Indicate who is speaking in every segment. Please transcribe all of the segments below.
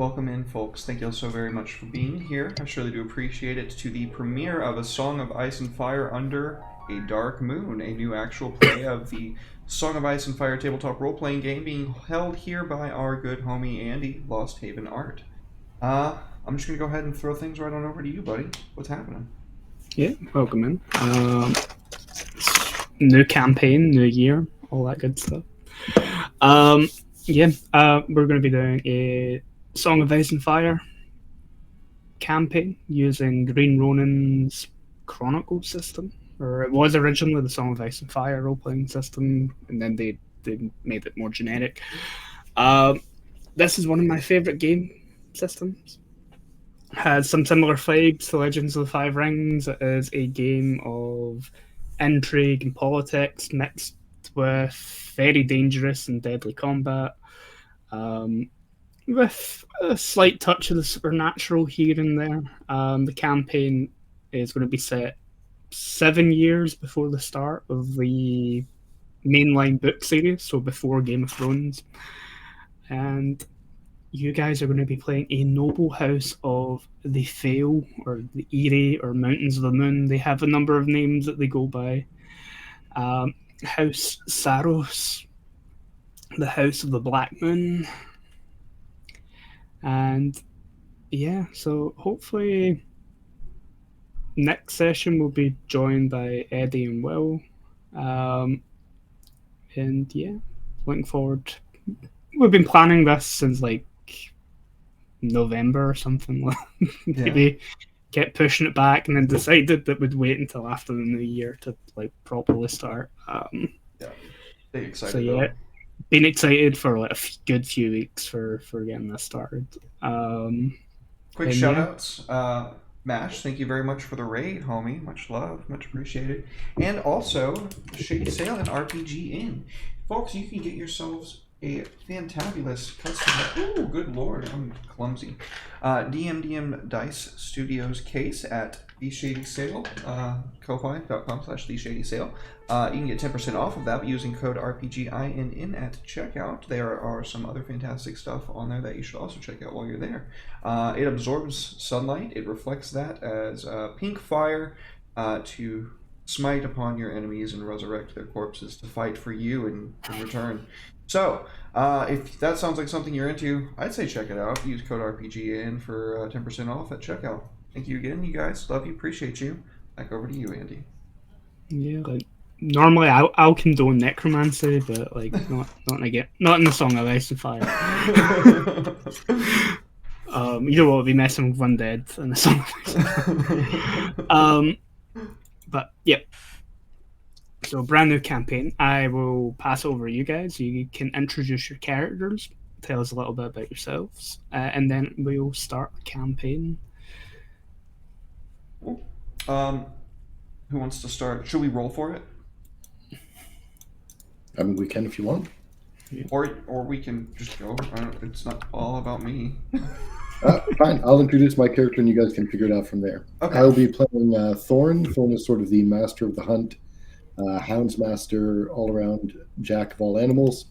Speaker 1: Welcome in, folks. Thank you all so very much for being here. I surely do appreciate it. To the premiere of A Song of Ice and Fire Under a Dark Moon, a new actual play of the Song of Ice and Fire tabletop role-playing game being held here by our good homie Andy, Lost Haven Art. I'm just going to go ahead and throw things right on over to you, buddy. What's happening?
Speaker 2: Yeah, welcome in. New campaign, new year, all that good stuff. We're going to be doing a Song of Ice and Fire campaign using Green Ronin's Chronicle system, or it was originally the Song of Ice and Fire role playing system, and then they made it more generic. This is one of my favorite game systems. Has some similar vibes to Legends of the Five Rings. It is a game of intrigue and politics mixed with very dangerous and deadly combat, with a slight touch of the supernatural here and there. The campaign is going to be set 7 years before the start of the mainline book series, so before Game of Thrones. And you guys are going to be playing a noble house of the Vale, or the Eyrie, or Mountains of the Moon. They have a number of names that they go by. House Saros, the House of the Black Moon. And yeah, so hopefully next session we'll be joined by Eddie and Will. And yeah, looking forward. We've been planning this since like November or something. Maybe kept pushing it back and then decided that we'd wait until after the new year to like properly start.
Speaker 1: Stay excited,
Speaker 2: So yeah,
Speaker 1: though.
Speaker 2: been excited for like a good few weeks for getting this started.
Speaker 1: Quick
Speaker 2: And
Speaker 1: shout
Speaker 2: yeah.
Speaker 1: outs. Mash, thank you very much for the raid, homie. Much love, much appreciated. And also, Shady Sale and RPG Inn. Folks, you can get yourselves a fantabulous custom. Ooh, good lord, I'm clumsy. DMDM Dice Studios case at The Shady Sale, ko-fi.com/The Shady Sale. You can get 10% off of that using code RPGINN at checkout. There are some other fantastic stuff on there that you should also check out while you're there. It absorbs sunlight. It reflects that as pink fire to smite upon your enemies and resurrect their corpses to fight for you in return. So, if that sounds like something you're into, I'd say check it out. Use code RPGN for 10% off at checkout. Thank you again, you guys. Love you, appreciate you. Back over to you, Andy.
Speaker 2: Yeah, like normally I'll condone necromancy, but like not in the Song of Ice and Fire. You don't want to be messing with undead in the Song of Ice and Fire. But yep. So brand new campaign. I will pass over you guys. You can introduce your characters, tell us a little bit about yourselves, and then we'll start the campaign.
Speaker 1: Who wants to start? Should we roll for it?
Speaker 3: I mean, we can if you want.
Speaker 1: Yeah. Or we can just go. It's not all about me.
Speaker 3: Fine, I'll introduce my character and you guys can figure it out from there.
Speaker 1: Okay.
Speaker 3: I'll be playing Thorn. Thorn is sort of the master of the hunt, houndsmaster, all-around jack of all animals.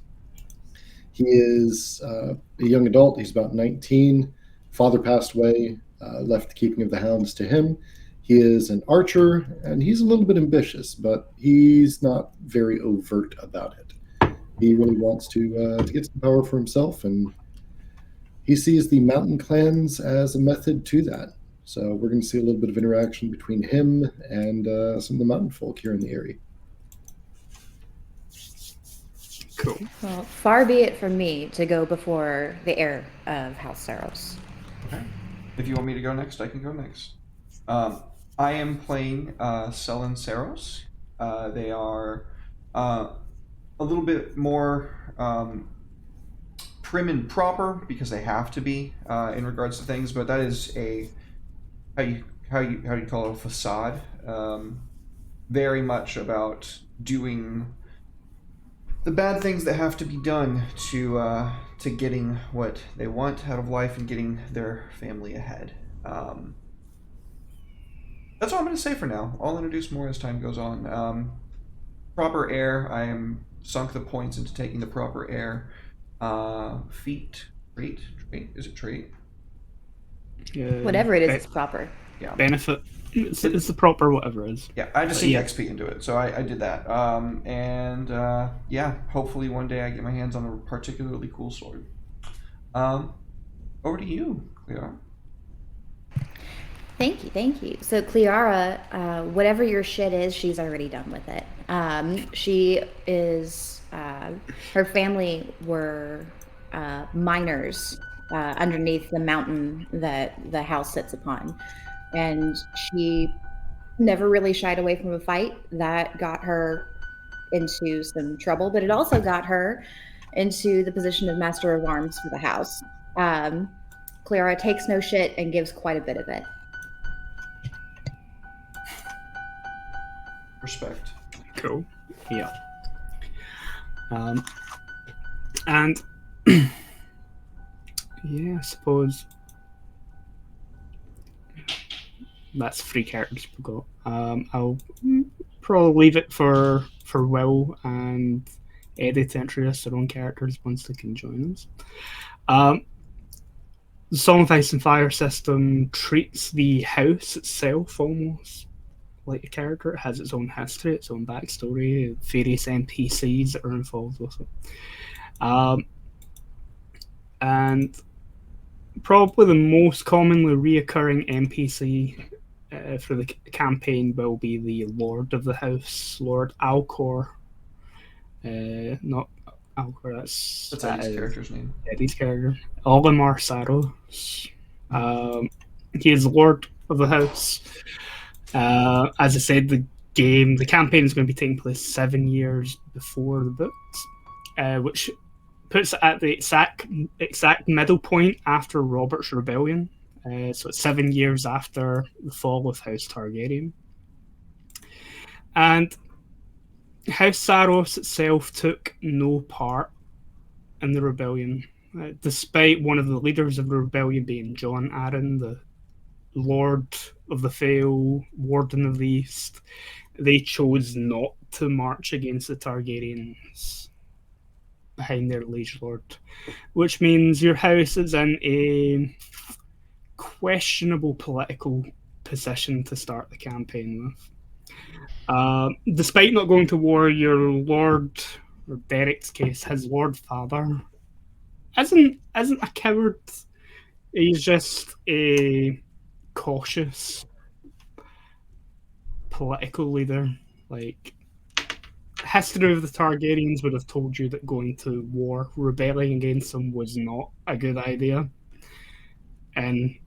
Speaker 3: He is a young adult. He's about 19. Father passed away, left the keeping of the hounds to him. He is an archer, and he's a little bit ambitious, but he's not very overt about it. He really wants to get some power for himself, and he sees the mountain clans as a method to that. So we're going to see a little bit of interaction between him and some of the mountain folk here in the area.
Speaker 2: Cool.
Speaker 4: Well, far be it from me to go before the heir of House Saros.
Speaker 1: Okay. If you want me to go next, I can go next. I am playing Selen Saros. They are a little bit more prim and proper because they have to be in regards to things, but that is a how do you call it, a facade. Very much about doing the bad things that have to be done to getting what they want out of life and getting their family ahead. That's all I'm going to say for now. I'll introduce more as time goes on. Proper air. I am sunk the points into taking the proper air. Feat. Trait? Is it trait?
Speaker 4: Whatever it is,
Speaker 2: be-
Speaker 4: it's proper.
Speaker 1: Yeah.
Speaker 2: benefit. It's the proper whatever it is.
Speaker 1: Yeah, I just
Speaker 2: But
Speaker 1: sink
Speaker 2: yeah.
Speaker 1: XP into it, so I did that. Yeah, hopefully one day I get my hands on a particularly cool sword. Over to you, Cleo.
Speaker 4: Thank you. So Cleara, whatever your shit is, she's already done with it. She is. Her family were miners underneath the mountain that the house sits upon, and she never really shied away from a fight. That got her into some trouble, but it also got her into the position of master of arms for the house. Clara takes no shit and gives quite a bit of it.
Speaker 1: Respect.
Speaker 2: Cool. Yeah. And yeah, I suppose that's 3 characters we got. I'll probably leave it for Will and Eddie to introduce their own characters once they can join us. The Song of Ice and Fire system treats the house itself almost like a character. It has its own history, its own backstory, various NPCs that are involved with it. And probably the most commonly reoccurring NPC for the campaign will be the Lord of the House, Lord Alcor. Not Alcor,
Speaker 1: That's Eddie's character's name.
Speaker 2: Eddie's character. Olimar Saros. He is Lord of the House. As I said, the campaign is going to be taking place 7 years before the books, which puts it at the exact middle point after Robert's Rebellion. So it's 7 years after the fall of House Targaryen. And House Saros itself took no part in the rebellion, despite one of the leaders of the rebellion being Jon Arryn, the Lord of the Vale, Warden of the East. They chose not to march against the Targaryens behind their liege lord, which means your house is in a questionable political position to start the campaign with. Despite not going to war, your lord, or Derek's case, his lord father, isn't a coward. He's just a cautious political leader. Like, history of the Targaryens would have told you that going to war, rebelling against them, was not a good idea. And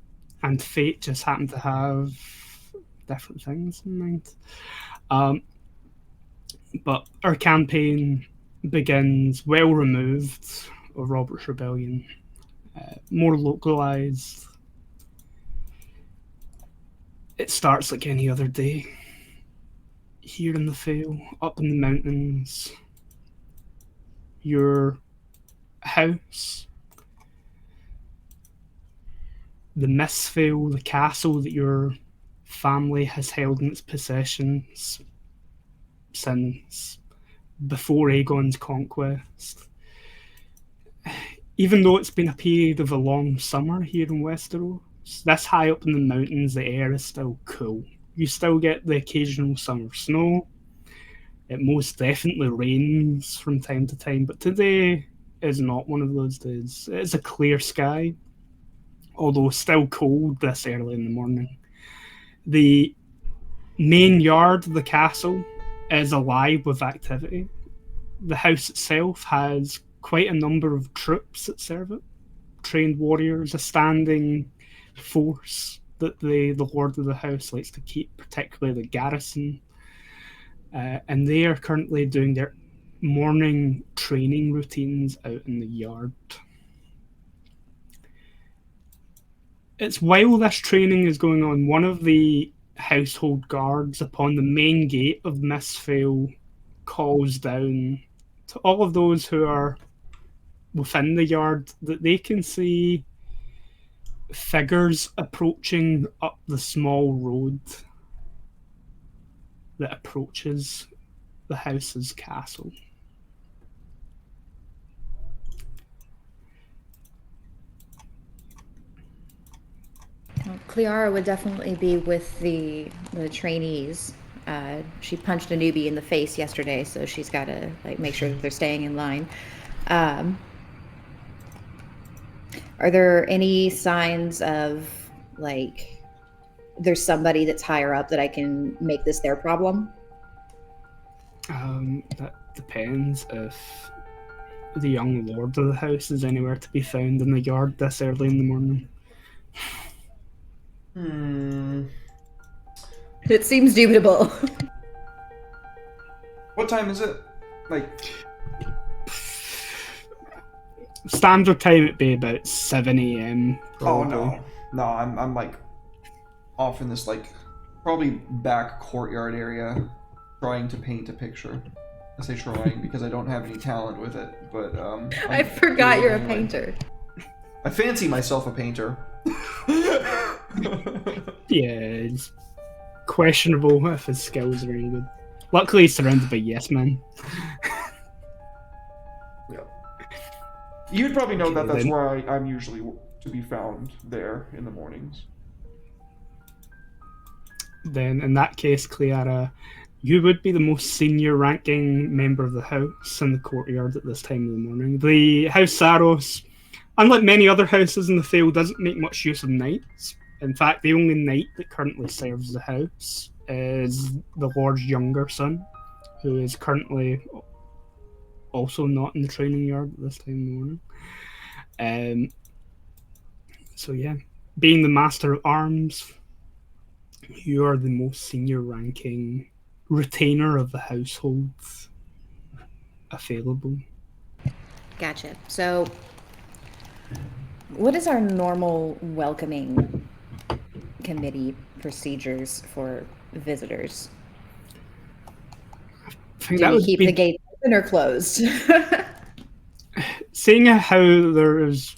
Speaker 2: fate just happened to have different things in mind. But our campaign begins well removed of Robert's Rebellion, more localized. It starts like any other day. Here in the Vale, up in the mountains, your house, the Mistfell, the castle that your family has held in its possessions since before Aegon's conquest. Even though it's been a period of a long summer here in Westeros, this high up in the mountains, the air is still cool. You still get the occasional summer snow. It most definitely rains from time to time, but today is not one of those days. It's a clear sky, although still cold this early in the morning. The main yard of the castle is alive with activity. The house itself has quite a number of troops that serve it, trained warriors, a standing force that the Lord of the House likes to keep, particularly the garrison. And they are currently doing their morning training routines out in the yard. It's while this training is going on, one of the household guards upon the main gate of Mistfell calls down to all of those who are within the yard that they can see figures approaching up the small road that approaches the house's castle.
Speaker 4: Cleara would definitely be with the trainees. She punched a newbie in the face yesterday, so she's got to like make sure that they're staying in line. Are there any signs of like there's somebody that's higher up that I can make this their problem?
Speaker 2: That depends if the young lord of the house is anywhere to be found in the yard this early in the morning.
Speaker 4: It seems dubitable.
Speaker 1: What time is it? Like,
Speaker 2: Standard time it'd be about 7 a.m.
Speaker 1: oh
Speaker 2: probably.
Speaker 1: no, I'm like off in this like probably back courtyard area, trying to paint a picture. I say trying because I don't have any talent with it, but
Speaker 4: I forgot you're a
Speaker 1: anyway.
Speaker 4: painter.
Speaker 1: I fancy myself a painter.
Speaker 2: Yeah, it's questionable if his skills are any good. Luckily, he's surrounded by yes men.
Speaker 1: Yeah. You'd probably know that
Speaker 2: Okay,
Speaker 1: that's
Speaker 2: then.
Speaker 1: where I'm usually to be found there in the mornings.
Speaker 2: Then, in that case, Cleara, you would be the most senior ranking member of the house in the courtyard at this time of the morning. The House Saros, unlike many other houses in the Vale, doesn't make much use of knights. In fact, the only knight that currently serves the house is the Lord's younger son, who is currently also not in the training yard at this time in the morning. So yeah, being the Master of Arms, you are the most senior ranking retainer of the household available.
Speaker 4: Gotcha. So, what is our normal welcoming committee procedures for visitors?
Speaker 2: I think
Speaker 4: Do
Speaker 2: that
Speaker 4: we
Speaker 2: would
Speaker 4: keep
Speaker 2: be
Speaker 4: the gate open or closed?
Speaker 2: seeing how there's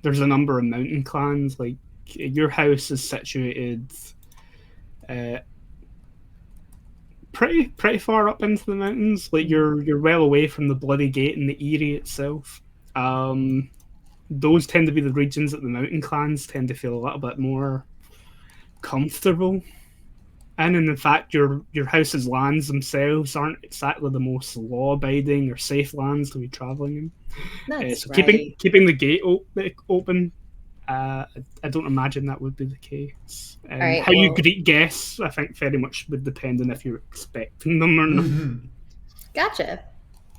Speaker 2: a number of mountain clans. Like your house is situated pretty far up into the mountains. Like you're well away from the Bloody Gate and the Eyrie itself. Those tend to be the regions that the mountain clans tend to feel a little bit more comfortable. And in fact, your house's lands themselves aren't exactly the most law-abiding or safe lands to be traveling in.
Speaker 4: That's
Speaker 2: So
Speaker 4: right.
Speaker 2: keeping the gate open, I don't imagine that would be the case.
Speaker 4: All right,
Speaker 2: How you
Speaker 4: well-
Speaker 2: greet guests, I think, very much would depend on if you're expecting them or not.
Speaker 4: Gotcha.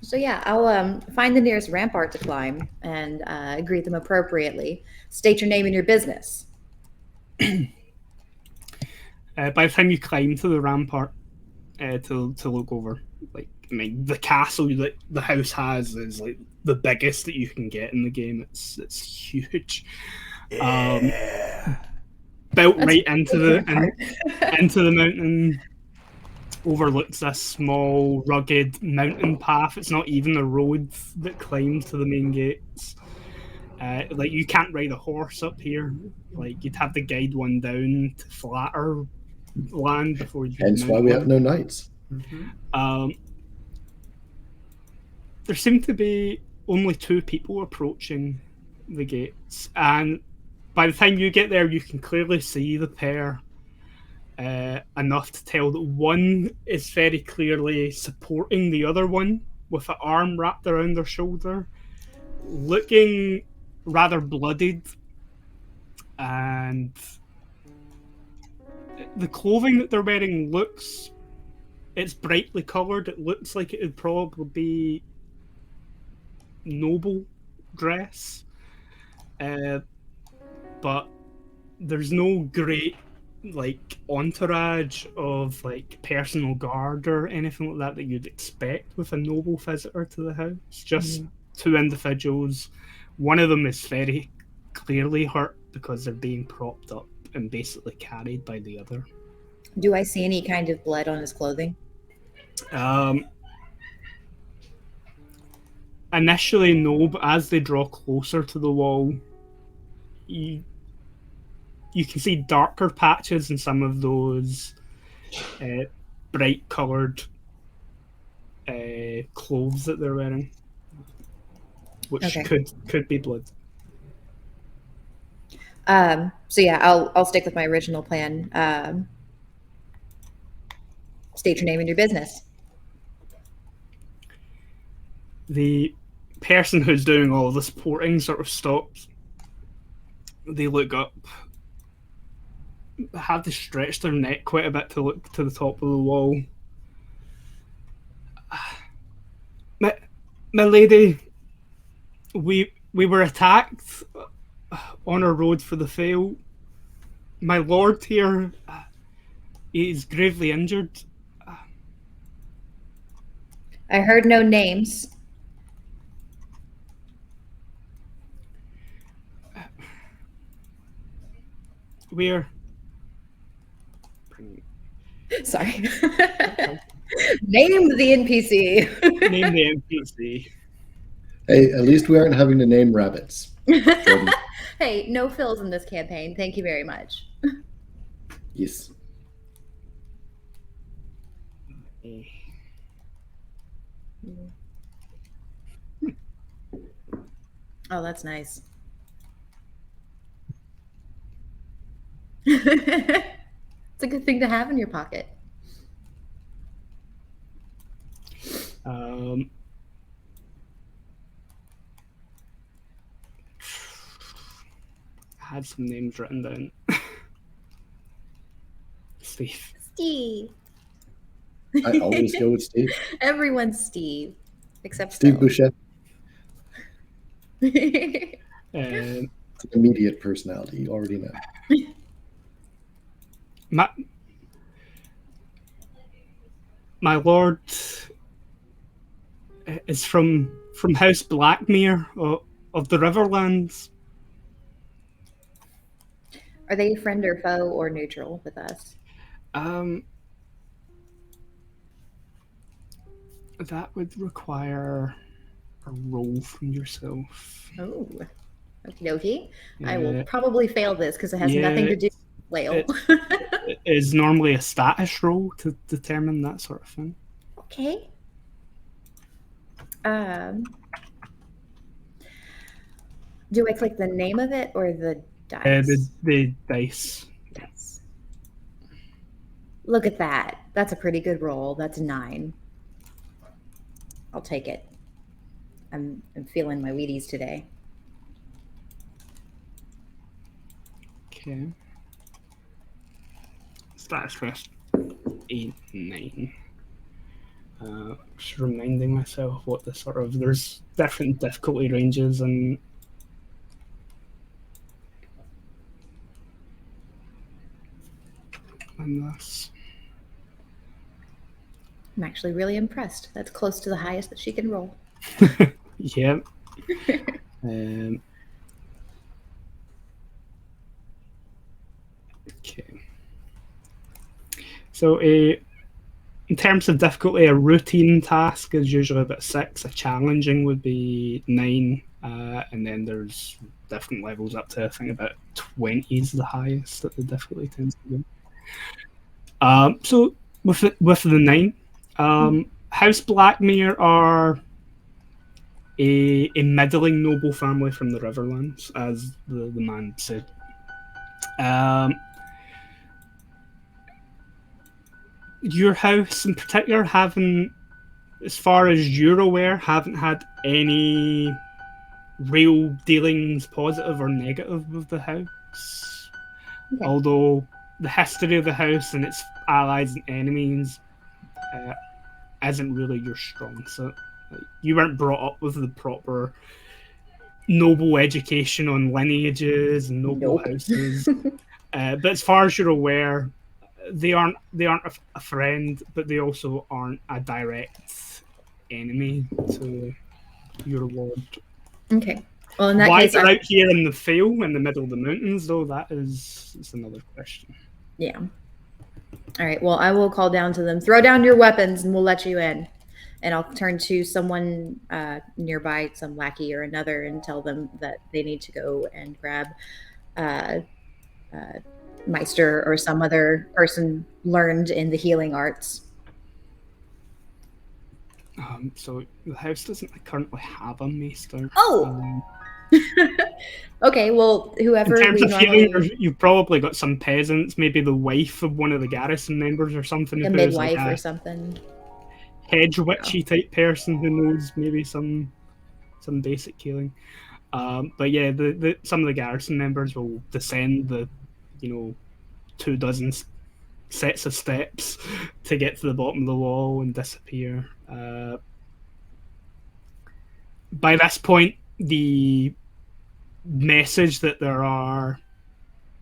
Speaker 4: So yeah, I'll find the nearest rampart to climb and greet them appropriately. State your name and your business.
Speaker 2: By the time you climb to the rampart to look over, like I mean, the castle that the house has is like the biggest that you can get in the game. It's huge. Built
Speaker 4: That's
Speaker 2: right into the
Speaker 4: rampart.
Speaker 2: into the mountain, overlooks a small rugged mountain path. It's not even a road that climbs to the main gates. Like you can't ride a horse up here. Like you'd have to guide one down to flatter land before you could
Speaker 3: Hence
Speaker 2: mount
Speaker 3: why we
Speaker 2: one.
Speaker 3: have no knights.
Speaker 2: There seem to be only 2 people approaching the gates, and by the time you get there, you can clearly see the pair enough to tell that one is very clearly supporting the other one with an arm wrapped around their shoulder, looking rather bloodied, and the clothing that they're wearing it's brightly coloured. It looks like it would probably be noble dress, but there's no great like entourage of like personal guard or anything like that you'd expect with a noble visitor to the house. Just 2 individuals. One of them is very clearly hurt because they're being propped up and basically carried by the other.
Speaker 4: Do I see any kind of blood on his clothing?
Speaker 2: Initially, no, but as they draw closer to the wall, you can see darker patches in some of those bright coloured clothes that they're wearing, which
Speaker 4: Okay.
Speaker 2: could be blood.
Speaker 4: So yeah, I'll stick with my original plan. State your name and your business.
Speaker 2: The person who's doing all this porting sort of stops. They look up, have to stretch their neck quite a bit to look to the top of the wall. My lady, we were attacked on our road for the Fail. My lord here, is gravely injured.
Speaker 4: I heard no names.
Speaker 2: We're
Speaker 4: Sorry. Name the NPC.
Speaker 2: name the NPC.
Speaker 3: Hey, at least we aren't having to name rabbits. Jordan.
Speaker 4: Hey, no fills in this campaign. Thank you very much.
Speaker 3: Yes.
Speaker 4: Oh, that's nice. It's a good thing to have in your pocket.
Speaker 2: I had some names written down. Steve.
Speaker 4: Steve.
Speaker 3: I always go with Steve.
Speaker 4: Everyone's Steve, except
Speaker 3: Steve
Speaker 4: Phil.
Speaker 3: Bouchette. Immediate personality, you already know.
Speaker 2: My lord is from House Blackmere of the Riverlands.
Speaker 4: Are they friend or foe or neutral with us?
Speaker 2: That would require a roll from yourself.
Speaker 4: Oh, okie dokie.
Speaker 2: Yeah.
Speaker 4: I will probably fail this because it has nothing to do with Whale.
Speaker 2: It is normally a status roll to determine that sort of thing.
Speaker 4: Okay. Do I click the name of it or the dice?
Speaker 2: The dice.
Speaker 4: Yes. Look at that. That's a pretty good roll. That's a 9. I'll take it. I'm feeling my Wheaties today.
Speaker 2: Okay. Status test 8, 9. Just reminding myself what the sort of there's different difficulty ranges and this.
Speaker 4: I'm actually really impressed. That's close to the highest that she can roll.
Speaker 2: Yeah. Okay. So in terms of difficulty, a routine task is usually about 6. A challenging would be 9. And then there's different levels up to, I think, about 20 is the highest that the difficulty tends to be. So with the 9, House Blackmere are a middling noble family from the Riverlands, as the man said. Your house in particular haven't, as far as you're aware, haven't had any real dealings, positive or negative, with the house. Okay. Although the history of the house and its allies and enemies isn't really your strong suit. You weren't brought up with the proper noble education on lineages and noble houses. But as far as you're aware, they aren't a friend, but they also aren't a direct enemy to your lord.
Speaker 4: Okay. Well, in that
Speaker 2: why
Speaker 4: case,
Speaker 2: they're out here in the field in the middle of the mountains, though, is another question.
Speaker 4: Yeah. All right. Well, I will call down to them. Throw down your weapons, and we'll let you in. And I'll turn to someone nearby, some lackey or another, and tell them that they need to go and grab Meister or some other person learned in the healing arts.
Speaker 2: So the house doesn't currently have a Meister.
Speaker 4: Oh! Okay, well,
Speaker 2: In
Speaker 4: whoever
Speaker 2: terms
Speaker 4: we
Speaker 2: of healing,
Speaker 4: normally,
Speaker 2: you've probably got some peasants, maybe the wife of one of the garrison members or something,
Speaker 4: a
Speaker 2: who's like
Speaker 4: midwife or
Speaker 2: a
Speaker 4: something.
Speaker 2: hedge witchy type person who knows maybe some basic healing. But yeah, some of the garrison members will descend the, 2 dozen sets of steps to get to the bottom of the wall and disappear. By this point, the message that there are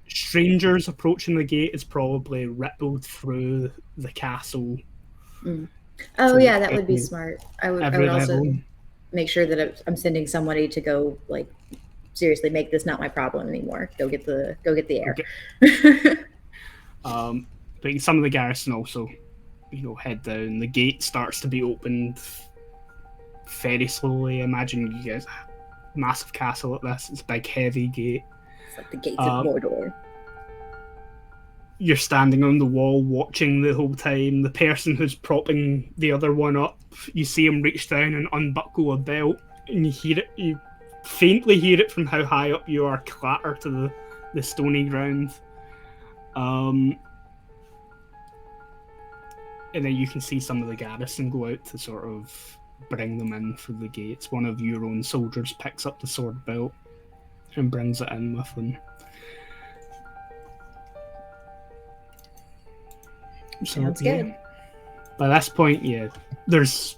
Speaker 2: strangers approaching the gate is probably rippled through the castle.
Speaker 4: Oh
Speaker 2: to
Speaker 4: yeah, that would be smart. I would
Speaker 2: every
Speaker 4: also
Speaker 2: level.
Speaker 4: make sure that I'm sending somebody to go like seriously make this not my problem anymore. Go get the air.
Speaker 2: Okay. But some of the garrison also, head down. The gate starts to be opened very slowly. Imagine you guys a massive castle like this. It's a big, heavy gate.
Speaker 4: It's like the gates of Mordor.
Speaker 2: You're standing on the wall watching the whole time. The person who's propping the other one up, you see him reach down and unbuckle a belt, and you hear it. You faintly hear it from how high up you are clatter to the stony ground. And then you can see some of the garrison go out to sort of bring them in through the gates. One of your own soldiers picks up the sword belt and brings it in with them.
Speaker 4: Sounds good.
Speaker 2: By this point, there's,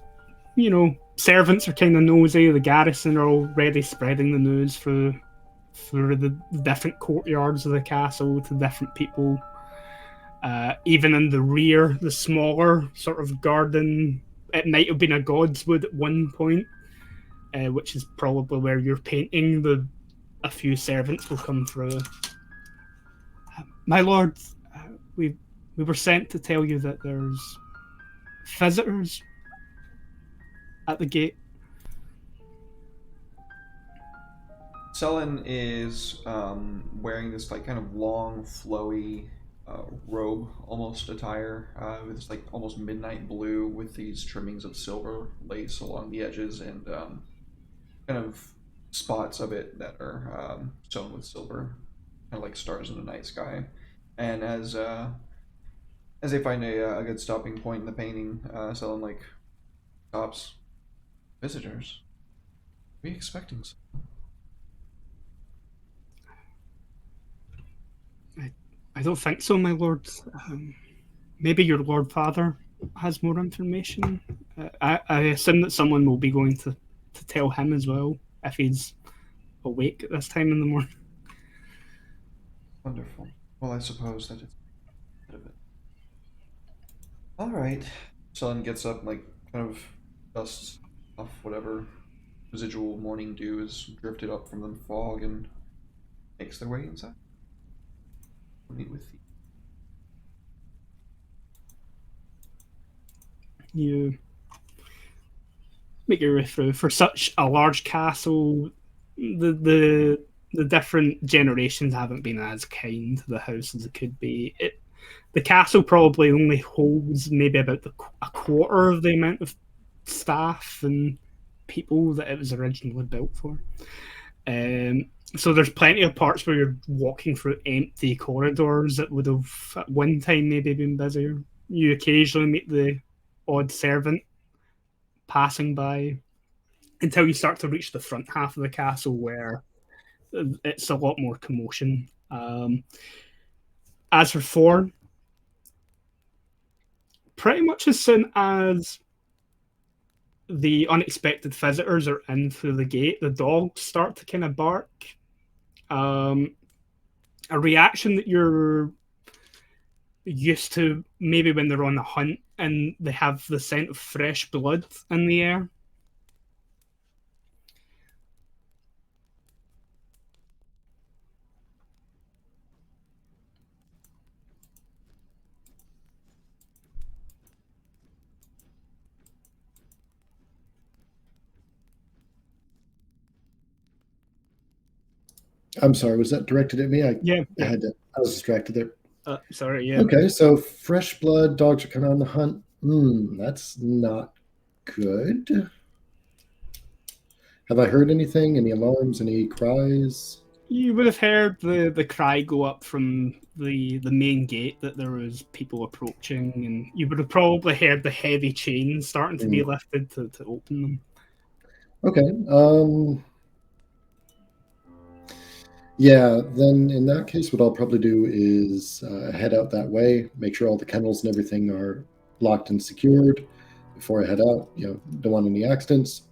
Speaker 2: servants are kind of nosy. The garrison are already spreading the news through the different courtyards of the castle to different people. Even in the rear, the smaller sort of garden, it might have been a godswood at one point, which is probably where you're painting. A few servants will come through. My lord, we were sent to tell you that there's visitors at the gate.
Speaker 1: Selen is wearing this like kind of long, flowy robe, almost attire, with this like almost midnight blue with these trimmings of silver lace along the edges and kind of spots of it that are sewn with silver, kind of like stars in the night sky. And as they find a good stopping point in the painting, Selen like stops. Visitors? Are we expecting some?
Speaker 2: I don't think so, my lord. Maybe your lord father has more information. I assume that someone will be going to tell him as well if he's awake at this time in the morning.
Speaker 1: Wonderful. Well, I suppose that it's a bit of it. All right. Selen gets up and like kind of dusts off whatever residual morning dew is drifted up from the fog and makes their way inside. I'll meet with you.
Speaker 2: You make your way through. For such a large castle, the different generations haven't been as kind to the house as it could be. The castle probably only holds maybe about a quarter of the amount of staff and people that it was originally built for. So there's plenty of parts where you're walking through empty corridors that would have at one time maybe been busier. You occasionally meet the odd servant passing by until you start to reach the front half of the castle where it's a lot more commotion. As for Thorn, pretty much as soon as the unexpected visitors are in through the gate, the dogs start to kind of bark. A reaction that you're used to maybe when they're on a hunt and they have the scent of fresh blood in the air.
Speaker 3: I'm sorry, was that directed at me? I was distracted there.
Speaker 2: Sorry, yeah.
Speaker 3: Okay, so fresh blood, dogs are coming on the hunt. That's not good. Have I heard anything? Any alarms? Any cries?
Speaker 2: You would have heard the cry go up from the main gate that there was people approaching, and you would have probably heard the heavy chains starting to be lifted to open them.
Speaker 3: Okay. Yeah, then in that case, what I'll probably do is head out that way, make sure all the kennels and everything are locked and secured before I head out. Don't want any accidents,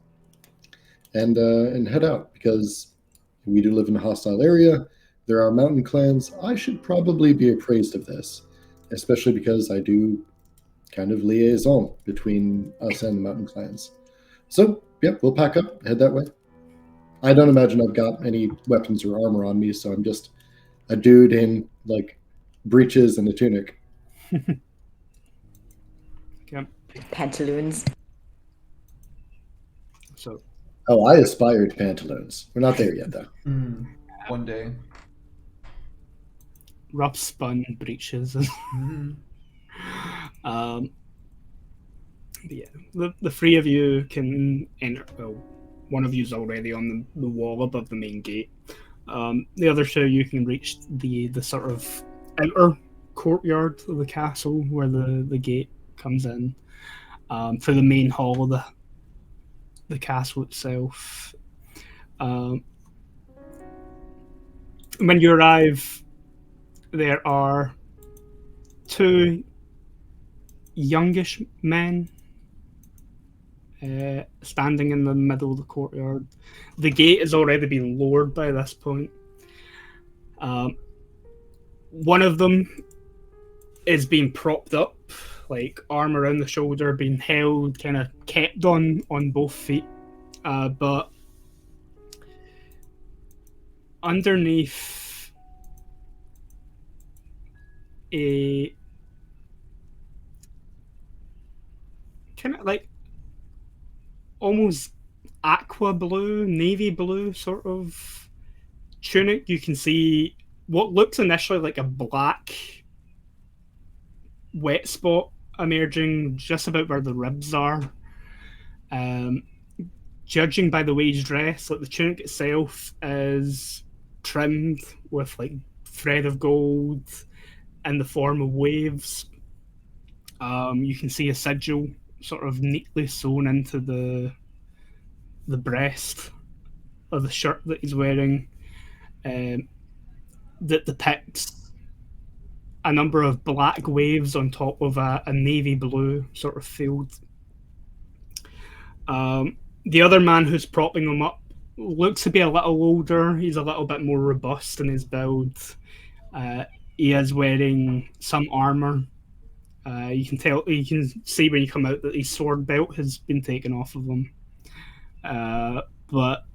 Speaker 3: and head out because we do live in a hostile area. There are mountain clans. I should probably be appraised of this, especially because I do kind of liaison between us and the mountain clans. So, yep, we'll pack up, head that way. I don't imagine I've got any weapons or armor on me, so I'm just a dude in like breeches and a tunic.
Speaker 2: Okay.
Speaker 4: Pantaloons.
Speaker 2: So
Speaker 3: Oh, I aspire to pantaloons. We're not there yet, though.
Speaker 1: One day.
Speaker 2: rough spun breeches. Yeah, the three of you can enter. Well, one of you's already on the wall above the main gate. The other two, you can reach the sort of outer courtyard of the castle where the gate comes in. For the main hall of the castle itself. When you arrive, there are two youngish men standing in the middle of the courtyard. The gate has already been lowered by this point. One of them is being propped up, like arm around the shoulder, being held, kind of kept on both feet. But underneath a kind of like almost aqua blue, navy blue sort of tunic, you can see what looks initially like a black wet spot emerging just about where the ribs are. Judging by the way he's dressed, like the tunic itself is trimmed with like thread of gold in the form of waves. You can see a sigil sort of neatly sewn into the breast of the shirt that he's wearing, that depicts a number of black waves on top of a navy blue sort of field. The other man who's propping him up looks to be a little older. He's a little bit more robust in his build. He is wearing some armor. You can see when you come out that his sword belt has been taken off of him. But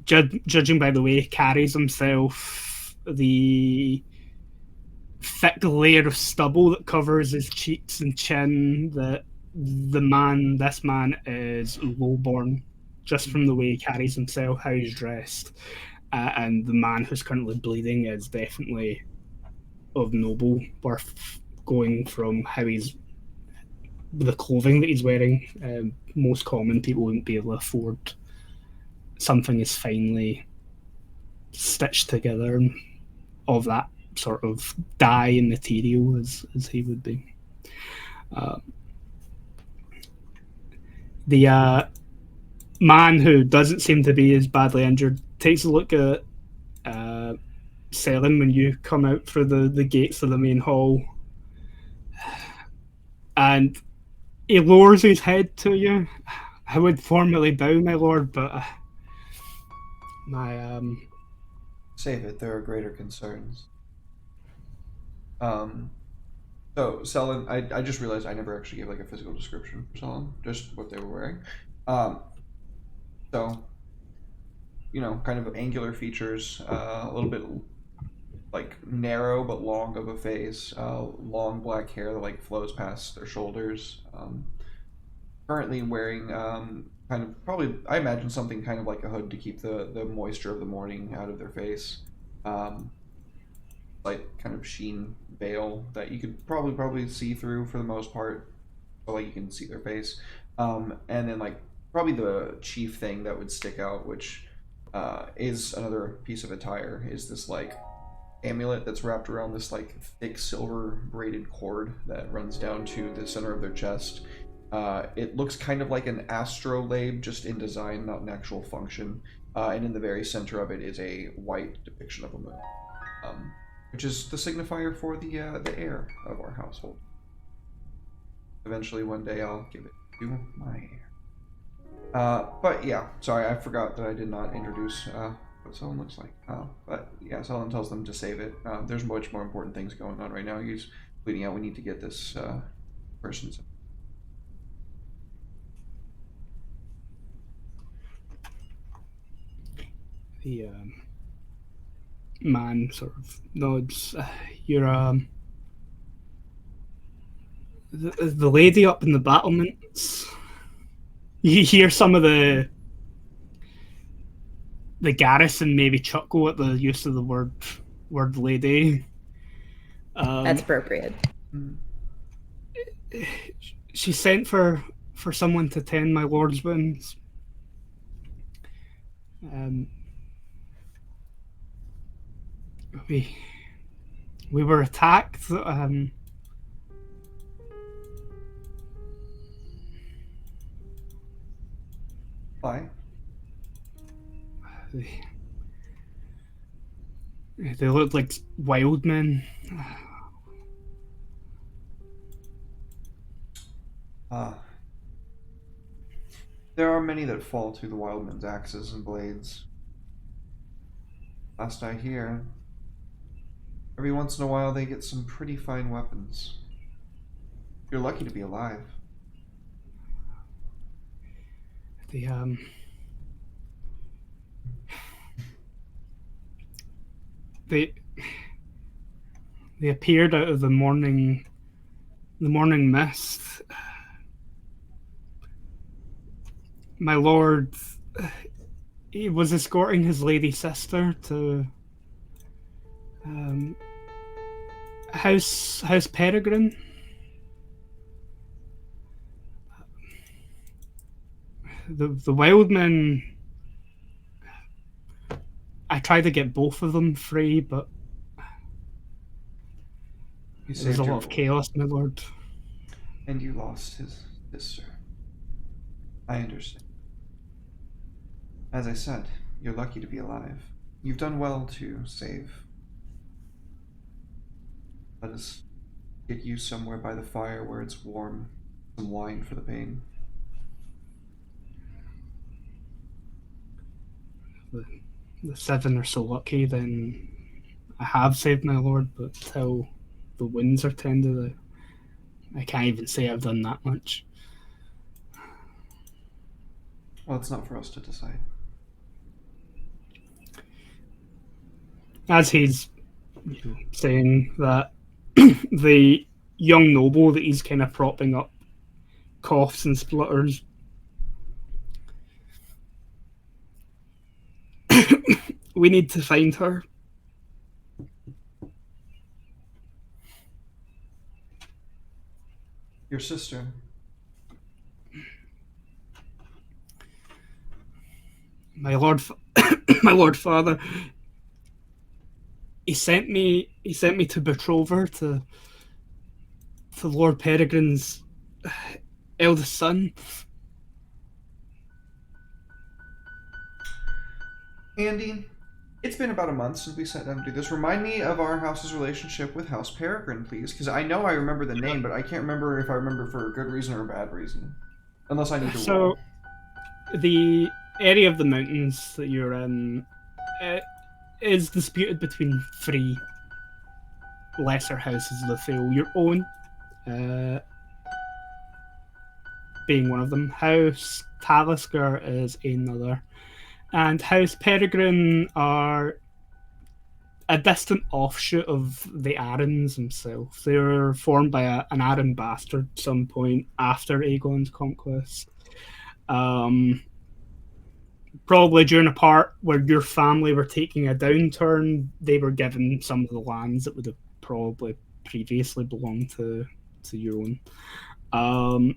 Speaker 2: judging by the way he carries himself, the thick layer of stubble that covers his cheeks and chin, that this man is lowborn, just from the way he carries himself, how he's dressed. And the man who's currently bleeding is definitely of noble birth, going from how he's the clothing that he's wearing. Most common people wouldn't be able to afford something as finely stitched together of that sort of dye and material as he would be. The man who doesn't seem to be as badly injured takes a look at Selim when you come out through the gates of the main hall, and he lowers his head to you. I would formally bow, my lord, but my
Speaker 1: Save it. There are greater concerns. So Selin, I just realized I never actually gave like a physical description for Selin, just what they were wearing. So, kind of angular features, a little bit like narrow but long of a face, long black hair that like flows past their shoulders. Currently wearing kind of probably, I imagine, something kind of like a hood to keep the moisture of the morning out of their face. Like kind of sheen veil that you could probably see through for the most part, but like you can see their face. And then like probably the chief thing that would stick out, which is another piece of attire, is this like amulet that's wrapped around this like thick silver braided cord that runs down to the center of their chest. It looks kind of like an astrolabe, just in design, not in actual function. And in the very center of it is a white depiction of a moon, which is the signifier for the heir of our household. Eventually, one day, I'll give it to my heir. But yeah, sorry, I forgot that I did not introduce what Sullen looks like. But yeah, Sullen tells them to save it. There's much more important things going on right now. He's bleeding out. We need to get this person's.
Speaker 2: The man sort of nods. You're the lady up in the battlements. You hear some of the garrison maybe chuckle at the use of the word lady.
Speaker 4: That's appropriate.
Speaker 2: She sent for someone to tend my lord's wounds. We were attacked.
Speaker 1: Why?
Speaker 2: They looked like wild men.
Speaker 1: There are many that fall to the wild men's axes and blades. Last I hear, every once in a while they get some pretty fine weapons. You're lucky to be alive.
Speaker 2: They appeared out of the morning mist. My lord, he was escorting his lady sister to House Peregrine. The wild men. I tried to get both of them free, but there's a lot of chaos, my lord.
Speaker 1: And you lost his sister. I understand. As I said, you're lucky to be alive. You've done well to save. Let us get you somewhere by the fire where it's warm. Some wine for the pain.
Speaker 2: The seven are so lucky, then I have saved my lord, but till the wounds are tended, I can't even say I've done that much.
Speaker 1: Well, it's not for us to decide.
Speaker 2: As he's saying that, the young noble that he's kind of propping up coughs and splutters. We need to find her.
Speaker 1: Your sister.
Speaker 2: My lord, my lord father. He sent me to betroth her to Lord Peregrine's eldest son.
Speaker 1: Andy, it's been about a month since we sat down to do this. Remind me of our house's relationship with House Peregrine, please, because I know I remember the name, but I can't remember if I remember for a good reason or a bad reason. Unless I need to roll.
Speaker 2: The area of the mountains that you're in is disputed between three lesser houses of the Thule. Your own being one of them. House Talisker is another. And House Peregrine are a distant offshoot of the Arryns themselves. They were formed by an Arryn bastard at some point after Aegon's conquest. Probably during a part where your family were taking a downturn, they were given some of the lands that would have probably previously belonged to your own.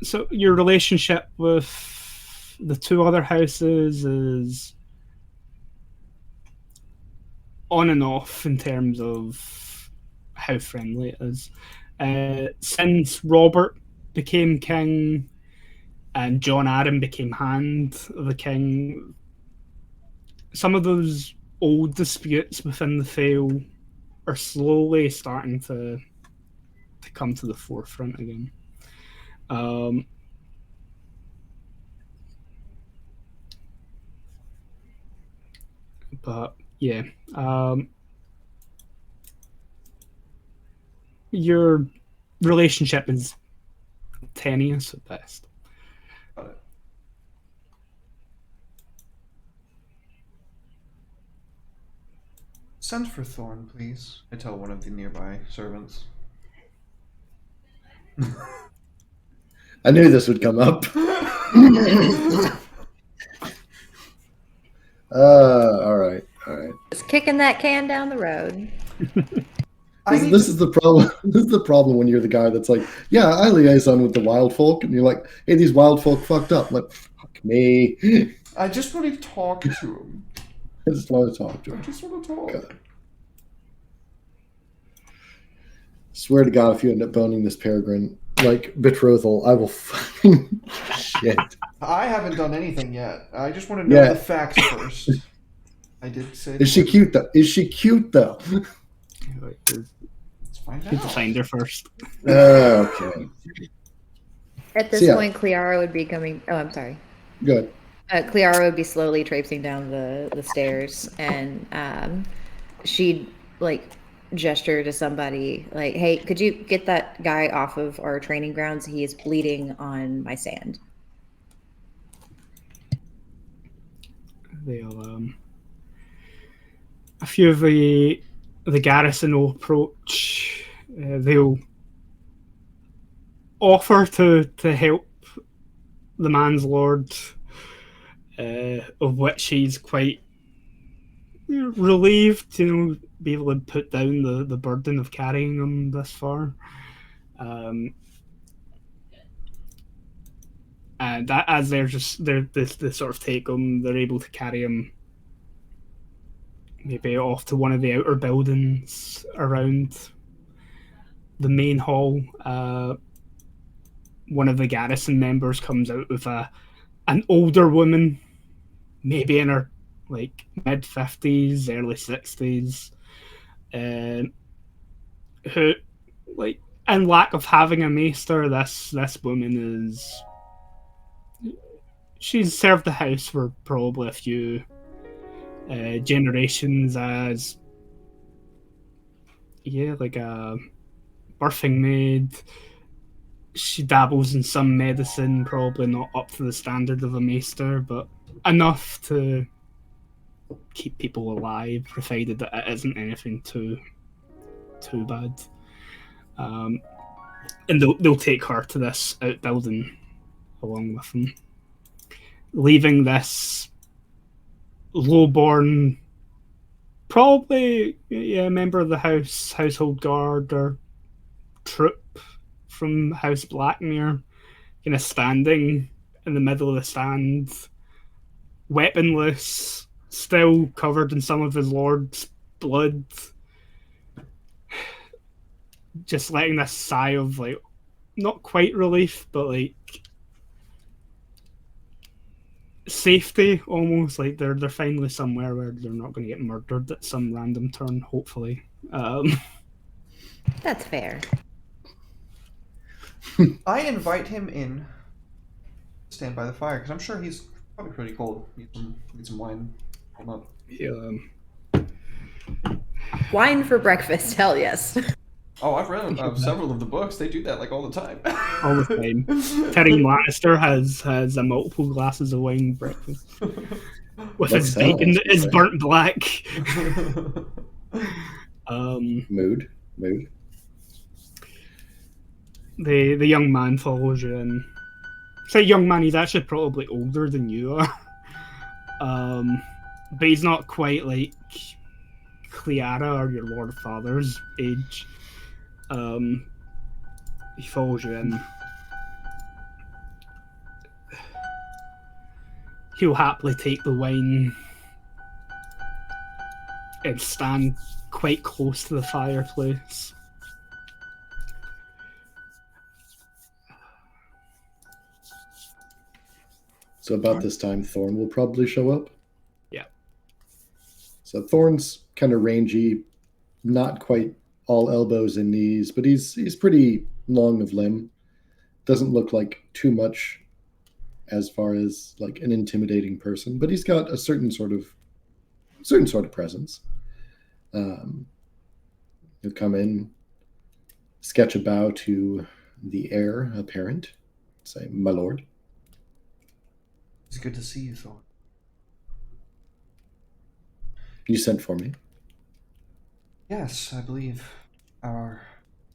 Speaker 2: So your relationship with the two other houses is on and off in terms of how friendly it is. Since Robert became king and John Adam became Hand of the King, some of those old disputes within the Vale are slowly starting to come to the forefront again. But yeah, your relationship is tenuous at best.
Speaker 1: Got it. Send for Thorn, please. I tell one of the nearby servants.
Speaker 3: I knew this would come up. All right.
Speaker 4: Just kicking that can down the road.
Speaker 3: This is the problem. This is the problem when you're the guy that's like, yeah, I liaison with the wild folk, and you're like, hey, these wild folk fucked up. I'm like, fuck me.
Speaker 1: I just want to talk to him.
Speaker 3: I just want to talk to
Speaker 1: I
Speaker 3: him.
Speaker 1: just want to talk.
Speaker 3: God. Swear to God, if you end up boning this Peregrine, like betrothal, I will fucking shit.
Speaker 1: I haven't done anything yet. I just want to know the facts first. I did say.
Speaker 3: Is she cute though? Is she cute though?
Speaker 1: Let's find
Speaker 2: You have to
Speaker 1: out.
Speaker 2: find her first.
Speaker 3: Okay.
Speaker 4: At this point, Cleara would be coming. Oh, I'm sorry.
Speaker 3: Good.
Speaker 4: Cleara would be slowly traipsing down the stairs, and she'd like gesture to somebody like, "Hey, could you get that guy off of our training grounds? He is bleeding on my sand."
Speaker 2: They'll a few of the garrison will approach. They'll offer to help the man's lord, of which he's quite relieved to be able to put down the burden of carrying him this far. And that, as they sort of take him, they're able to carry him maybe off to one of the outer buildings around the main hall. One of the garrison members comes out with an older woman, maybe in her like mid-50s, early 60s, who, like, in lack of having a maester, this woman is. She's served the house for probably a few generations as, like a birthing maid. She dabbles in some medicine, probably not up to the standard of a maester, but enough to keep people alive, provided that it isn't anything too bad. And they'll take her to this outbuilding along with them, leaving this lowborn, probably a member of the household guard or troop from House Blackmere, kind of standing in the middle of the stand, weaponless, still covered in some of his lord's blood, just letting this sigh of, like, not quite relief, but like safety, almost, like they're finally somewhere where they're not going to get murdered at some random turn, hopefully.
Speaker 4: That's fair.
Speaker 1: I invite him in. Stand by the fire because I'm sure he's probably pretty cold. Need some wine. Hold up.
Speaker 4: Wine for breakfast, hell yes.
Speaker 1: Oh, I've read several of the books. They do that like all the time.
Speaker 2: All the time. Tyrion Lannister has a multiple glasses of wine breakfast with his bacon that is burnt black.
Speaker 3: Mood.
Speaker 2: The young man follows you in. Say young man, he's actually probably older than you are. But he's not quite like Cleara or your Lord Father's age. He follows you in. he'll happily take the wine and stand quite close to the fireplace.
Speaker 3: So about this time, Thorn will probably show up.
Speaker 2: Yeah.
Speaker 3: So Thorn's kind of rangy, not quite all elbows and knees, but he's pretty long of limb. Doesn't look like too much as far as like an intimidating person, but he's got a certain sort of presence. He'll come in, sketch a bow to the heir apparent, say, "My lord."
Speaker 1: It's good to see you, Thorn.
Speaker 3: You sent for me.
Speaker 1: Yes, I believe our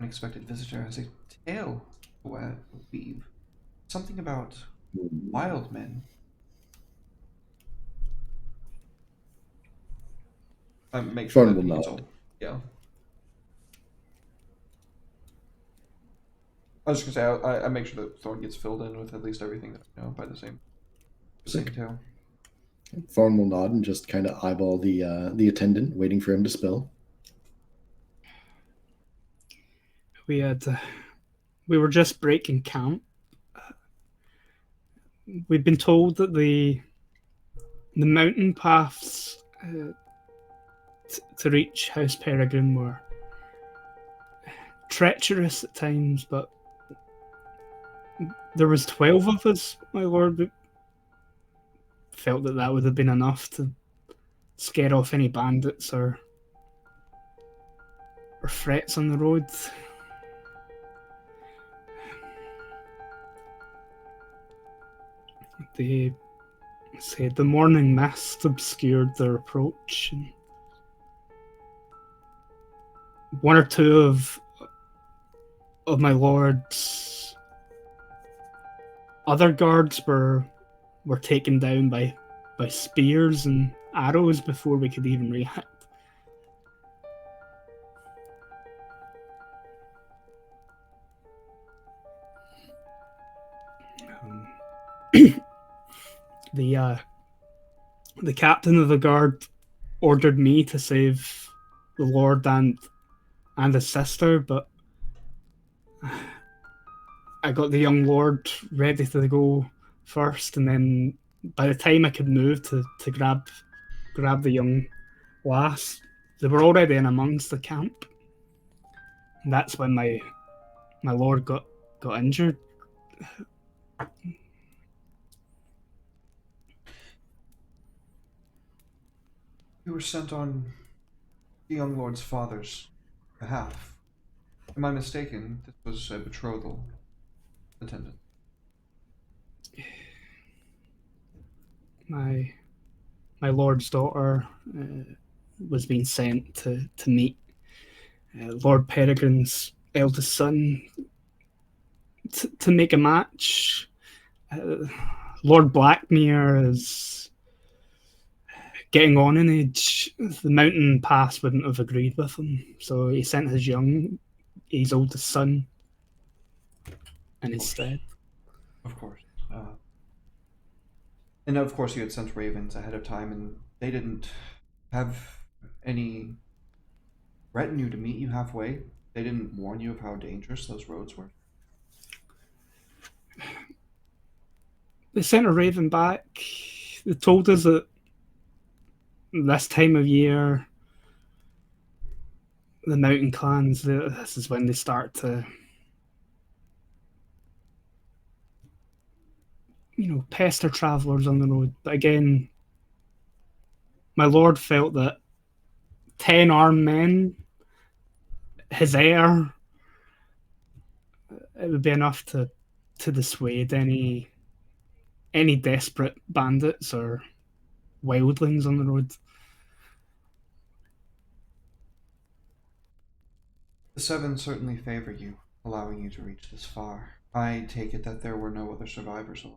Speaker 1: unexpected visitor has a tale to weave. Something about wild men. Make sure
Speaker 3: Thorn
Speaker 1: that
Speaker 3: will
Speaker 1: he's
Speaker 3: nod.
Speaker 1: all. Yeah. I was just gonna say I make sure that Thorn gets filled in with at least everything that I know by the same tale.
Speaker 3: Thorn will nod and just kind of eyeball the attendant, waiting for him to spill.
Speaker 2: We were just breaking camp. We've been told that the mountain paths to reach House Peregrine were treacherous at times, but there was 12 of us, my lord. We felt that would have been enough to scare off any bandits or threats on the road. They said the morning mist obscured their approach, and one or two of my lord's other guards were taken down by spears and arrows before we could even react. The captain of the guard ordered me to save the lord and his sister, but I got the young lord ready to go first, and then by the time I could move to grab the young lass, they were already in amongst the camp. And that's when my lord got injured.
Speaker 1: You were sent on the young lord's father's behalf. Am I mistaken? This was a betrothal, attendant.
Speaker 2: My lord's daughter was being sent to meet Lord Peregrine's eldest son to make a match. Lord Blackmere is getting on in age. The mountain pass wouldn't have agreed with him, so he sent his oldest son in his stead.
Speaker 1: Of course. And of course you had sent ravens ahead of time, and they didn't have any retinue to meet you halfway. They didn't warn you of how dangerous those roads were.
Speaker 2: They sent a raven back. They told us that this time of year, the mountain clans, this is when they start to, pester travelers on the road. But again, my lord felt that 10 armed men, his heir, it would be enough to dissuade any desperate bandits or wildlings on the road.
Speaker 1: The Seven certainly favor you, allowing you to reach this far. I take it that there were no other survivors around.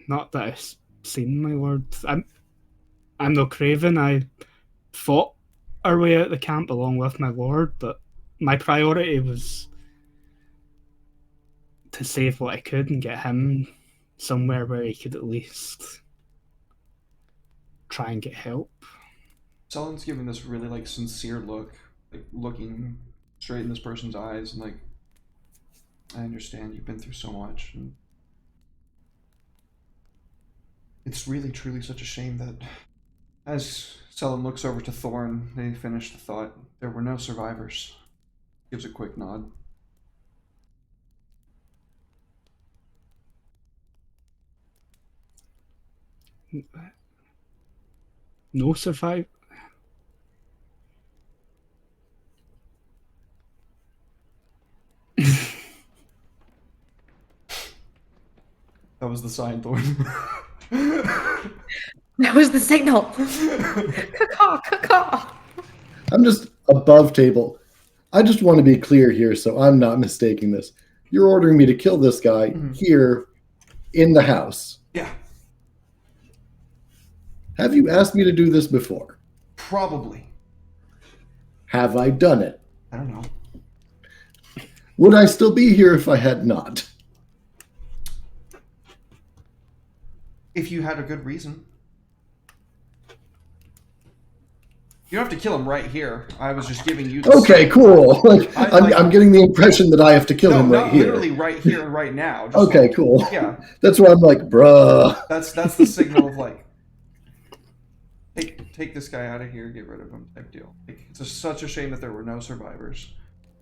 Speaker 2: Not that I've seen, my lord. I'm no craven. I fought our way out of the camp along with my lord, but my priority was to save what I could and get him somewhere where he could at least try and get help.
Speaker 1: Sullen's giving this really like sincere look, like looking straight in this person's eyes, and like, I understand you've been through so much, and it's really truly such a shame that as Sullen looks over to Thorn, they finish the thought. There were no survivors. Gives a quick nod.
Speaker 2: No survive.
Speaker 1: That was the sign, Thorn.
Speaker 4: That was the signal. Caw, caw.
Speaker 3: I'm just above table. I just want to be clear here so I'm not mistaking this. You're ordering me to kill this guy here in the house.
Speaker 1: Yeah,
Speaker 3: Have you asked me to do this before?
Speaker 1: probably.
Speaker 3: Have I done it?
Speaker 1: I don't know.
Speaker 3: Would I still be here if I had not?
Speaker 1: If you had a good reason. You don't have to kill him right here. I was just giving you the
Speaker 3: Okay, cool. Like, I'm getting the impression that I have to kill him right
Speaker 1: not
Speaker 3: here.
Speaker 1: literally right here and right now. Just
Speaker 3: Okay,
Speaker 1: like,
Speaker 3: cool.
Speaker 1: Yeah.
Speaker 3: That's why I'm like, bruh.
Speaker 1: That's the signal of like, take this guy out of here, get rid of him type deal. Like, it's such a shame that there were no survivors.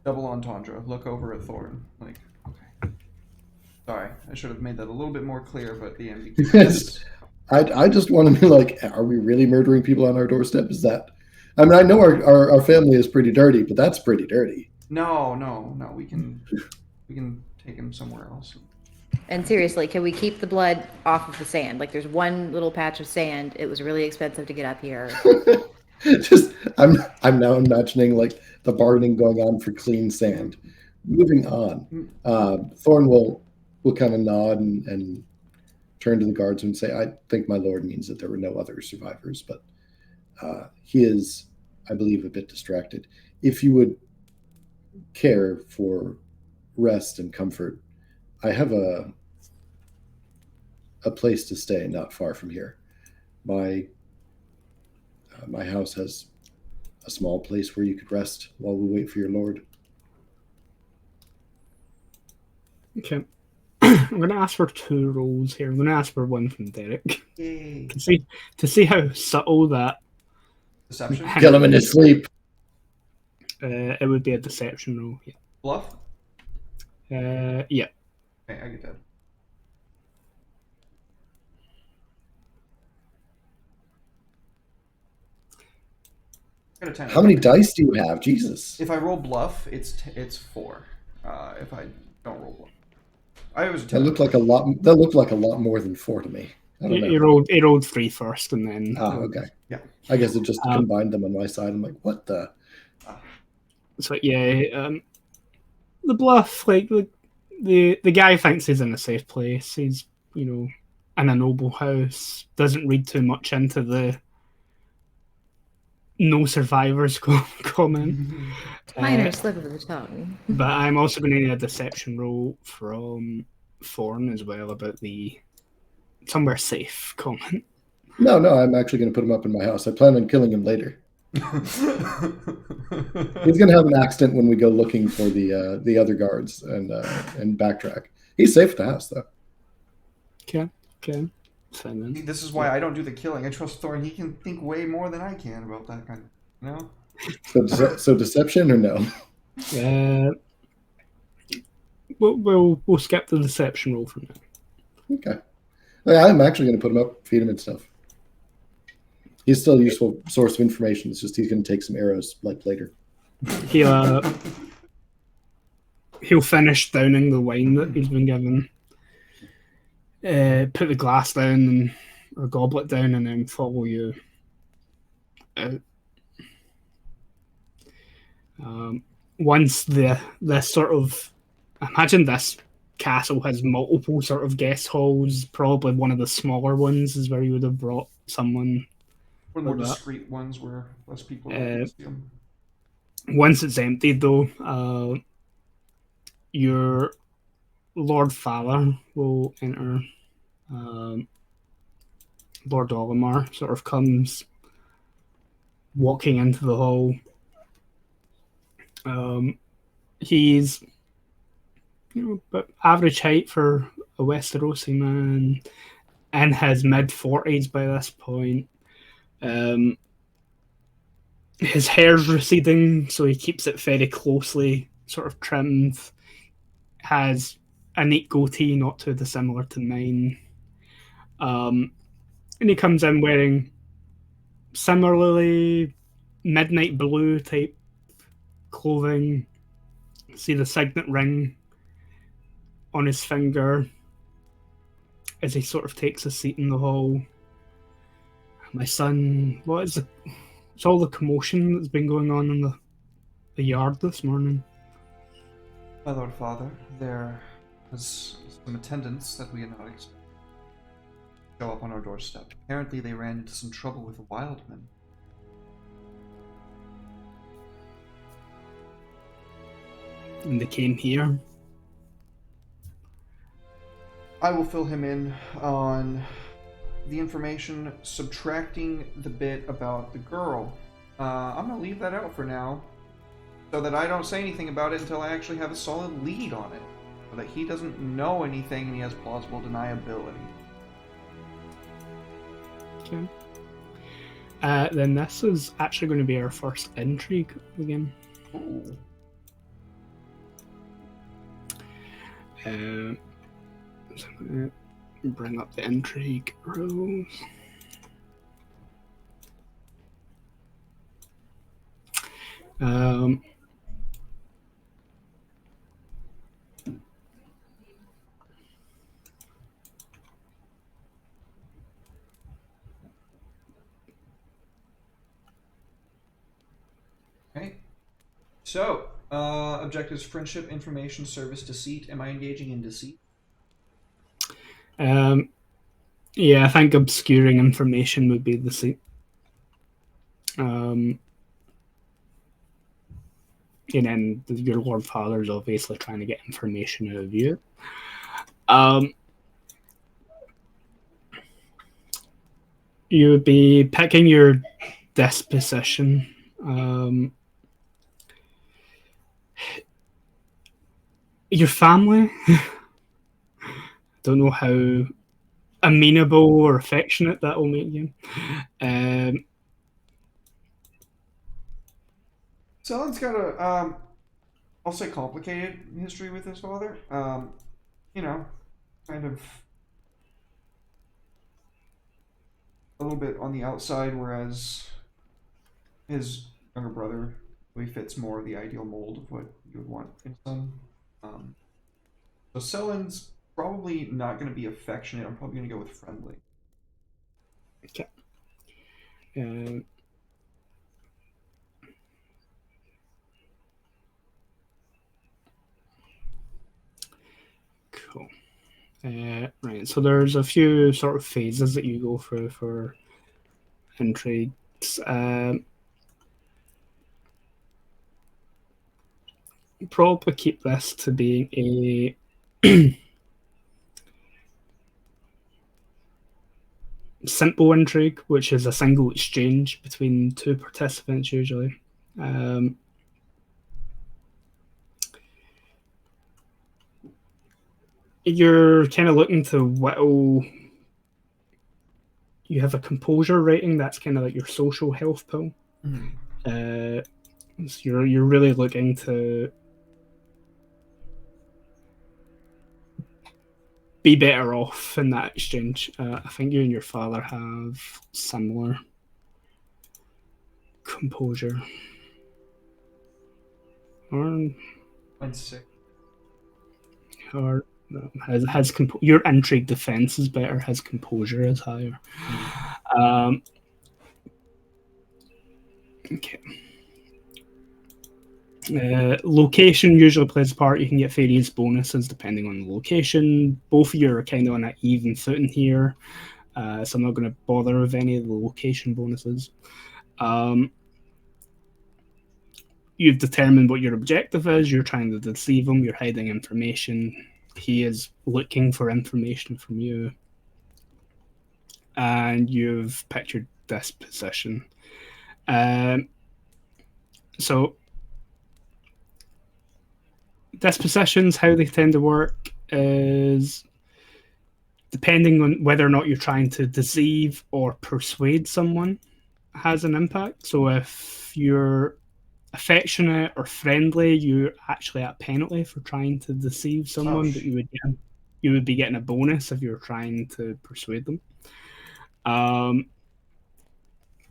Speaker 1: Double entendre. Look over at Thorn. Like, okay. Sorry, I should have made that a little bit more clear, but the MDQ.
Speaker 3: I just want to be like, are we really murdering people on our doorstep? Is that? I mean, I know our family is pretty dirty, but that's pretty dirty.
Speaker 1: No. We can take him somewhere else.
Speaker 4: And seriously, can we keep the blood off of the sand? Like, there's one little patch of sand. It was really expensive to get up here.
Speaker 3: Just, I'm now imagining like the bargaining going on for clean sand. Moving on, Thorn will kind of nod and turn to the guards and say, "I think my lord means that there were no other survivors, but he is, I believe, a bit distracted. If you would care for rest and comfort, I have a place to stay not far from here. My house has a small place where you could rest while we wait for your lord."
Speaker 2: Okay. I'm going to ask for 2 rolls here. I'm going to ask for one from Derek.
Speaker 1: Yay.
Speaker 2: To see how subtle that.
Speaker 1: Deception?
Speaker 3: Kill him in his sleep.
Speaker 2: It would be a deception roll. Yeah.
Speaker 1: Bluff?
Speaker 2: Yeah.
Speaker 1: Okay, I get that. Got a 10.
Speaker 3: How many dice do you have? Jesus.
Speaker 1: If I roll bluff, it's 4. If I don't roll bluff, I was a
Speaker 3: That
Speaker 1: 10.
Speaker 3: looked like a lot. That looked like a lot more than 4 to me. I don't know.
Speaker 2: He rolled 3 first, and then.
Speaker 3: Okay.
Speaker 1: Yeah.
Speaker 3: I guess it just combined them on my side. I'm like, what the?
Speaker 2: So yeah, the bluff, like the guy thinks he's in a safe place. He's in a noble house. Doesn't read too much into the no survivors comment.
Speaker 4: Minor slip of the tongue.
Speaker 2: But I'm also going to need a deception roll from Thorn as well about the somewhere safe comment.
Speaker 3: No, I'm actually going to put him up in my house. I plan on killing him later. He's going to have an accident when we go looking for the other guards and backtrack. He's safe at the house, though.
Speaker 2: Okay. Fine then.
Speaker 1: This is why I don't do the killing. I trust Thorn. He can think way more than I can about that kind of,
Speaker 3: So deception or no?
Speaker 2: We'll skip the deception roll for now.
Speaker 3: Okay. I'm actually going to put him up, feed him and stuff. He's still a useful source of information. It's just he's going to take some arrows like later.
Speaker 2: He'll finish downing the wine that he's been given. Put the glass down or goblet down, and then follow you out. Once this sort of, imagine this castle has multiple sort of guest halls. Probably one of the smaller ones is where you would have brought someone.
Speaker 1: One more discreet ones where less people see them.
Speaker 2: Once it's emptied, though, your Lord Father will enter Lord Olimar sort of comes walking into the hall. He's but average height for a Westerosi man, in his mid-40s by this point. His hair's receding, so he keeps it very closely sort of trimmed. Has a neat goatee, not too dissimilar to mine. And he comes in wearing similarly midnight blue type clothing. See the signet ring on his finger as he sort of takes a seat in the hall. My son, it's all the commotion that's been going on in the yard this morning?
Speaker 1: My Lord Father, there was some attendants that we had not expected to show up on our doorstep. Apparently they ran into some trouble with the wildmen.
Speaker 2: And they came here.
Speaker 1: I will fill him in on the information, subtracting the bit about the girl. I'm going to leave that out for now, so that I don't say anything about it until I actually have a solid lead on it. So that he doesn't know anything and he has plausible deniability.
Speaker 2: Okay. Then this is actually going to be our first intrigue again.
Speaker 1: Ooh.
Speaker 2: So I'm going to bring up the intrigue rules.
Speaker 1: Okay. So, objectives: friendship, information, service, deceit. Am I engaging in deceit?
Speaker 2: Yeah, I think obscuring information would be the and then your Lord Father's obviously trying to get information out of you. You would be picking your disposition. Your family. Don't know how amenable or affectionate that will make you.
Speaker 1: Sellen's got a, I'll say complicated history with his father. You know, kind of a little bit on the outside, whereas his younger brother really fits more the ideal mold of what you would want in a son. So Sellen's probably not going to be affectionate. I'm probably going to go with friendly.
Speaker 2: Okay. Cool. Right, so there's a few sort of phases that you go through for intrigues. Probably keep this to being a simple intrigue, which is a single exchange between two participants usually. You're kind of looking to whittle. You have a composure rating that's kind of like your social health pool. So you're really looking to be better off in that exchange. I think you and your father have similar composure. Or
Speaker 1: 6.
Speaker 2: Or has your intrigue defense is better. His composure is higher. Okay. Location usually plays a part. You can get various bonuses depending on the location. Both of you are kind of on an even footing here, so I'm not going to bother with any of the location bonuses. You've determined what your objective is. You're trying to deceive him. You're hiding information. He is looking for information from you. and you've picked your disposition. So dispositions, how they tend to work is depending on whether or not you're trying to deceive or persuade someone has an impact. So if you're affectionate or friendly, you're actually at penalty for trying to deceive someone, but you would be getting a bonus if you're trying to persuade them.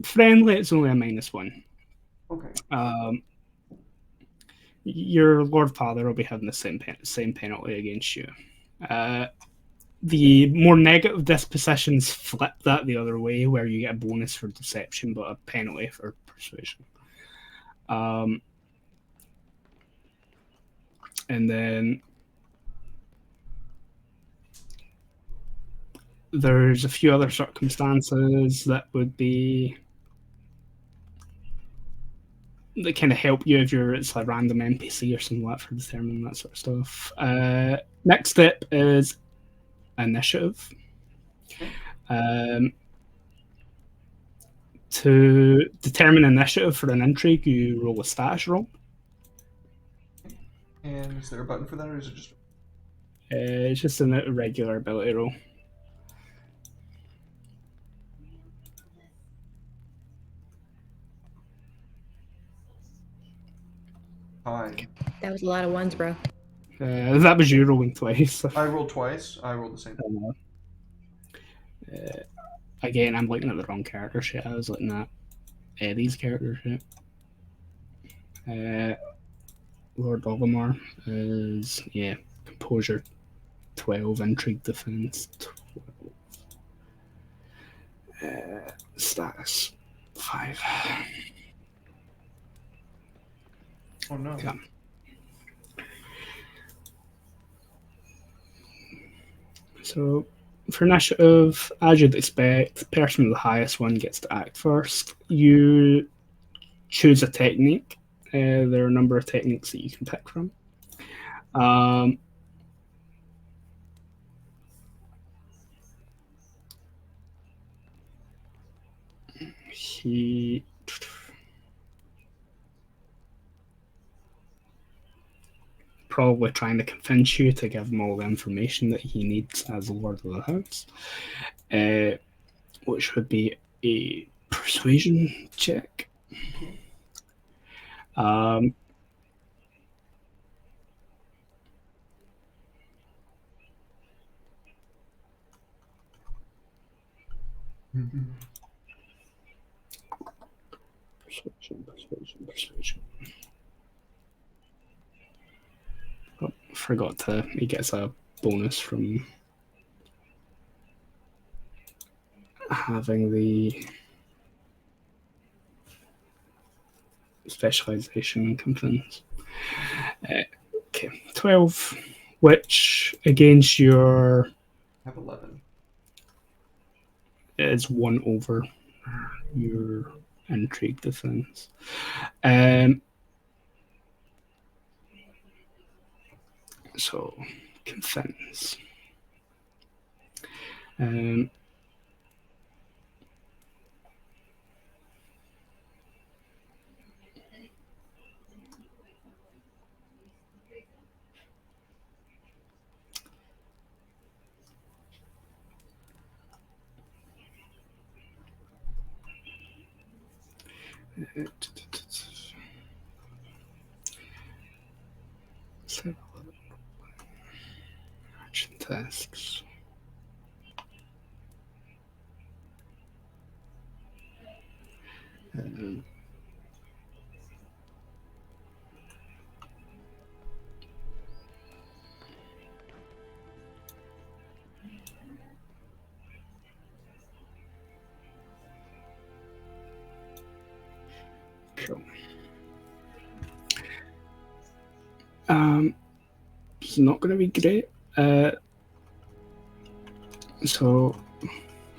Speaker 2: Friendly, it's only a -1.
Speaker 1: Okay.
Speaker 2: Your Lord Father will be having the same penalty against you. The more negative dispositions flip that the other way, where you get a bonus for deception but a penalty for persuasion. And then there's a few other circumstances that would be that kind of help you if it's a random NPC or something like that for determining that sort of stuff. Next step is initiative. To determine initiative for an intrigue, you roll a status roll.
Speaker 1: And is there a button for that, or is it just?
Speaker 2: It's just a regular ability roll.
Speaker 1: Hi.
Speaker 4: That was a lot of ones, bro.
Speaker 2: That was you rolling twice.
Speaker 1: I rolled twice. I rolled the same.
Speaker 2: Again, I'm looking at the wrong character sheet. I was looking at Eddie's character sheet. Lord Olimar is, composure 12, intrigue defense 12. Status 5.
Speaker 1: Oh no.
Speaker 2: Yeah. So for initiative, as you'd expect, the person with the highest one gets to act first. You choose a technique. There are a number of techniques that you can pick from. He probably trying to convince you to give him all the information that he needs as Lord of the House, which would be a persuasion check. Persuasion. Oh, forgot to. He gets a bonus from having the specialization in convince. Okay, 12, which against your
Speaker 1: I have 11.
Speaker 2: Is 1 over your intrigue defense. So convince. Action tasks. Cool. It's not going to be great. So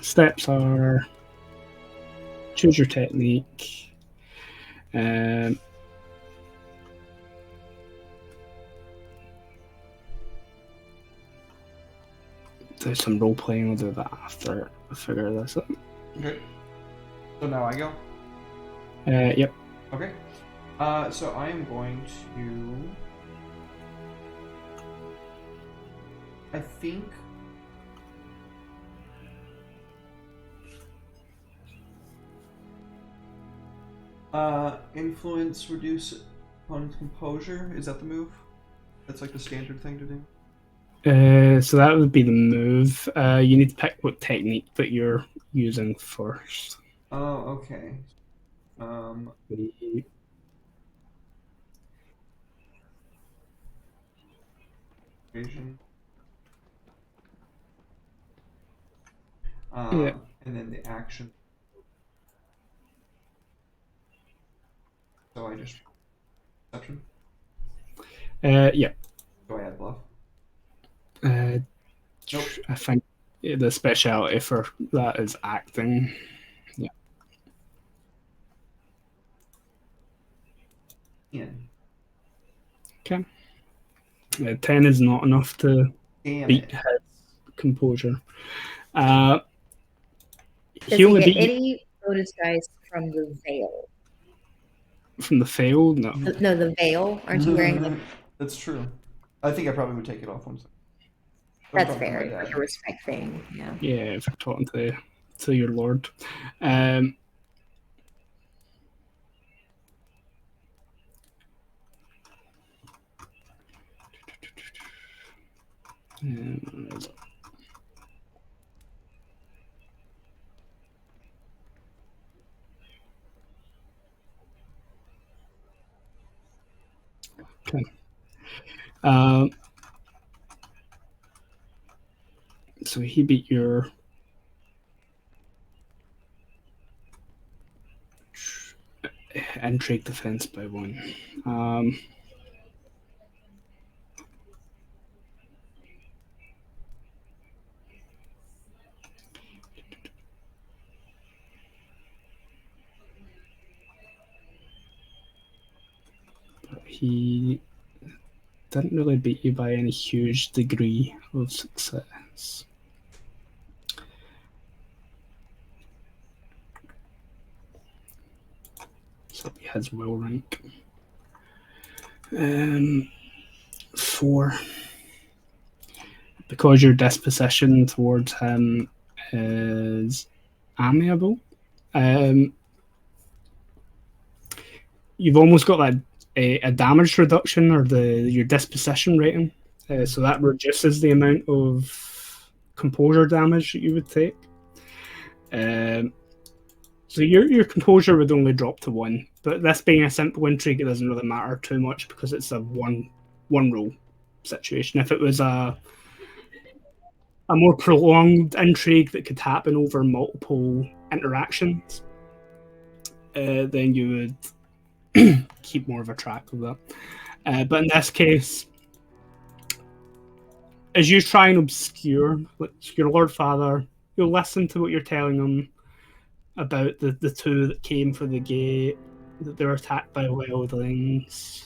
Speaker 2: steps are choose your technique. So some role playing. I'll do that after I figure this out.
Speaker 1: Okay. So now I go.
Speaker 2: Yep.
Speaker 1: Okay. So I am going to. I think. Influence reduce opponent's composure. Is that the move? That's like the standard thing to do.
Speaker 2: So that would be the move. You need to pick what technique that you're using first.
Speaker 1: Oh, okay.
Speaker 2: The-
Speaker 1: Evasion.
Speaker 2: Yeah.
Speaker 1: And then the action. So I just perception.
Speaker 2: Yeah.
Speaker 1: Do I add bluff?
Speaker 2: Nope. I think the speciality for that is acting. Yeah.
Speaker 1: Ian.
Speaker 2: Okay. 10 is not enough to
Speaker 1: Damn
Speaker 2: beat
Speaker 1: it.
Speaker 2: his composure.
Speaker 4: Does
Speaker 2: He
Speaker 4: he
Speaker 2: only
Speaker 4: get
Speaker 2: beat you
Speaker 4: any bonus dice from the veil?
Speaker 2: from the fail. No.
Speaker 4: No, the veil. Aren't you wearing the?
Speaker 1: That's true. I think I probably would take it off once.
Speaker 4: That's fair. It's like a respect thing. Yeah.
Speaker 2: Yeah, if you're talking to your lord. Okay. So he beat your intrigue defense by 1. He didn't really beat you by any huge degree of success. So he has will rank. 4. Because your disposition towards him is amiable, you've almost got that a damage reduction or your disposition rating, so that reduces the amount of composure damage that you would take. So your composure would only drop to 1, but this being a simple intrigue, it doesn't really matter too much because it's a one roll situation. If it was a more prolonged intrigue that could happen over multiple interactions, then you would keep more of a track of that. But in this case, as you try and obscure your Lord Father, you'll listen to what you're telling him about the two that came for the gate, that they were attacked by wildlings.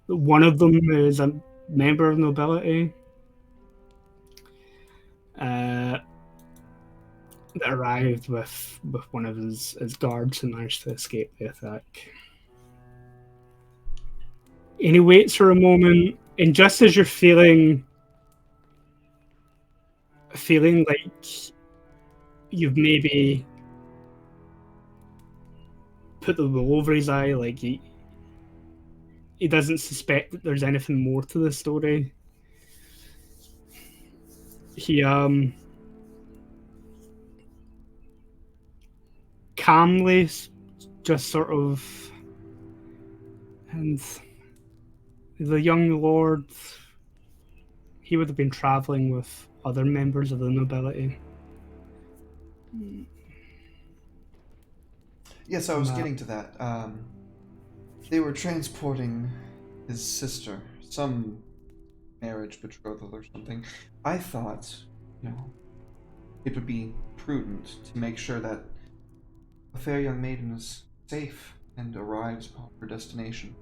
Speaker 2: One of them is a member of nobility that arrived with one of his guards and managed to escape the attack. And he waits for a moment, and just as you're feeling like you've maybe put the wool over his eye, like he doesn't suspect that there's anything more to the story. He calmly just sort of, and the young lord, he would have been traveling with other members of the nobility.
Speaker 1: Yes, I was getting to that. They were transporting his sister, some marriage betrothal or something. I thought, it would be prudent to make sure that a fair young maiden is safe and arrives upon her destination.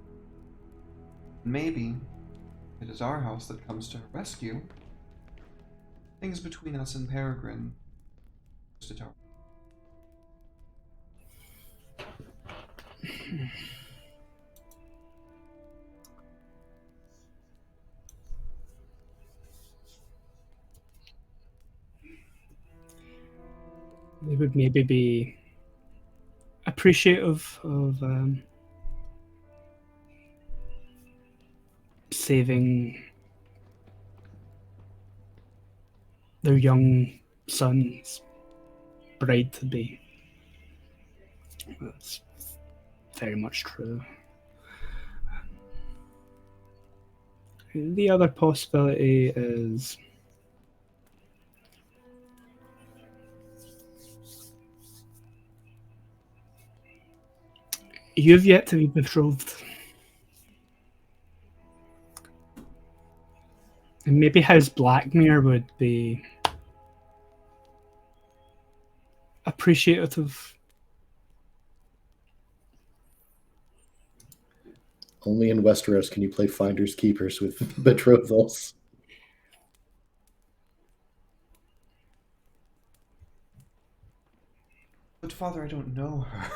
Speaker 1: Maybe it is our house that comes to her rescue. Things between us and Peregrine. Just a tower.
Speaker 2: They would maybe be appreciative of saving their young son's bride to be. That's very much true. The other possibility is you've yet to be betrothed. And maybe House Blackmere would be appreciative.
Speaker 3: Only in Westeros can you play finders keepers with betrothals.
Speaker 1: But Father, I don't know her.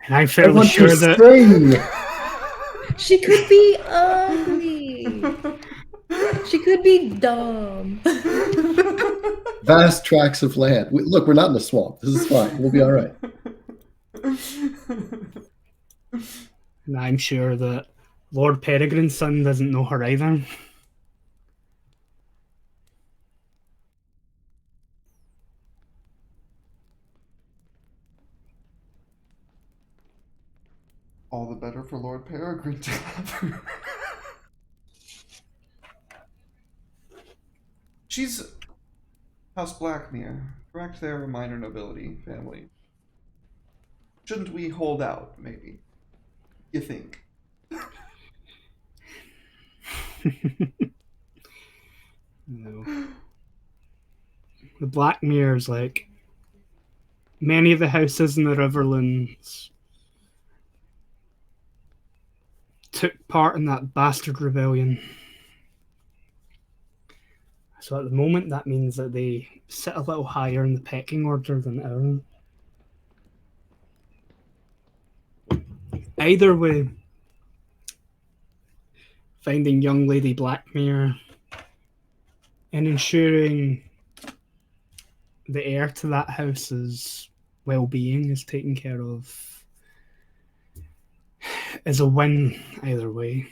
Speaker 2: And I'm
Speaker 3: I
Speaker 2: fairly
Speaker 3: want
Speaker 2: sure
Speaker 3: your
Speaker 2: that
Speaker 3: string!
Speaker 4: She could be ugly. She could be dumb.
Speaker 3: Vast tracts of land. Look, we're not in a swamp. This is fine. We'll be all right.
Speaker 2: and I'm sure that Lord Peregrine's son doesn't know her either.
Speaker 1: All the better for Lord Peregrine to have her. She's House Blackmere, correct? They're a minor nobility family. Shouldn't we hold out, maybe? You think?
Speaker 2: No. The Blackmere's like many of the houses in the Riverlands took part in that bastard rebellion. So at the moment, that means that they sit a little higher in the pecking order than ours. Either way, finding young Lady Blackmere and ensuring the heir to that house's well-being is taken care of is a win either way.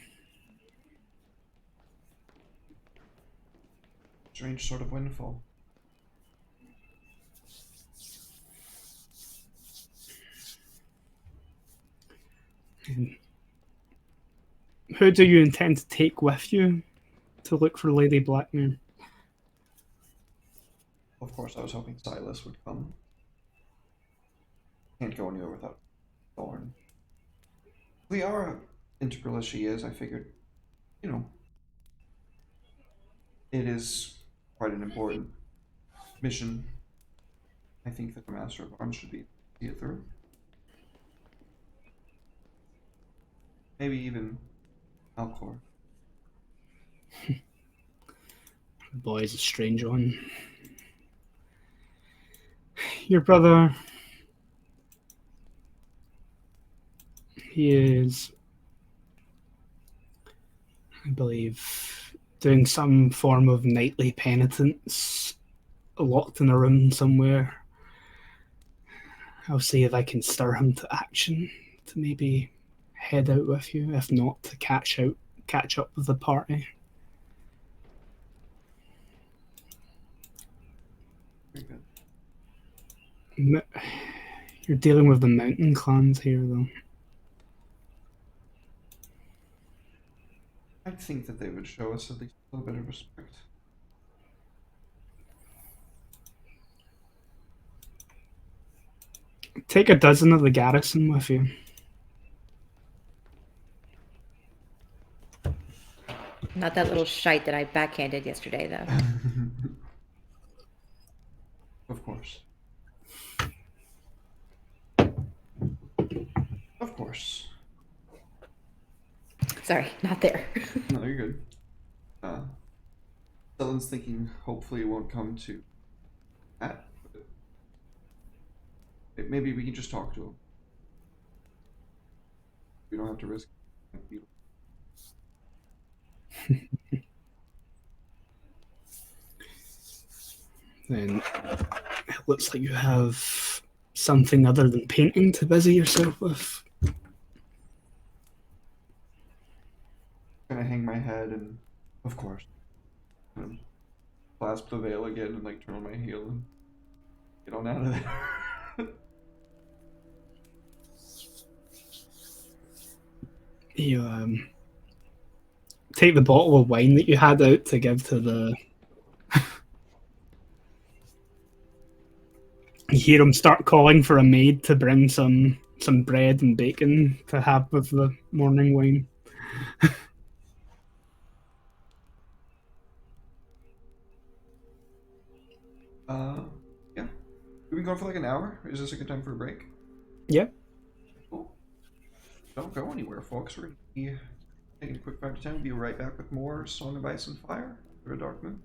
Speaker 1: Strange sort of windfall.
Speaker 2: And who do you intend to take with you to look for Lady Blackmere?
Speaker 1: Of course, I was hoping Silas would come. Can't go anywhere without Thorn. Liara, integral as she is, I figured, it is quite an important mission. I think that the Master of Arms should see it through. Maybe even Alcor.
Speaker 2: The boy is a strange one. Your brother, he is, I believe, doing some form of nightly penitence, locked in a room somewhere. I'll see if I can stir him to action, to maybe head out with you, if not to catch up with the party.
Speaker 1: Very good.
Speaker 2: You're dealing with the mountain clans here, though.
Speaker 1: I think that they would show us at least a little bit of respect.
Speaker 2: Take a dozen of the garrison with you.
Speaker 4: Not that little shite that I backhanded yesterday, though.
Speaker 1: Of course. Of course.
Speaker 4: Sorry, not there.
Speaker 1: No, you're good. Zillin's thinking hopefully it won't come to that. Maybe we can just talk to him. We don't have to risk it.
Speaker 2: Then it looks like you have something other than painting to busy yourself with.
Speaker 1: Gonna hang my head and, of course, kind of clasp the veil again and like turn on my heel and get on out of there.
Speaker 2: You take the bottle of wine that you had out to give to the. You hear him start calling for a maid to bring some bread and bacon to have with the morning wine.
Speaker 1: Yeah. We've been going for like an hour. Is this a good time for a break?
Speaker 2: Yeah.
Speaker 1: Cool. Don't go anywhere, folks. We're gonna be taking a quick 5 to 10. We'll be right back with more Song of Ice and Fire through a Dark Moon.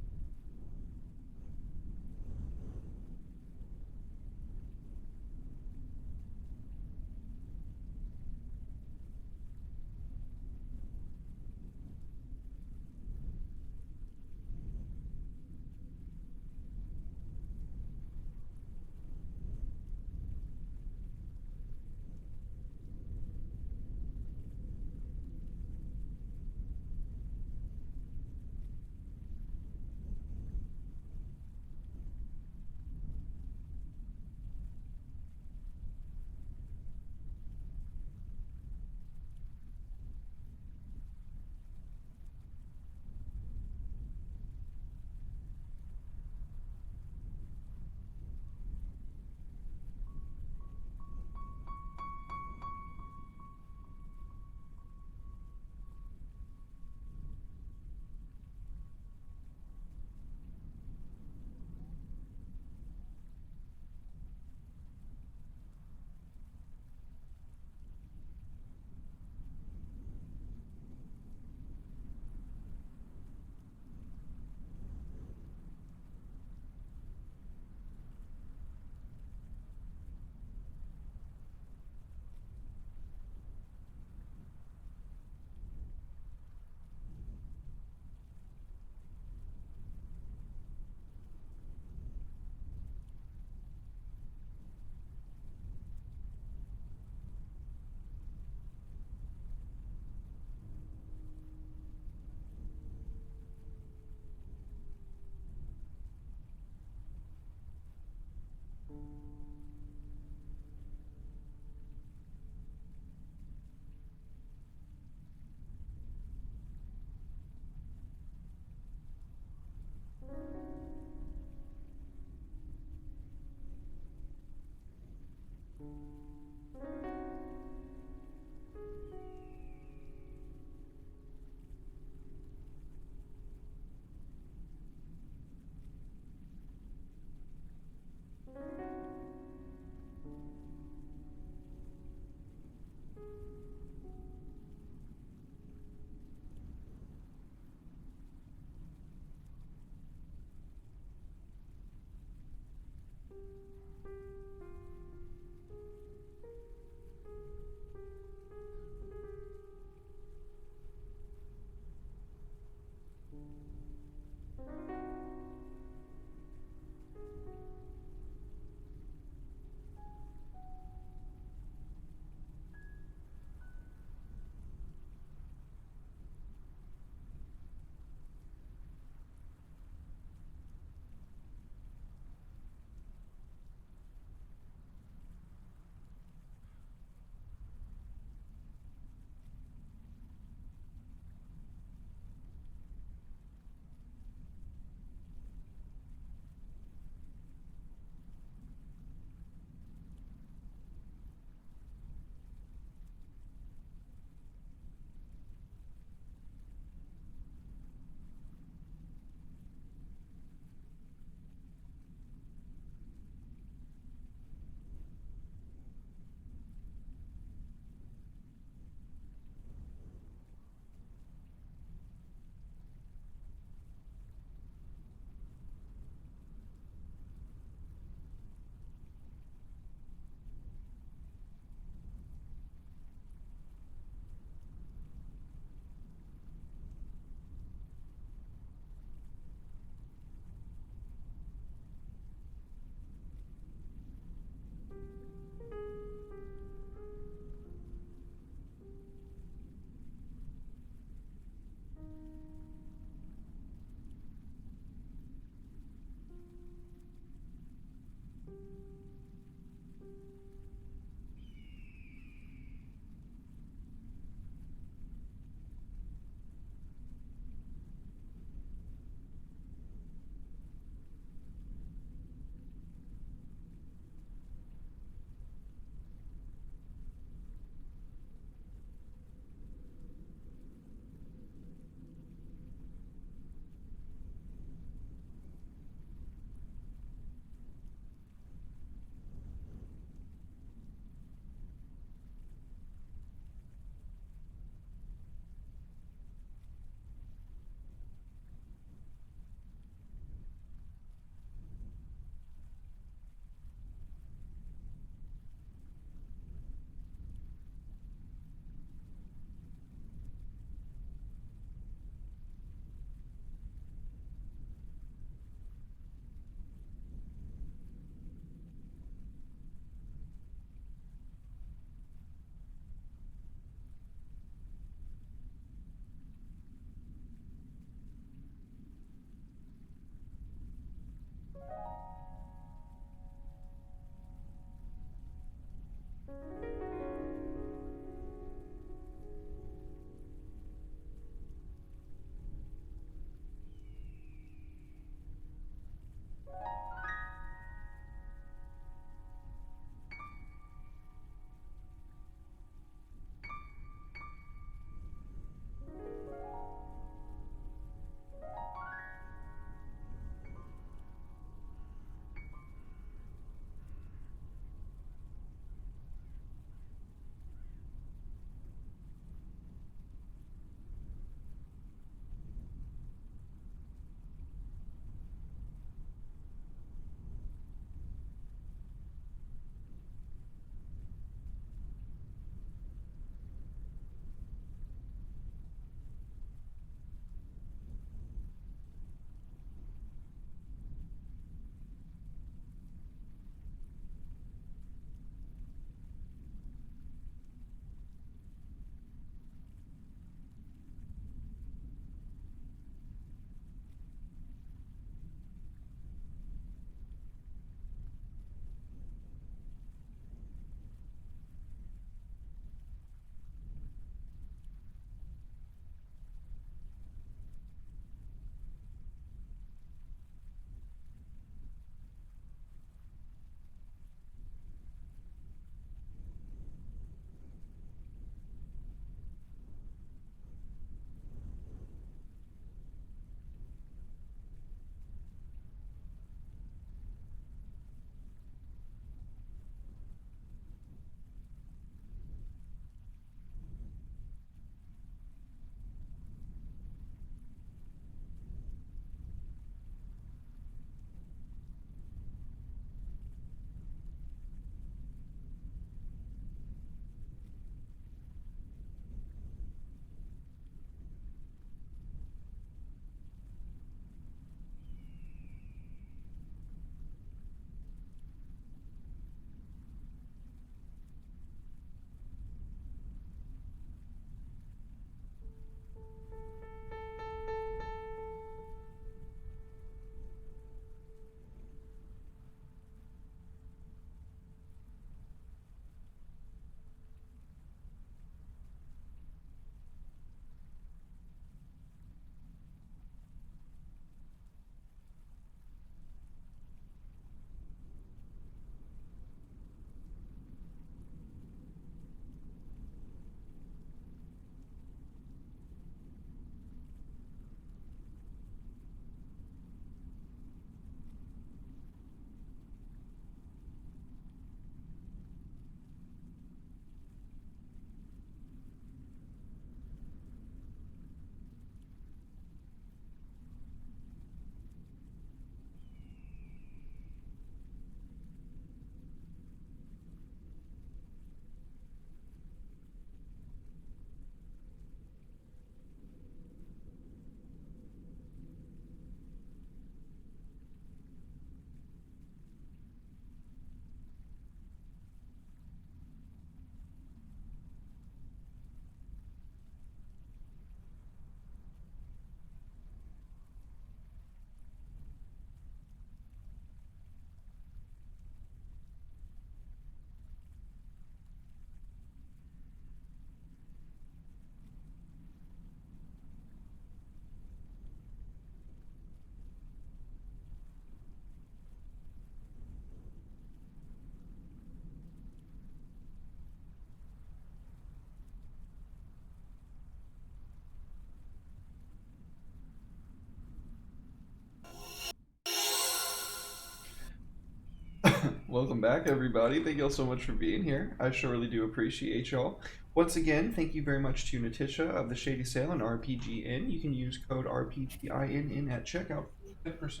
Speaker 1: Welcome back, everybody. Thank y'all so much for being here. I sure really do appreciate y'all. Once again, thank you very much to Natisha of the Shady Sale and RPGN. You can use code RPGINN at checkout for 10%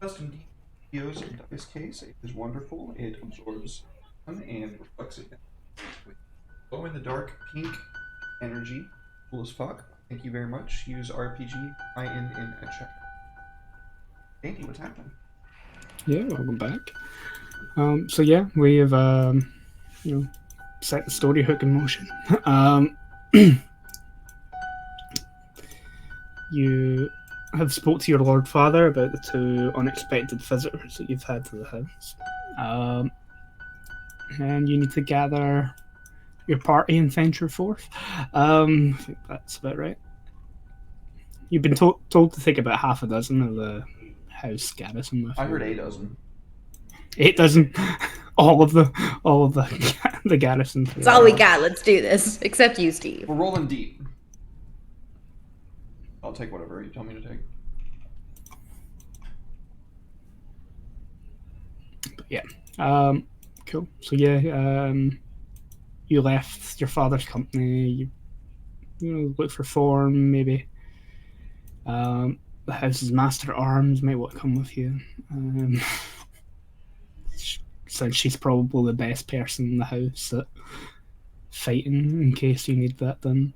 Speaker 1: custom videos in dice case. It is wonderful. It absorbs sun and reflects it with glow in the dark pink energy. Cool as fuck. Thank you very much. Use RPGINN at checkout. Andy, what's happening?
Speaker 2: Yeah, welcome back. So yeah, we have set the story hook in motion. You have spoke to your Lord Father about the two unexpected visitors that you've had to the house. And you need to gather your party and venture forth. I think that's about right. You've been told to take about half a dozen of the house garrison with
Speaker 1: I
Speaker 2: you.
Speaker 1: heard 8 dozen.
Speaker 2: 8 dozen. all of the the garrison.
Speaker 4: That's all we got. Let's do this. Except you, Steve.
Speaker 1: We're rolling deep. I'll take whatever you tell me to take.
Speaker 2: But yeah. Cool. So yeah, you left your father's company. You look for Thorn, maybe. The house's master at arms might want to come with you. Since she's probably the best person in the house at fighting, in case you need that done.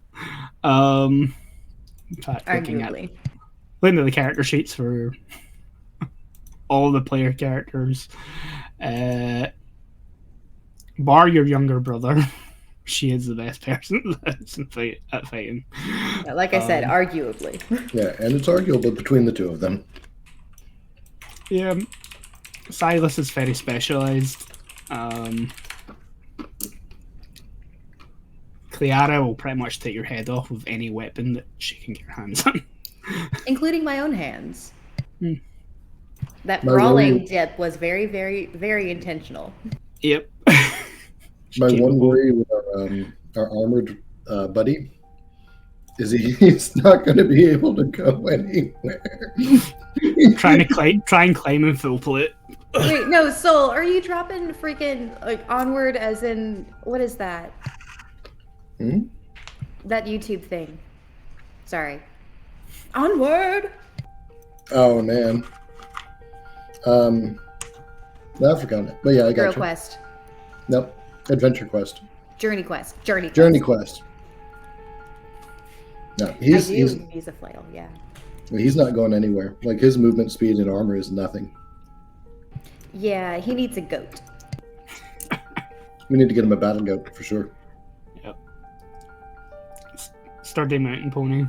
Speaker 2: In fact, looking at the character sheets for all the player characters, bar your younger brother, she is the best person in the house at fighting.
Speaker 4: Yeah, like I said, arguably.
Speaker 3: Yeah, and it's arguable between the two of them.
Speaker 2: Yeah, Silas is very specialized. Cleara will pretty much take your head off with any weapon that she can get her hands on.
Speaker 4: Including my own hands. That
Speaker 3: My
Speaker 4: brawling
Speaker 3: worry-
Speaker 4: dip was very, very, very intentional.
Speaker 2: Yep.
Speaker 3: My one worry with our armored buddy is he's not going to be able to go anywhere.
Speaker 2: try and climb and full plate.
Speaker 4: Wait, no, Soul, are you dropping freaking like onward as in what is that? That YouTube thing. Sorry. Onward.
Speaker 3: Oh man. No, I forgot it. But yeah, I got
Speaker 4: Girl
Speaker 3: you.
Speaker 4: Quest.
Speaker 3: Nope. Adventure Quest.
Speaker 4: Journey Quest. Journey
Speaker 3: Quest. No, he's
Speaker 4: a flail, yeah.
Speaker 3: he's not going anywhere. Like his movement speed and armor is nothing.
Speaker 4: Yeah, he needs a goat.
Speaker 3: We need to get him a battle goat for sure.
Speaker 2: Yep. Sturdy mountain pony.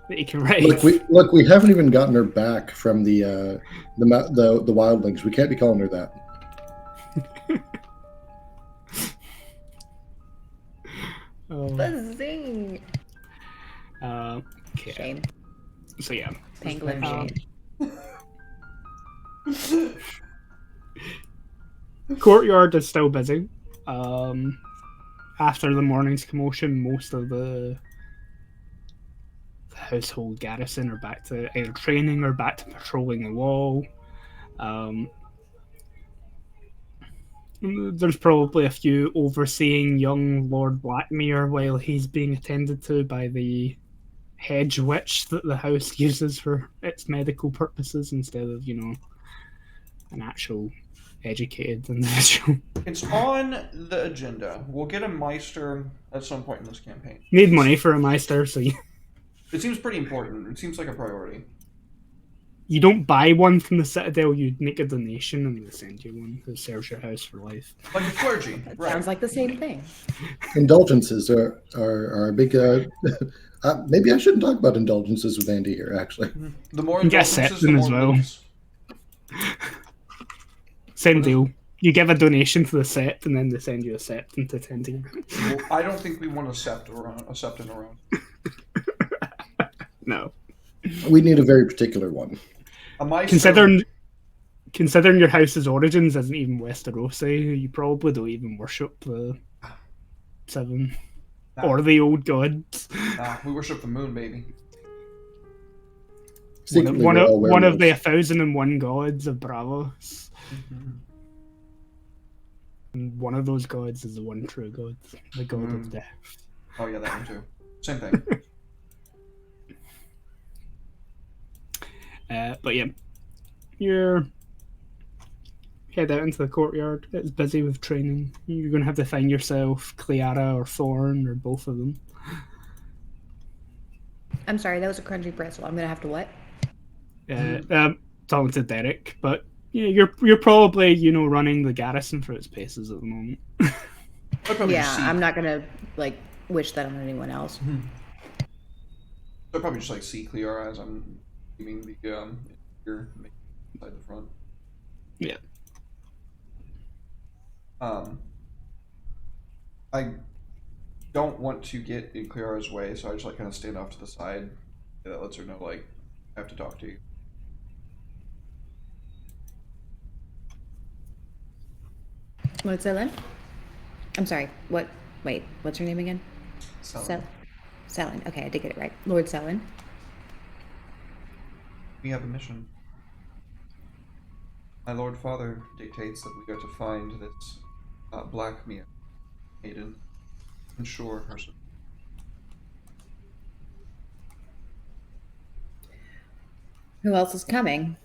Speaker 2: That you can ride.
Speaker 3: Look, we haven't even gotten her back from the wildlings. We can't be calling her that.
Speaker 4: Buzzing.
Speaker 2: Okay.
Speaker 4: Shame.
Speaker 2: So yeah.
Speaker 4: Pangolin shame.
Speaker 2: Courtyard is still busy. After the morning's commotion, most of the household garrison are back to either training or back to patrolling the wall. There's probably a few overseeing young Lord Blackmere while he's being attended to by the hedge witch that the house uses for its medical purposes instead of, an actual educated individual.
Speaker 1: It's on the agenda. We'll get a Meister at some point in this campaign.
Speaker 2: Need money for a Meister, so
Speaker 1: It seems pretty important. It seems like a priority.
Speaker 2: you don't buy one from the Citadel, you make a donation and they send you one that serves your house for life.
Speaker 1: Like a clergy.
Speaker 4: That
Speaker 1: Right.
Speaker 4: sounds like the same thing.
Speaker 3: Indulgences are a big. Maybe I shouldn't talk about indulgences with Andy here. Actually,
Speaker 1: The more
Speaker 2: You get
Speaker 1: indulgences,
Speaker 2: septum
Speaker 1: the
Speaker 2: as
Speaker 1: more
Speaker 2: well.
Speaker 1: booze.
Speaker 2: Same deal. You give a donation to the sept and then they send you a septum to tend to your
Speaker 1: Well, I don't think we want a septum around.
Speaker 2: No.
Speaker 3: we need a very particular one.
Speaker 1: A Meister.
Speaker 2: Considering your house's origins isn't even Westerosi, you probably don't even worship the Seven or the old gods.
Speaker 1: We worship the moon, baby.
Speaker 3: Secretly, we're all
Speaker 2: one of the
Speaker 3: werewolves.
Speaker 2: 1,001 gods of Bravos.
Speaker 1: Mm-hmm.
Speaker 2: And one of those gods is the one true god, the god of
Speaker 1: Mm.
Speaker 2: death.
Speaker 1: Oh yeah, that one too. Same thing.
Speaker 2: But yeah, you're head out into the courtyard. It's busy with training. You're going to have to find yourself Cleara or Thorn or both of them.
Speaker 4: I'm sorry, that was a crunchy pretzel. I'm gonna have to what?
Speaker 2: Talking to Derek, but yeah, you're probably running the garrison for its paces at the moment.
Speaker 1: I'd probably
Speaker 4: Yeah,
Speaker 1: just see.
Speaker 4: I'm not gonna like wish that on anyone else.
Speaker 1: I'd probably just like see Clear as I'm leaving the here inside the front.
Speaker 2: Yeah.
Speaker 1: I don't want to get in Cleara's way, so I just like kind of stand off to the side. That lets her know like I have to talk to you.
Speaker 4: What's that, Lynn? I'm sorry. What? Wait, what's her name again?
Speaker 1: So
Speaker 4: Selin. Okay, I did get it right. Lord Selin.
Speaker 1: we have a mission. My Lord Father dictates that we are to find this black maiden, ensure her.
Speaker 4: Who else is coming?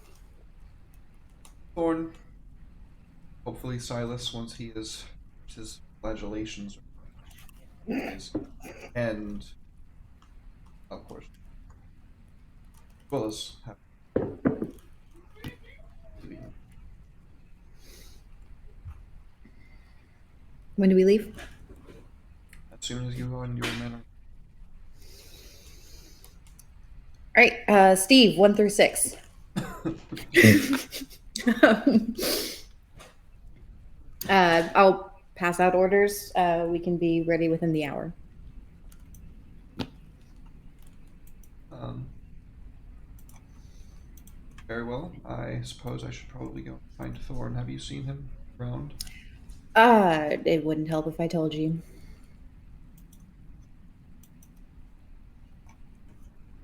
Speaker 1: Thorn. Hopefully Silas, once he is his flagellations, and of course, as well as have.
Speaker 4: When do we leave?
Speaker 1: As soon as you are in your manor.
Speaker 4: All right, Steve, 1 through 6. I'll pass out orders. We can be ready within the hour.
Speaker 1: Very well. I suppose I should probably go find Thorn. Have you seen him around?
Speaker 4: It wouldn't help if I told you.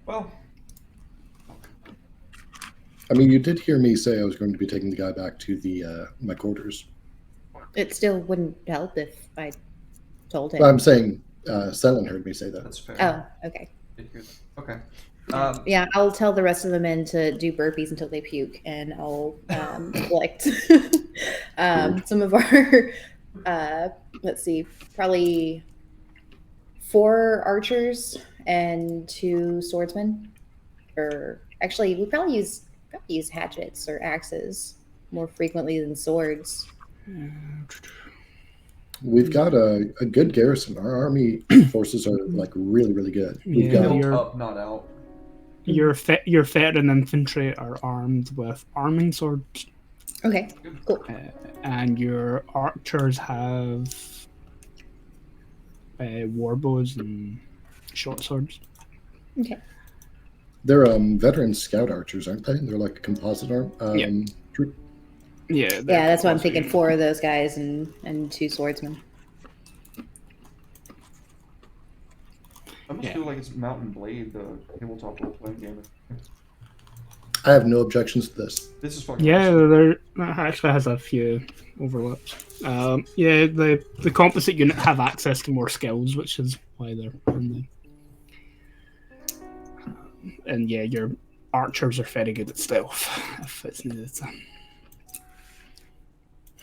Speaker 1: Well,
Speaker 3: I mean, you did hear me say I was going to be taking the guy back to the my quarters.
Speaker 4: It still wouldn't help if I told him.
Speaker 3: Well, I'm saying Selin heard me say that.
Speaker 1: that's fair.
Speaker 4: Oh, okay.
Speaker 1: Did hear that. Okay.
Speaker 4: Yeah, I'll tell the rest of the men to do burpees until they puke, and I'll select some of our, let's see, probably 4 archers and 2 swordsmen. Or actually, we probably use hatchets or axes more frequently than swords.
Speaker 3: We've got a good garrison. Our army forces are like really, really good. We've
Speaker 2: Yeah,
Speaker 3: got
Speaker 1: built
Speaker 2: you're-
Speaker 1: up, not out.
Speaker 2: Your veteran infantry are armed with arming swords,
Speaker 4: Okay, cool.
Speaker 2: and your archers have warbows and short swords.
Speaker 4: Okay.
Speaker 3: they're veteran scout archers, aren't they? They're like a composite arm.
Speaker 2: Yeah.
Speaker 3: Troop.
Speaker 2: Yeah,
Speaker 4: Yeah, that's why I'm thinking 4 of those guys and 2 swordsmen.
Speaker 1: I almost feel like it's Mountain Blade, the tabletop role-playing game.
Speaker 3: I have no objections to this.
Speaker 1: This is fucking
Speaker 2: Yeah,
Speaker 1: awesome.
Speaker 2: there actually has a few overlaps. Yeah, the composite unit have access to more skills, which is why they're in the. And yeah, your archers are very good at stealth if it's needed.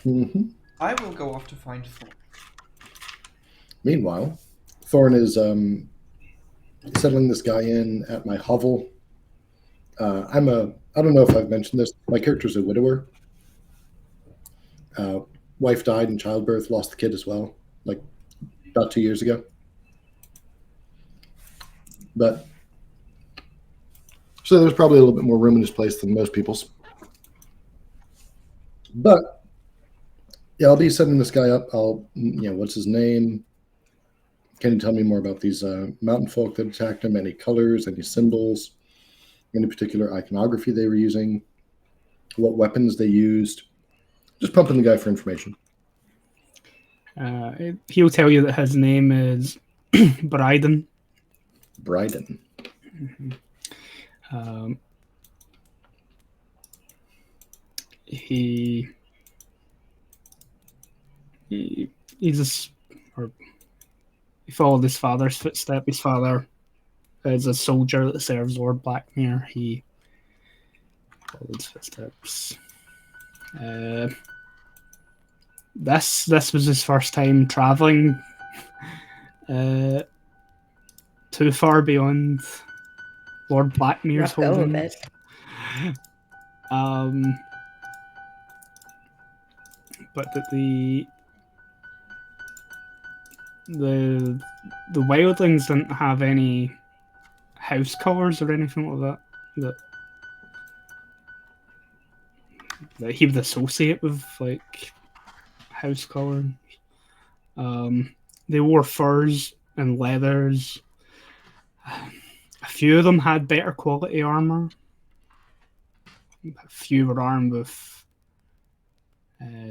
Speaker 3: hmm
Speaker 1: I will go off to find Thorn.
Speaker 3: Meanwhile, Thorn is settling this guy in at my hovel. I don't know if I've mentioned this. My character's a widower. Wife died in childbirth, lost the kid as well, like about 2 years ago. But so there's probably a little bit more room in his place than most people's. But yeah, I'll be setting this guy up. What's his name? Can you tell me more about these mountain folk that attacked him? Any colors, any symbols, any particular iconography they were using, what weapons they used? Just pumping the guy for information.
Speaker 2: He'll tell you that his name is Bryden.
Speaker 3: Bryden.
Speaker 2: Um, he he's or he followed his father's footsteps. His father is a soldier that serves Lord Blackmere. He followed his footsteps. This was his first time traveling too far beyond Lord Blackmere's
Speaker 4: Rough go of
Speaker 2: holdings.
Speaker 4: it.
Speaker 2: But that the wildlings didn't have any house colors or anything like that he would associate with like house color. They wore furs and leathers. A few of them had better quality armor. A few were armed with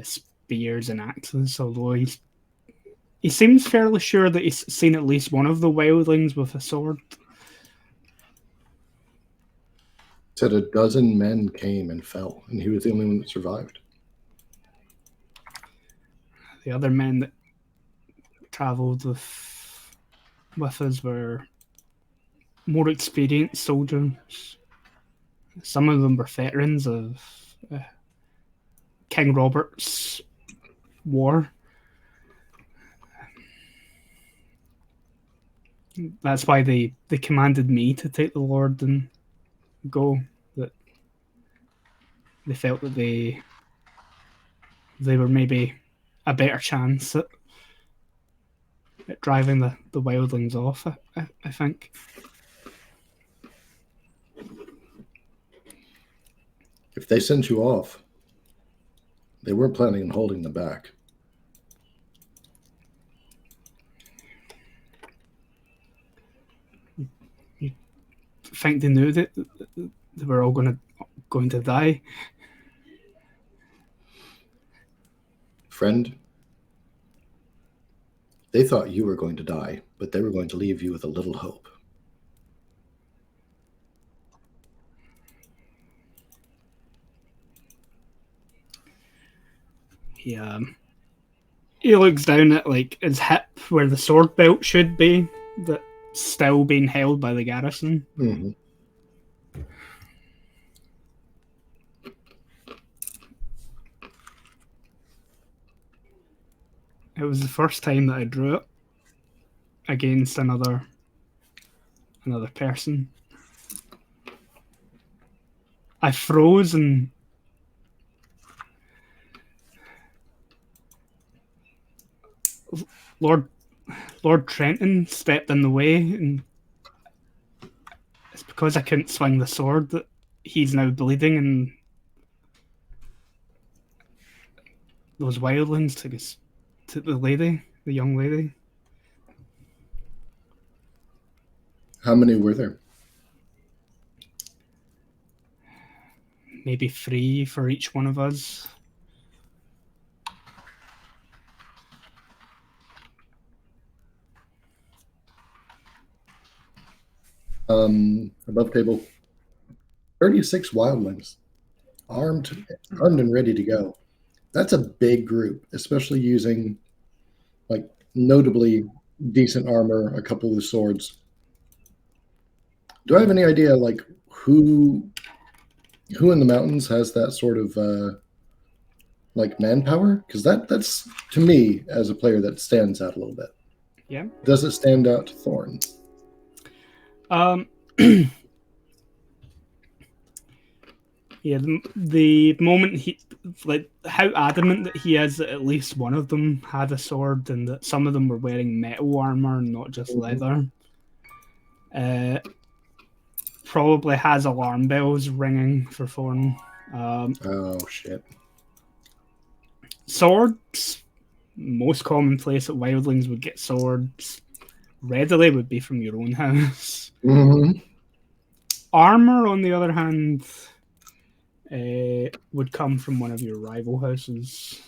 Speaker 2: spears and axes, although he seems fairly sure that he's seen at least one of the wildlings with a sword.
Speaker 3: Said a dozen men came and fell, and he was the only one that survived.
Speaker 2: The other men that travelled with us were more experienced soldiers. Some of them were veterans of King Robert's war. That's why they commanded me to take the Lord and go. That they felt that they were maybe a better chance at driving the wildlings off, I think.
Speaker 3: If they sent you off, they weren't planning on holding them back.
Speaker 2: You think they knew that they were all going to die?
Speaker 3: Friend, they thought you were going to die, but they were going to leave you with a little hope.
Speaker 2: He looks down at like his hip where the sword belt should be, that's still being held by the garrison.
Speaker 3: Mm-hmm.
Speaker 2: It was the first time that I drew it against another person. I froze and Lord Trenton stepped in the way, and it's because I couldn't swing the sword that he's now bleeding, and those wildlings took the young lady.
Speaker 3: How many were there?
Speaker 2: Maybe 3 for each one of us.
Speaker 3: Above table, 36 wildlings, armed and ready to go. That's a big group, especially using like notably decent armor, a couple of swords. Do I have any idea like who in the mountains has that sort of like manpower? Because that's to me as a player that stands out a little bit.
Speaker 2: Yeah.
Speaker 3: Does it stand out to Thorn?
Speaker 2: Yeah, the moment he, like, how adamant that he is that at least one of them had a sword and that some of them were wearing metal armor and not just leather. Probably has alarm bells ringing for Thorn.
Speaker 3: Oh, shit.
Speaker 2: Swords, most commonplace that wildlings would get swords readily would be from your own house.
Speaker 3: Mm-hmm.
Speaker 2: Armor, on the other hand, would come from one of your rival houses.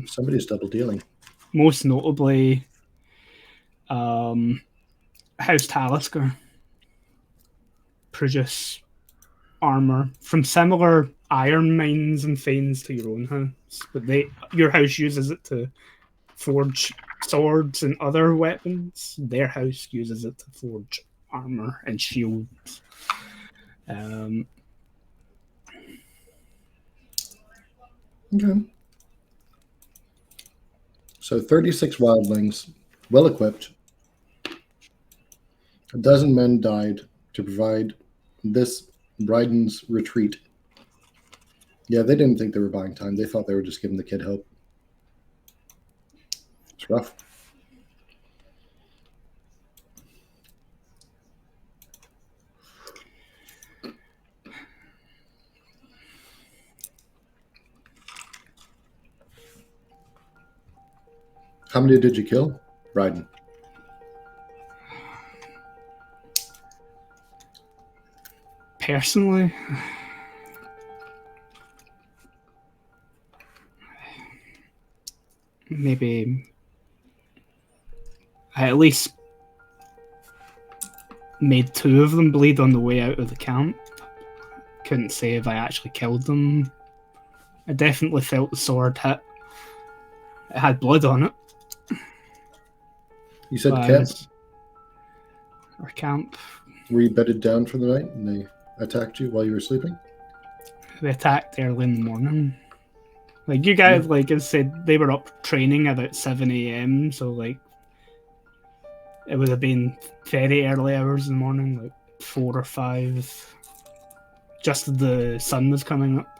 Speaker 3: Somebody's double dealing.
Speaker 2: Most notably, House Talisker produce armor from similar iron mines and fanes to your own house, but your house uses it to forge swords and other weapons. Their house uses it to forge armor and shields.
Speaker 3: Okay. So 36 wildlings, well equipped. A dozen men died to provide this Bryden's retreat. Yeah, they didn't think they were buying time. They thought they were just giving the kid hope. It's rough. How many did you kill, Bryden?
Speaker 2: Personally, maybe I at least made 2 of them bleed on the way out of the camp. Couldn't say if I actually killed them. I definitely felt the sword hit. It had blood on it.
Speaker 3: You said
Speaker 2: but
Speaker 3: camp.
Speaker 2: Our camp.
Speaker 3: Were you bedded down for the night and they attacked you while you were sleeping?
Speaker 2: They attacked early in the morning. Like, you guys, like I said, they were up training about 7 a.m. So, like, it would have been very early hours in the morning, like 4 or 5. Just as the sun was coming up.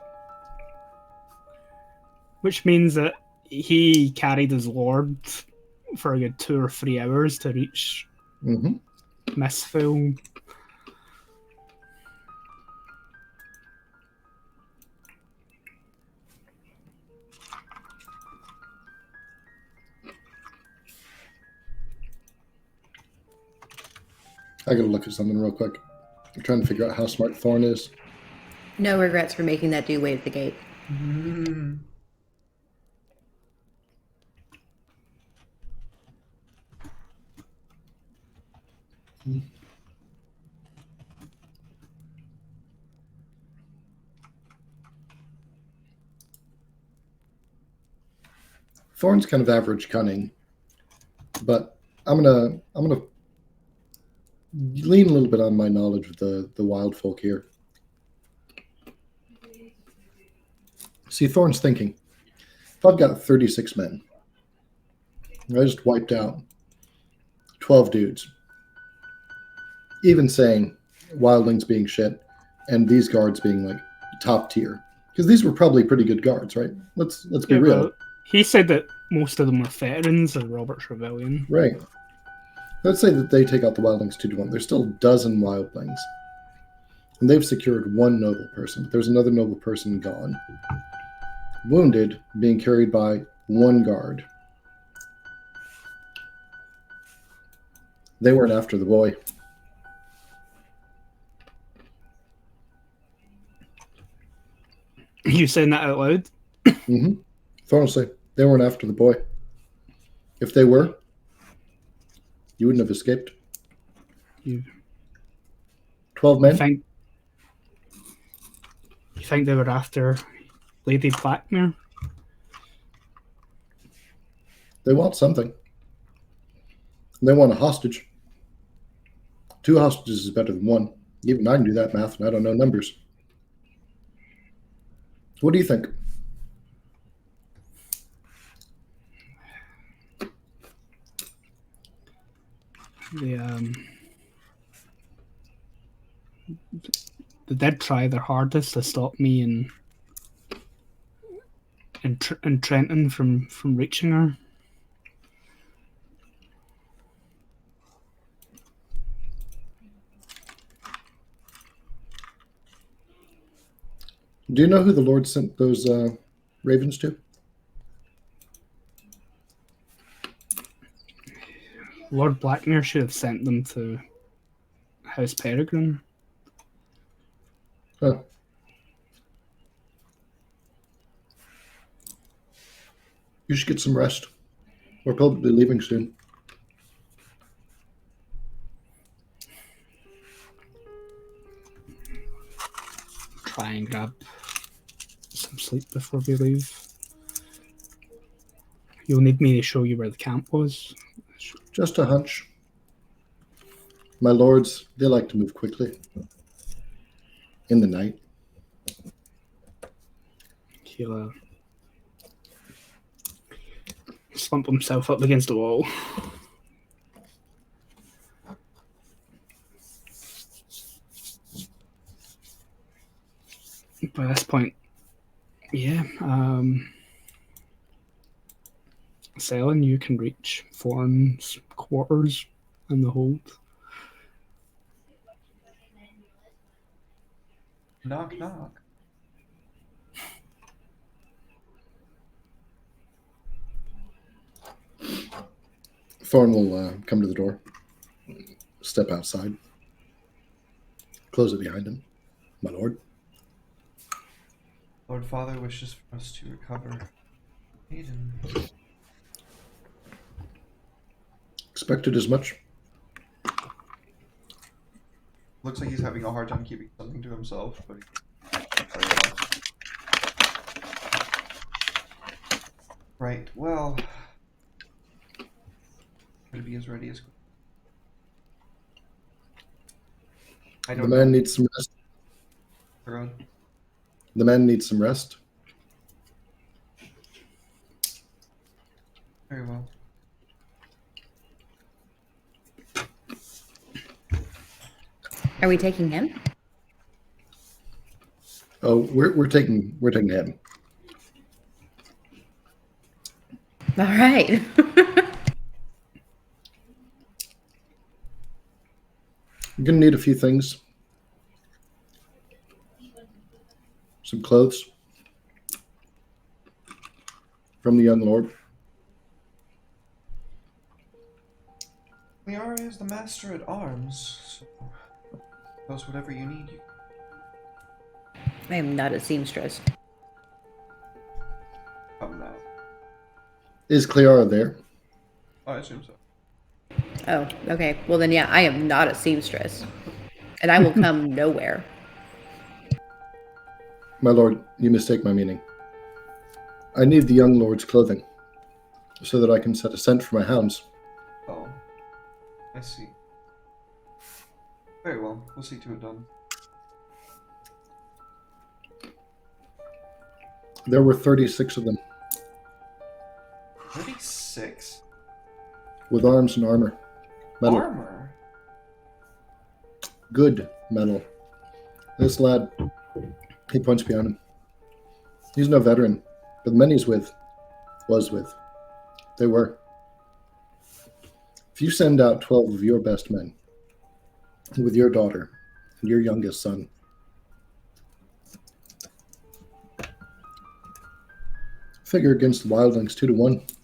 Speaker 2: Which means that he carried his lord for a good 2 or 3 hours to reach Mistfall.
Speaker 3: I gotta look at something real quick. I'm trying to figure out how smart Thorn is.
Speaker 4: No regrets for making that dude wait at the gate.
Speaker 3: Thorn's kind of average cunning, but I'm gonna lean a little bit on my knowledge of the wild folk here. See, Thorn's thinking, if I've got 36 men, I just wiped out 12 dudes, even saying wildlings being shit and these guards being like top tier, because these were probably pretty good guards, right? Let's be real.
Speaker 2: But he said that most of them were veterans of Robert's Rebellion.
Speaker 3: Right. Let's say that they take out the wildlings 2-1. There's still a dozen wildlings. And they've secured 1 noble person, but there's another noble person gone. Wounded, being carried by 1 guard. They weren't after the boy.
Speaker 2: You saying that out loud?
Speaker 3: Honestly, they weren't after the boy. If they were, you wouldn't have escaped. 12 men?
Speaker 2: You think they were after Lady Blackmere?
Speaker 3: They want something. They want a hostage. 2 hostages is better than 1. Even I can do that math, and I don't know numbers. What do you think?
Speaker 2: They did try their hardest to stop me and Trenton from reaching her.
Speaker 3: Do you know who the Lord sent those ravens to?
Speaker 2: Lord Blackmere should have sent them to House Peregrine.
Speaker 3: Oh. You should get some rest. We're probably leaving soon.
Speaker 2: Try and grab some sleep before we leave. You'll need me to show you where the camp was.
Speaker 3: Just a hunch. My lords, they like to move quickly. In the night.
Speaker 2: He'll slump himself up against the wall. By this point, yeah, Selin, you can reach Thorn's quarters in the hold.
Speaker 1: Knock, knock.
Speaker 3: Thorn will come to the door, step outside, close it behind him. My lord.
Speaker 1: Lord Father wishes for us to recover Aiden.
Speaker 3: Expected as much.
Speaker 1: Looks like he's having a hard time keeping something to himself, but right, well, to be as ready as I
Speaker 3: The
Speaker 1: don't
Speaker 3: man
Speaker 1: know.
Speaker 3: needs some rest.
Speaker 1: Rod.
Speaker 3: The man needs some rest.
Speaker 1: Very well.
Speaker 4: Are we taking him?
Speaker 3: Oh, we're taking him.
Speaker 4: All right.
Speaker 3: You're gonna need a few things. Some clothes from the young lord.
Speaker 1: Liara is the master at arms, so suppose whatever you need.
Speaker 4: I am not a seamstress.
Speaker 1: Come now.
Speaker 3: Is Cleara there?
Speaker 1: Oh, I assume so.
Speaker 4: Oh, okay. Well then, yeah, I am not a seamstress, and I will come nowhere.
Speaker 3: My lord, you mistake my meaning. I need the young lord's clothing so that I can set a scent for my hounds.
Speaker 1: Oh, I see. Very well. We'll see to it done.
Speaker 3: There were 36 of them
Speaker 1: 36?
Speaker 3: with arms and armor. Metal.
Speaker 1: Armor?
Speaker 3: Good metal. This lad, he points behind him. He's no veteran, but the men he's with, they were. If you send out 12 of your best men with your daughter and your youngest son, figure against the wildlings 2-1.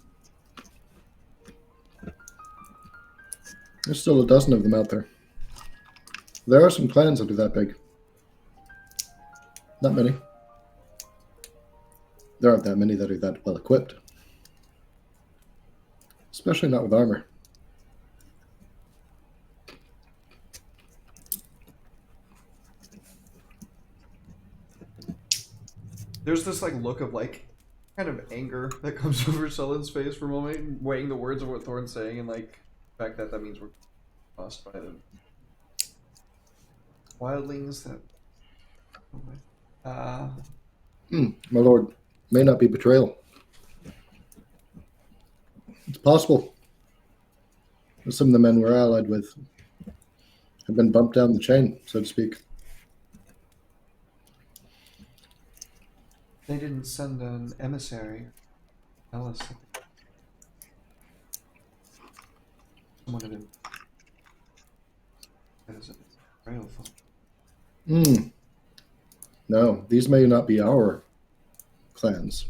Speaker 3: There's still a dozen of them out there. There are some clans that are that big. Not many. There aren't that many that are that well equipped. Especially not with armor.
Speaker 1: There's this like look of like kind of anger that comes over Sullen's face for a moment, weighing the words of what Thorn's saying, and like the fact that means we're lost by the wildlings that.
Speaker 3: My lord, may not be betrayal. It's possible that some of the men we're allied with have been bumped down the chain, so to speak.
Speaker 1: They didn't send an emissary. Tell us. Someone had been. That is a betrayal.
Speaker 3: No, these may not be our clans.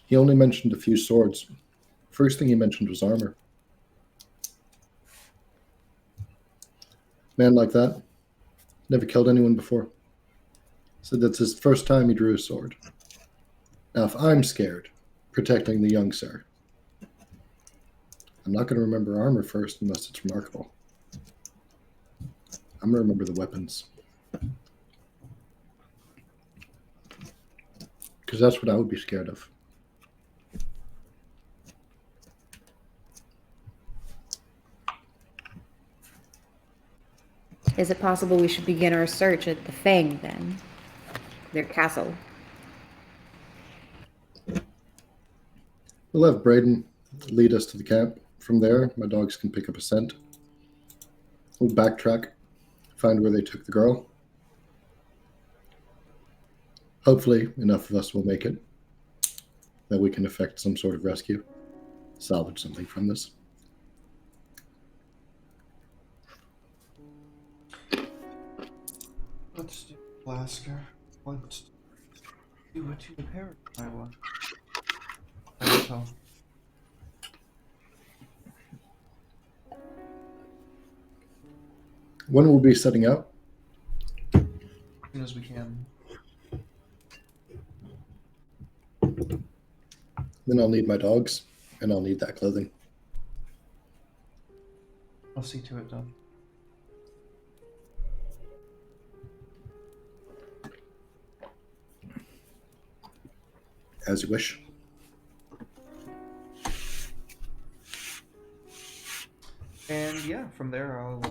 Speaker 3: He only mentioned a few swords. First thing he mentioned was armor. Man like that, never killed anyone before. Said that's his first time he drew a sword. Now, if I'm scared, protecting the young sir, I'm not going to remember armor first unless it's remarkable. I'm gonna remember the weapons. Because that's what I would be scared of.
Speaker 4: Is it possible we should begin our search at the Fang then? Their castle.
Speaker 3: We'll have Braden lead us to the camp. From there, my dogs can pick up a scent. We'll backtrack, find where they took the girl. Hopefully, enough of us will make it that we can effect some sort of rescue, salvage something from this.
Speaker 1: Let's do Blasker. Let's do what you prepared, I want. So.
Speaker 3: When will we be setting out?
Speaker 1: As soon as we can.
Speaker 3: Then I'll need my dogs, and I'll need that clothing.
Speaker 1: I'll see to it done.
Speaker 3: As you wish.
Speaker 1: And yeah, from there I'll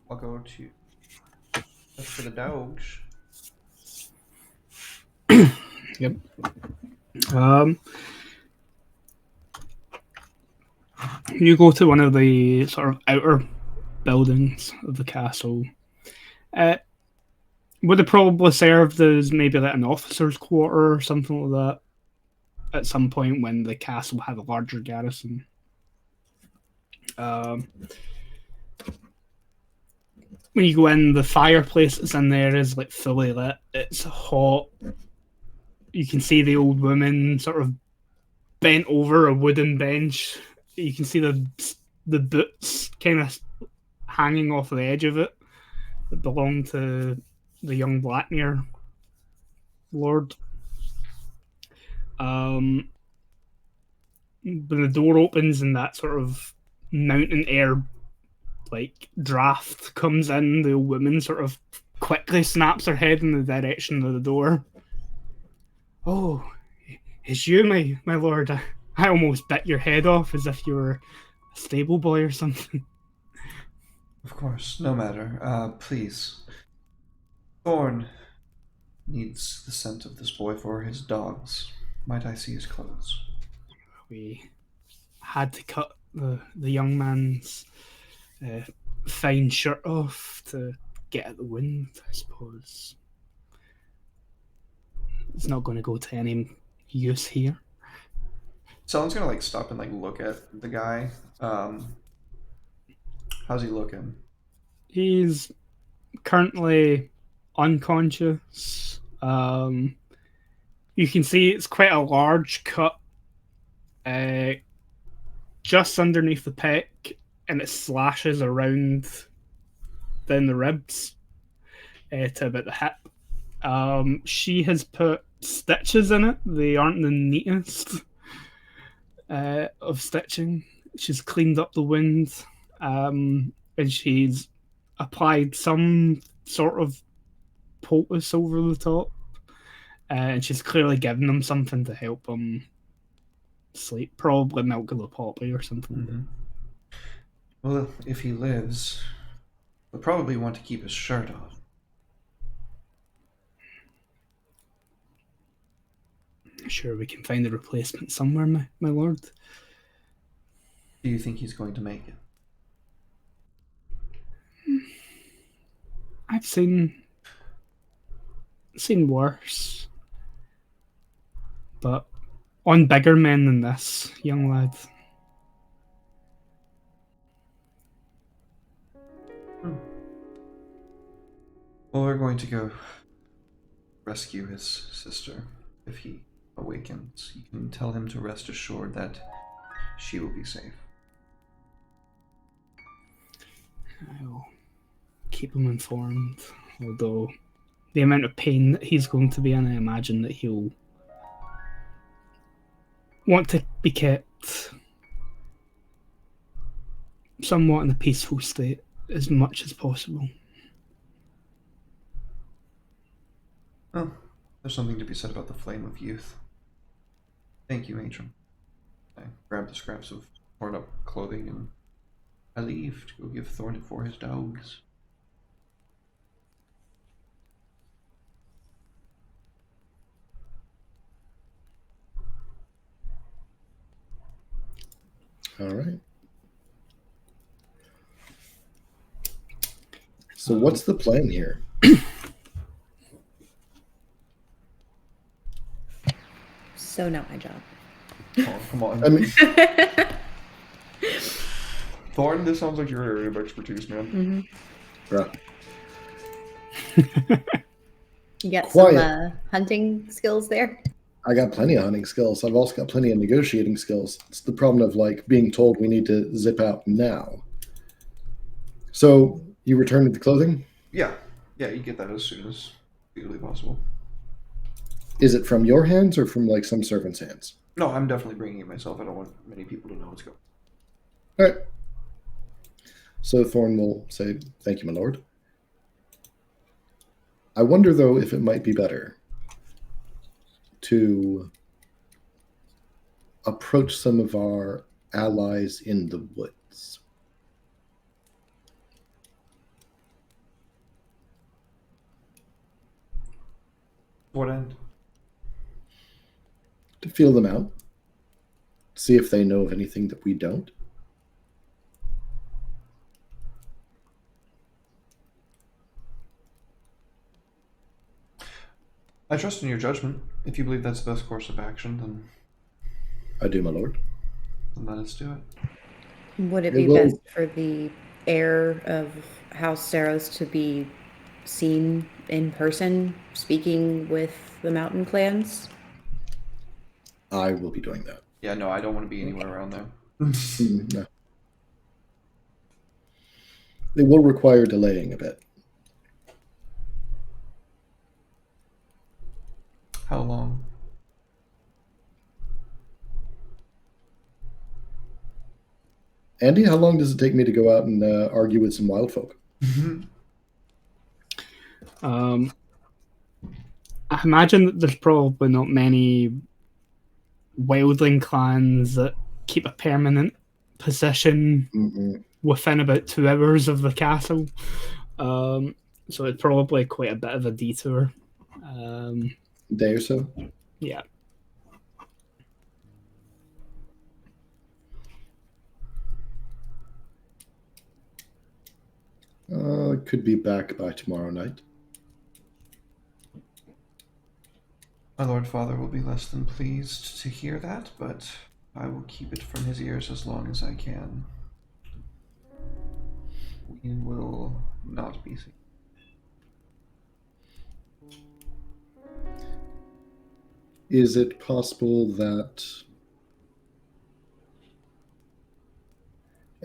Speaker 1: go to look for the dogs.
Speaker 2: Yep. You go to one of the sort of outer buildings of the castle. Would have probably served as maybe like an officer's quarter or something like that at some point when the castle had a larger garrison. When you go in, the fireplace that's in there is like fully lit. It's hot. You can see the old woman sort of bent over a wooden bench. You can see the boots kind of hanging off the edge of it that belong to the young Blackmere lord. When the door opens and that sort of mountain air like draft comes in, the old woman sort of quickly snaps her head in the direction of the door. Oh, it's you, my lord. I almost bit your head off as if you were a stable boy or something.
Speaker 1: Of course, no matter. Please. Thorn needs the scent of this boy for his dogs. Might I see his clothes?
Speaker 2: We had to cut the young man's fine shirt off to get at the wind, I suppose. It's not going to go to any use here.
Speaker 1: Someone's gonna like stop and like look at the guy. How's he looking?
Speaker 2: He's currently unconscious. You can see it's quite a large cut just underneath the pec, and it slashes around down the ribs to about the hip. She has put stitches in it. They aren't the neatest of stitching. She's cleaned up the wound, and she's applied some sort of poultice over the top, and she's clearly given them something to help them sleep. Probably milk of the poppy or something.
Speaker 1: Mm-hmm. Well, if he lives, we'll probably want to keep his shirt on.
Speaker 2: Sure, we can find a replacement somewhere, my lord.
Speaker 1: Do you think he's going to make it?
Speaker 2: I've seen worse, but on bigger men than this, young lad.
Speaker 1: Well, we're going to go rescue his sister. If he awakens, you can tell him to rest assured that she will be safe.
Speaker 2: I'll keep him informed, although the amount of pain that he's going to be in, I imagine that he'll want to be kept somewhat in a peaceful state as much as possible.
Speaker 1: Well, there's something to be said about the flame of youth. Thank you, matron. I grab the scraps of torn up clothing and I leave to go give Thorn it for his dogs.
Speaker 3: All right. So what's the plan here?
Speaker 4: So not my job.
Speaker 1: Oh, come on.
Speaker 3: I mean,
Speaker 1: Thorn, this sounds like your area of expertise, man.
Speaker 3: bruh.
Speaker 4: You got
Speaker 3: Quiet.
Speaker 4: some hunting skills there?
Speaker 3: I got plenty of hunting skills. I've also got plenty of negotiating skills. It's the problem of like being told we need to zip out now. So you returned the clothing?
Speaker 1: Yeah, you get that as soon as legally possible.
Speaker 3: Is it from your hands or from like some servant's hands?
Speaker 1: No, I'm definitely bringing it myself. I don't want many people to know what's going
Speaker 3: All right. So Thorn will say, "Thank you, my lord." I wonder though if it might be better to approach some of our allies in the woods.
Speaker 1: What end?
Speaker 3: To feel them out, see if they know of anything that we don't.
Speaker 1: I trust in your judgment. If you believe that's the best course of action, then
Speaker 3: I do, my lord.
Speaker 1: let us do it.
Speaker 4: Would it
Speaker 3: It
Speaker 4: be
Speaker 3: will-
Speaker 4: best for the heir of House Saros to be seen in person speaking with the mountain clans?
Speaker 3: I will be doing that.
Speaker 1: Yeah, no, I don't want to be anywhere around there.
Speaker 3: No. It will require delaying a bit.
Speaker 1: How long?
Speaker 3: Andy, how long does it take me to go out and argue with some wild folk?
Speaker 2: I imagine that there's probably not many wildling clans that keep a permanent position
Speaker 3: Mm-mm.
Speaker 2: within about 2 hours of the castle. So it's probably quite a bit of a detour.
Speaker 3: Day or so?
Speaker 2: Yeah.
Speaker 3: Could be back by tomorrow night.
Speaker 1: My Lord Father will be less than pleased to hear that, but I will keep it from his ears as long as I can. We will not be seen.
Speaker 3: Is it possible that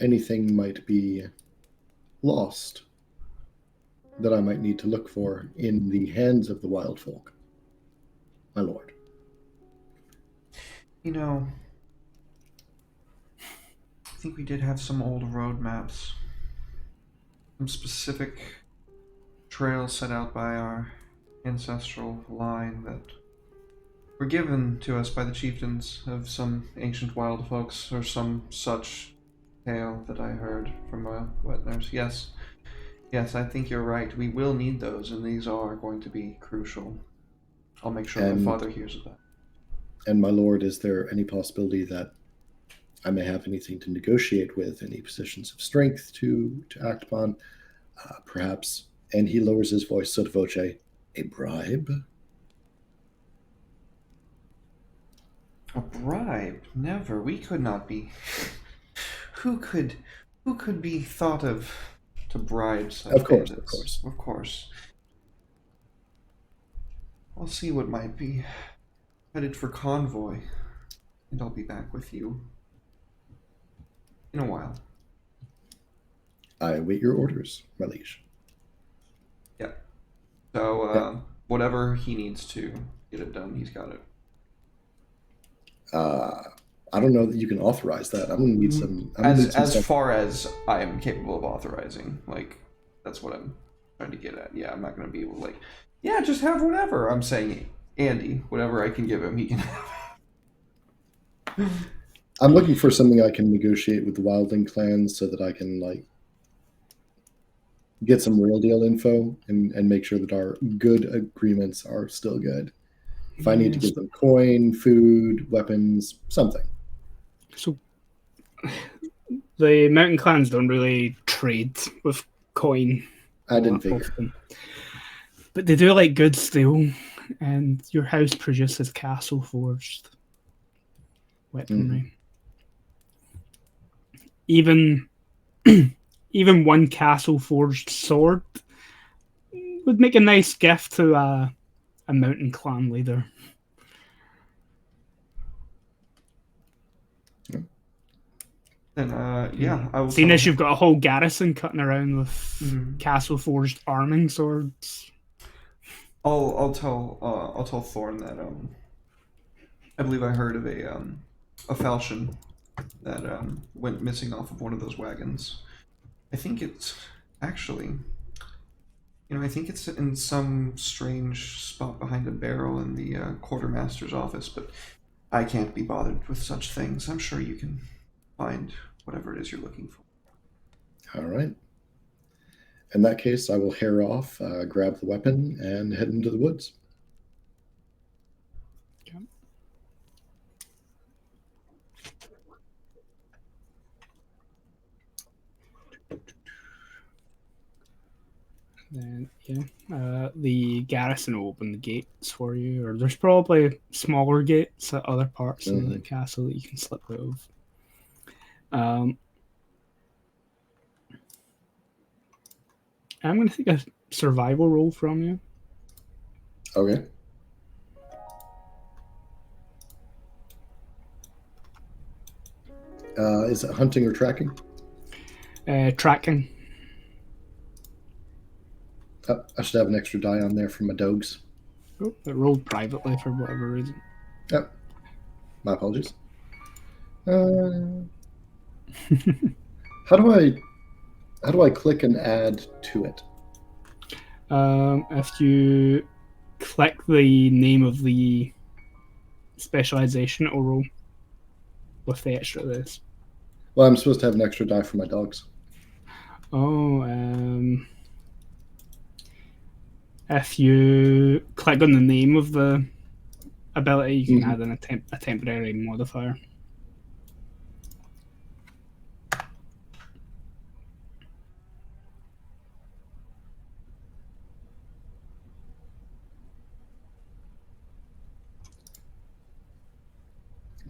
Speaker 3: anything might be lost that I might need to look for in the hands of the wild folk, my lord?
Speaker 1: You know, I think we did have some old road maps. Some specific trails set out by our ancestral line that were given to us by the chieftains of some ancient wild folks, or some such tale that I heard from a wet nurse. Yes, I think you're right. We will need those, and these are going to be crucial. I'll make sure my father hears of that.
Speaker 3: And my lord, is there any possibility that I may have anything to negotiate with, any positions of strength to act upon? Perhaps, and he lowers his voice sotto voce, a bribe?
Speaker 1: A bribe? Never. We could not be. Who could be thought of to bribe such
Speaker 3: Of course,
Speaker 1: bandits? Of course. I'll see what might be. Headed for convoy, and I'll be back with you in a while.
Speaker 3: I await your orders, my liege.
Speaker 1: Yeah. So,
Speaker 3: Yeah.
Speaker 1: whatever he needs to get it done, he's got it.
Speaker 3: I don't know that you can authorize that. I'm going to need some.
Speaker 1: As far as I am capable of authorizing, like, that's what I'm trying to get at. Yeah, I'm not going to be able to, like, Yeah, just have whatever. I'm saying, Andy, whatever I can give him, he can have.
Speaker 3: I'm looking for something I can negotiate with the Wildling clans so that I can like get some real deal info and make sure that our good agreements are still good. If I need to
Speaker 2: Yes.
Speaker 3: give them coin, food, weapons, something.
Speaker 2: So the mountain clans don't really trade with coin
Speaker 3: I
Speaker 2: all
Speaker 3: didn't
Speaker 2: that
Speaker 3: figure.
Speaker 2: often. But they do like good steel, and your house produces castle forged weaponry. Even even one castle forged sword would make a nice gift to a mountain clan leader.
Speaker 1: Then, yeah, I will
Speaker 2: Seeing
Speaker 1: tell
Speaker 2: as you've got a whole garrison cutting around with
Speaker 1: Mhm.
Speaker 2: castle forged arming swords.
Speaker 1: I'll tell Thorn that I believe I heard of a falchion that went missing off of one of those wagons. I think it's actually, I think it's in some strange spot behind a barrel in the quartermaster's office, but I can't be bothered with such things. I'm sure you can find whatever it is you're looking for.
Speaker 3: All right. In that case, I will hair off, grab the weapon, and head into the woods.
Speaker 2: Then the garrison will open the gates for you, or there's probably smaller gates at other parts of the castle that you can slip out of. I'm going to take a survival roll from you.
Speaker 3: Okay. Is it hunting or tracking?
Speaker 2: Tracking.
Speaker 3: I should have an extra die on there for my dogs.
Speaker 2: Oh, it rolled privately for whatever reason.
Speaker 3: Yep. My apologies. How do I click and add to it?
Speaker 2: If you click the name of the specialization, it will roll with the extra this.
Speaker 3: Well, I'm supposed to have an extra die for my dogs.
Speaker 2: Oh, if you click on the name of the ability, you can add a temporary modifier.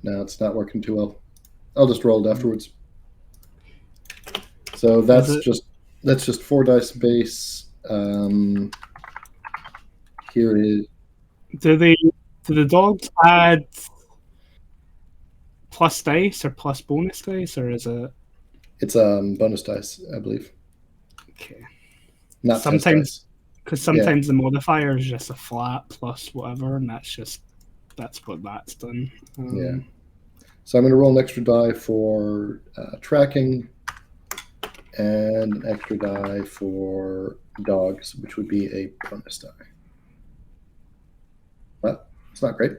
Speaker 3: No, it's not working too well. I'll just roll it afterwards. So that's just 4 dice base. Here is.
Speaker 2: Do the dogs add plus dice or plus bonus dice, or is it?
Speaker 3: It's bonus dice, I believe.
Speaker 2: Okay.
Speaker 3: Not
Speaker 2: sometimes, because sometimes
Speaker 3: Yeah.
Speaker 2: the modifier is just a flat plus whatever, and that's what that's done.
Speaker 3: Yeah. So I'm going to roll an extra die for tracking and an extra die for dogs, which would be a bonus die. But it's not great.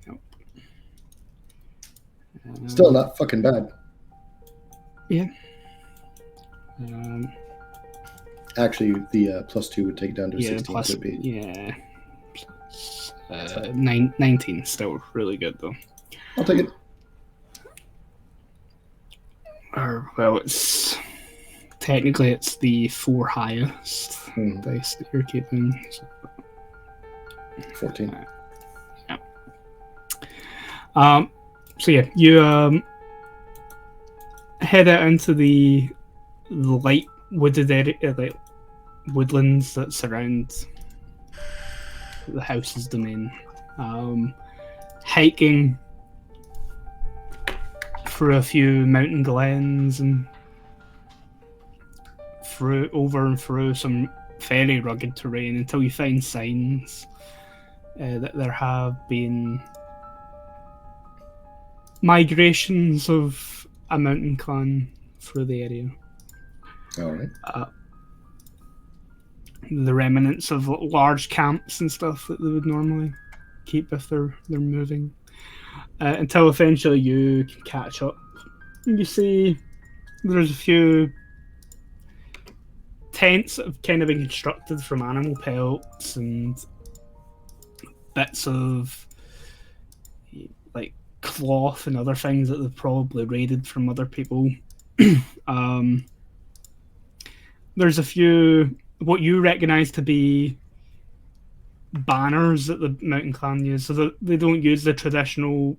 Speaker 2: Nope.
Speaker 3: Still not fucking bad.
Speaker 2: Yeah.
Speaker 3: Actually, the +2 would take it down to a 16.
Speaker 2: Plus,
Speaker 3: would be.
Speaker 2: yeah. Plus, 19, still really good though.
Speaker 3: I'll take it.
Speaker 2: Or well, it's technically it's the 4 highest dice that you're keeping. So.
Speaker 3: 14.
Speaker 2: Yeah. So yeah, you head out into the light wooded area, like woodlands that surround the house's domain. Hiking through a few mountain glens and through some fairly rugged terrain until you find signs that there have been migrations of a mountain clan through the area.
Speaker 3: All right.
Speaker 2: the remnants of large camps and stuff that they would normally keep if they're moving. Until eventually you can catch up. You see there's a few tents that have kind of been constructed from animal pelts and bits of like cloth and other things that they've probably raided from other people. There's a few what you recognize to be banners that the Mountain Clan use. So they don't use the traditional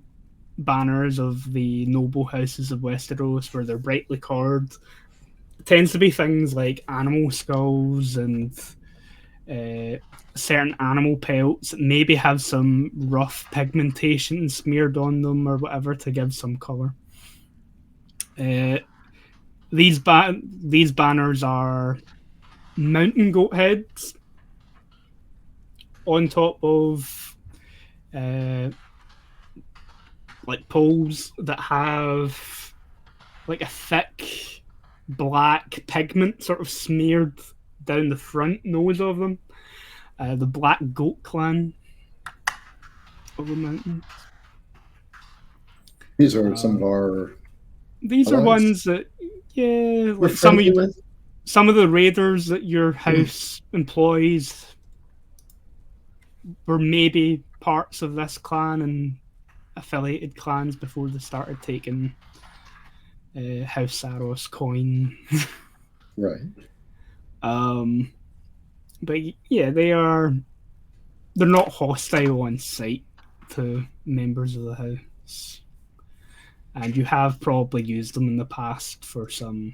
Speaker 2: banners of the noble houses of Westeros where they're brightly colored. It tends to be things like animal skulls and certain animal pelts that maybe have some rough pigmentation smeared on them or whatever to give some color. These banners are mountain goat heads on top of like poles that have like a thick black pigment sort of smeared down the front nose of them. The Black Goat Clan of the mountain.
Speaker 3: These are some of our.
Speaker 2: These
Speaker 3: allies.
Speaker 2: are ones that, yeah,
Speaker 3: We're
Speaker 2: like some
Speaker 3: with.
Speaker 2: of the raiders that your house employs were maybe parts of this clan and affiliated clans before they started taking House Saros coin.
Speaker 3: Right.
Speaker 2: But yeah, they're not hostile on sight to members of the house. And you have probably used them in the past for some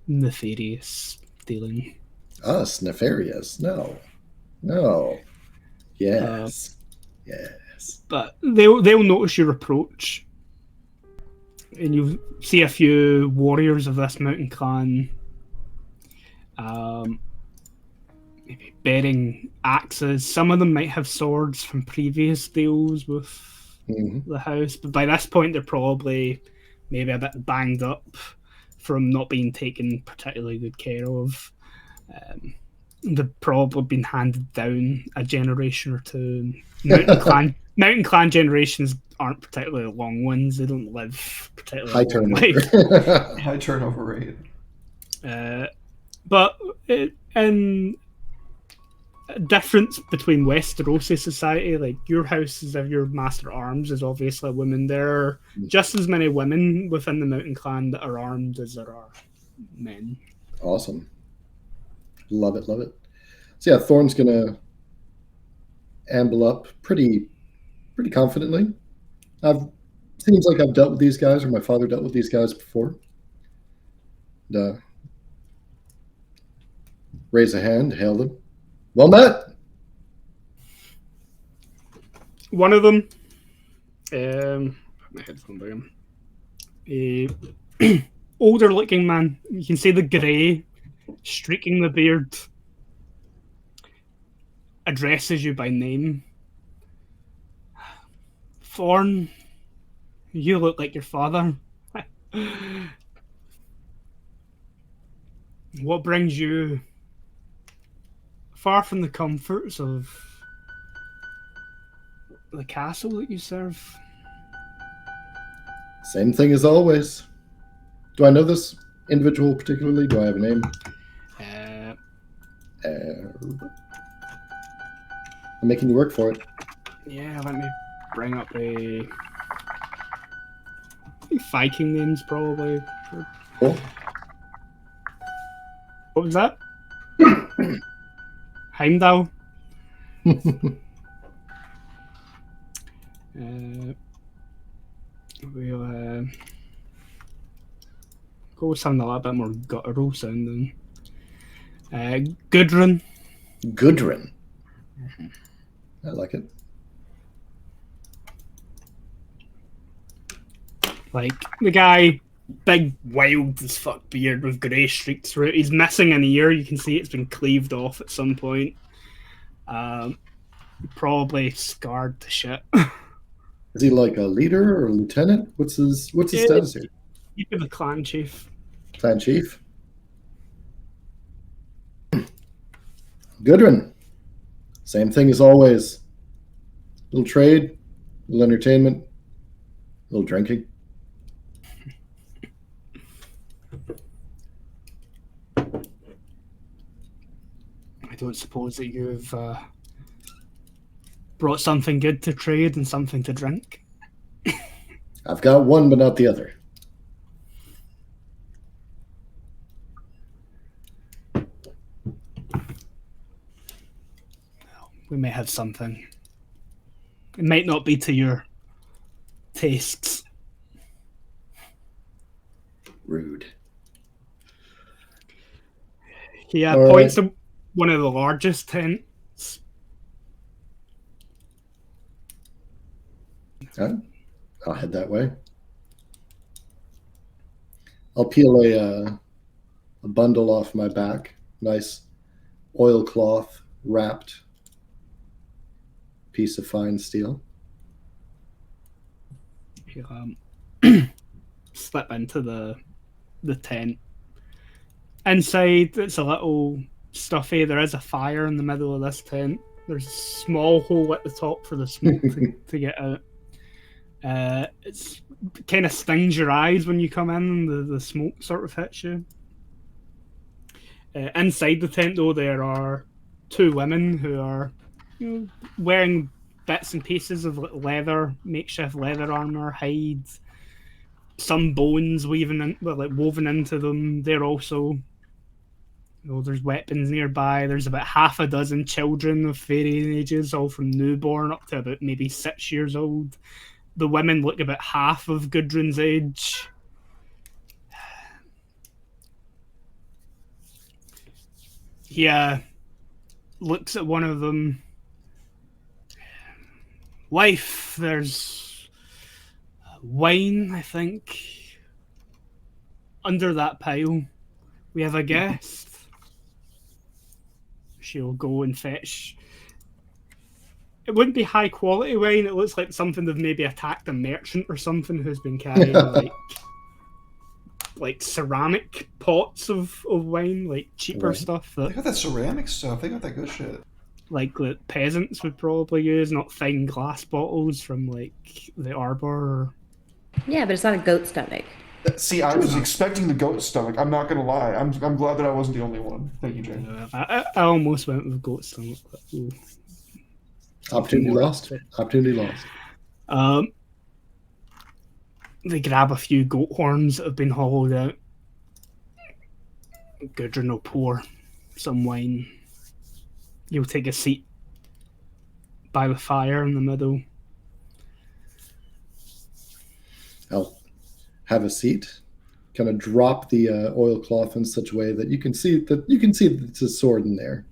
Speaker 2: nefarious dealing.
Speaker 3: Us, nefarious. No. Yes. Yes.
Speaker 2: But they'll notice your approach. And you see a few warriors of this mountain clan maybe bearing axes. Some of them might have swords from previous deals with the house, but by this point they're probably maybe a bit banged up from not being taken particularly good care of. They've probably been handed down a generation or two. Mountain clan generations aren't particularly long ones. They don't live particularly
Speaker 3: High
Speaker 2: long life.
Speaker 3: turnover.
Speaker 1: High turnover rate.
Speaker 2: But in a difference between Westerosi society, like your houses of your master arms is obviously a woman. There are just as many women within the mountain clan that are armed as there are men.
Speaker 3: Awesome. Love it. So yeah, Thorn's gonna amble up pretty confidently. Seems like I've dealt with these guys, or my father dealt with these guys before. And, raise a hand, hail them. Well met.
Speaker 2: One of them, my headphone down. Older looking man. You can see the grey streaking the beard. Addresses you by name. Thorn, you look like your father. What brings you far from the comforts of the castle that you serve?
Speaker 3: Same thing as always. Do I know this individual particularly? Do I have a name? I'm making you work for it.
Speaker 2: Yeah, let me bring up I think Viking names probably.
Speaker 3: Cool.
Speaker 2: What was that? Heimdall. We'll go with something a little bit more guttural sounding. Gudrun.
Speaker 3: Gudrun. I like it.
Speaker 2: Like the guy, big wild as fuck beard with grey streaks through it. He's missing an ear. You can see it's been cleaved off at some point. Probably scarred to shit.
Speaker 3: Is he like a leader or a lieutenant? What's his status here?
Speaker 2: He'd be the clan chief.
Speaker 3: Clan chief. Gudrun, same thing as always. Little trade, little entertainment, little drinking.
Speaker 2: I don't suppose that you've brought something good to trade and something to drink.
Speaker 3: I've got one, but not the other.
Speaker 2: We may have something. It might not be to your tastes.
Speaker 3: Rude.
Speaker 2: He
Speaker 3: All
Speaker 2: points
Speaker 3: right.
Speaker 2: to one of the largest tents.
Speaker 3: I'll head that way. I'll peel a bundle off my back. Nice oilcloth wrapped piece of fine steel.
Speaker 2: He'll slip into the tent. Inside, it's a little stuffy. There is a fire in the middle of this tent. There's a small hole at the top for the smoke to get out. It's kind of stings your eyes when you come in, and the smoke sort of hits you. Inside the tent, though, there are two women who are wearing bits and pieces of leather, makeshift leather armor, hides, some bones woven into them. They're also, there's weapons nearby. There's about half a dozen children of varying ages, all from newborn up to about maybe 6 years old. The women look about half of Gudrun's age. He looks at one of them. Wife, there's wine, I think, under that pile. We have a guest. She'll go and fetch. It wouldn't be high quality wine. It looks like something they've maybe attacked a merchant or something who's been carrying like ceramic pots of wine, like cheaper
Speaker 3: Right.
Speaker 2: stuff
Speaker 1: They
Speaker 2: that
Speaker 1: got that ceramic stuff. They got that good shit.
Speaker 2: like the peasants would probably use, not fine glass bottles from like the arbor.
Speaker 4: Yeah, but it's not a goat stomach.
Speaker 1: See, I was expecting the goat stomach. I'm not gonna lie. I'm glad that I wasn't the only one. Thank you, Jay.
Speaker 2: I almost went with goat stomach. But, ooh.
Speaker 3: Opportunity
Speaker 2: More
Speaker 3: lost.
Speaker 2: up
Speaker 3: Opportunity lost.
Speaker 2: They grab a few goat horns that have been hollowed out. Gudrun will pour some wine. You'll take a seat by the fire in the middle.
Speaker 3: I'll have a seat. Kind of drop the oilcloth in such a way that you can see that it's a sword in there,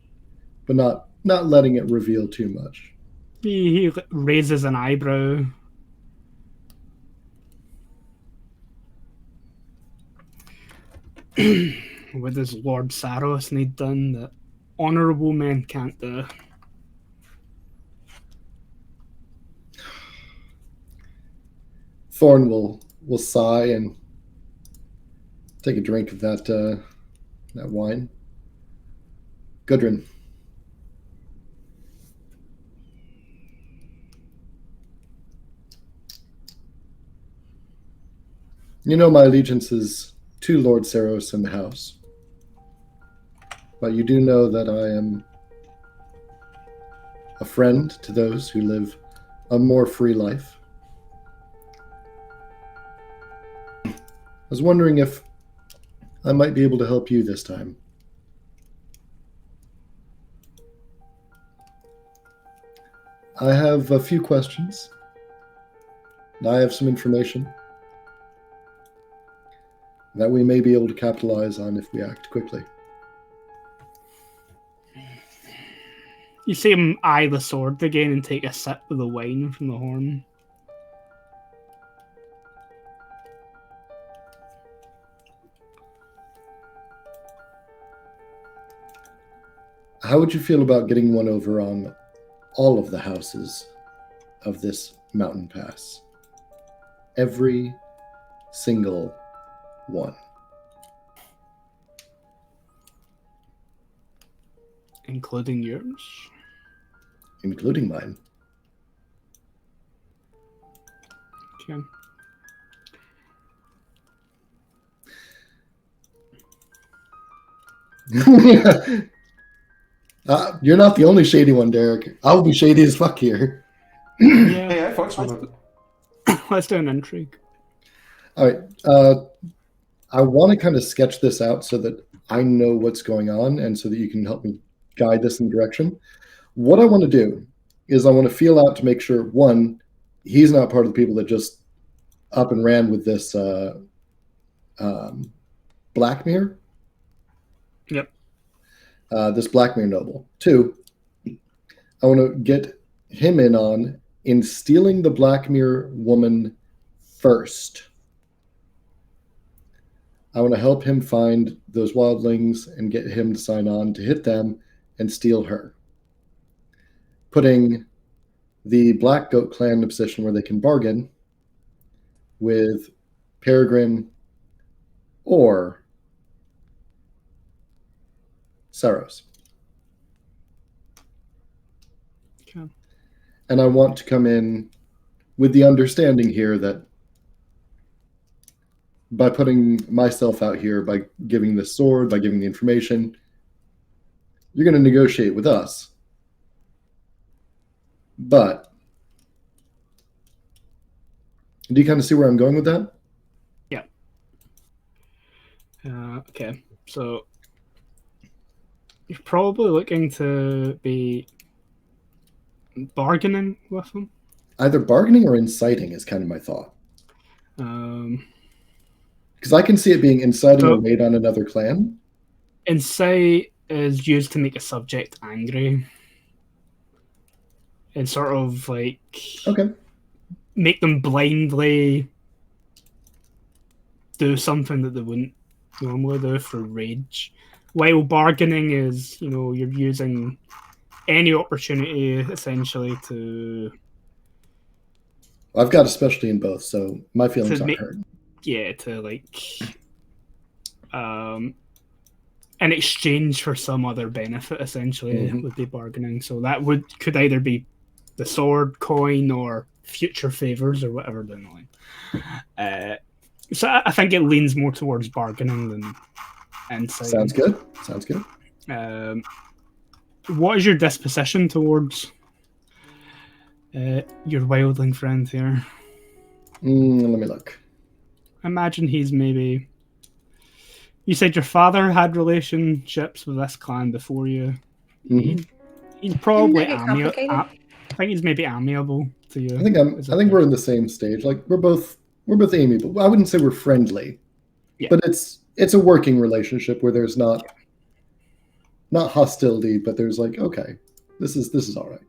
Speaker 3: but not letting it reveal too much.
Speaker 2: He raises an eyebrow. What does Lord Saros need done that honourable men can't do?
Speaker 3: Thorn will sigh and take a drink of that wine. Gudrun. You know my allegiance is to Lord Saros and the house. But you do know that I am a friend to those who live a more free life. I was wondering if I might be able to help you this time. I have a few questions. I have some information that we may be able to capitalize on if we act quickly.
Speaker 2: You see him eye the sword again and take a sip of the wine from the horn.
Speaker 3: How would you feel about getting one over on all of the houses of this mountain pass? Every single one.
Speaker 2: including yours.
Speaker 3: including mine.
Speaker 2: Okay.
Speaker 3: You're not the only shady one, Derek. I'll be shady as fuck here.
Speaker 2: Yeah.
Speaker 1: Hey, I fucks with it.
Speaker 2: Let's do an intrigue.
Speaker 3: All right. I want to kind of sketch this out so that I know what's going on and so that you can help me guide this in direction. What I want to do is I want to feel out to make sure, one, he's not part of the people that just up and ran with this Blackmere.
Speaker 2: Yep.
Speaker 3: This Blackmere noble. Two, I want to get him in stealing the Blackmere woman first. I want to help him find those wildlings and get him to sign on to hit them and steal her. Putting the Black Goat clan in a position where they can bargain with Peregrine or Saros.
Speaker 2: Okay.
Speaker 3: And I want to come in with the understanding here that by putting myself out here, by giving the sword, by giving the information, you're going to negotiate with us. But do you kind of see where I'm going with that?
Speaker 2: Yeah. Okay. So you're probably looking to be bargaining with him.
Speaker 3: Either bargaining or inciting is kind of my thought. Because I can see it being inciting a raid on another clan.
Speaker 2: Incite is used to make a subject angry. And sort of like make them blindly do something that they wouldn't normally do for rage. While bargaining is, you're using any opportunity essentially to.
Speaker 3: I've got a specialty in both, so my feelings aren't hurt.
Speaker 2: Yeah, to in exchange for some other benefit, essentially, would be bargaining. So that could either be the sword, coin, or future favors, or whatever they're knowing. So I think it leans more towards bargaining than insight.
Speaker 3: Sounds good.
Speaker 2: What is your disposition towards your wildling friend here?
Speaker 3: Let me look.
Speaker 2: Imagine he's maybe. You said your father had relationships with this clan before you. He's probably amiable. I think he's maybe amiable to you.
Speaker 3: I think we're in the same stage. Like we're both amiable. I wouldn't say we're friendly, but it's a working relationship where there's not hostility, but there's like, okay, this is all right.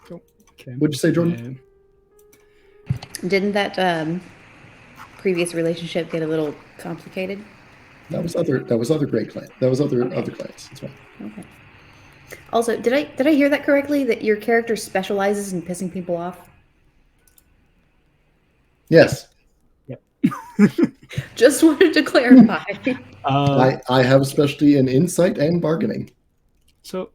Speaker 2: Cool. Okay.
Speaker 3: What'd you say, Jordan?
Speaker 4: Didn't that previous relationship get a little complicated?
Speaker 3: That was other great clan. That was other clans. That's right.
Speaker 4: Okay. Also, did I hear that correctly? That your character specializes in pissing people off?
Speaker 3: Yes.
Speaker 2: Yep.
Speaker 4: Just wanted to clarify.
Speaker 3: I have a specialty in insight and bargaining.
Speaker 2: So,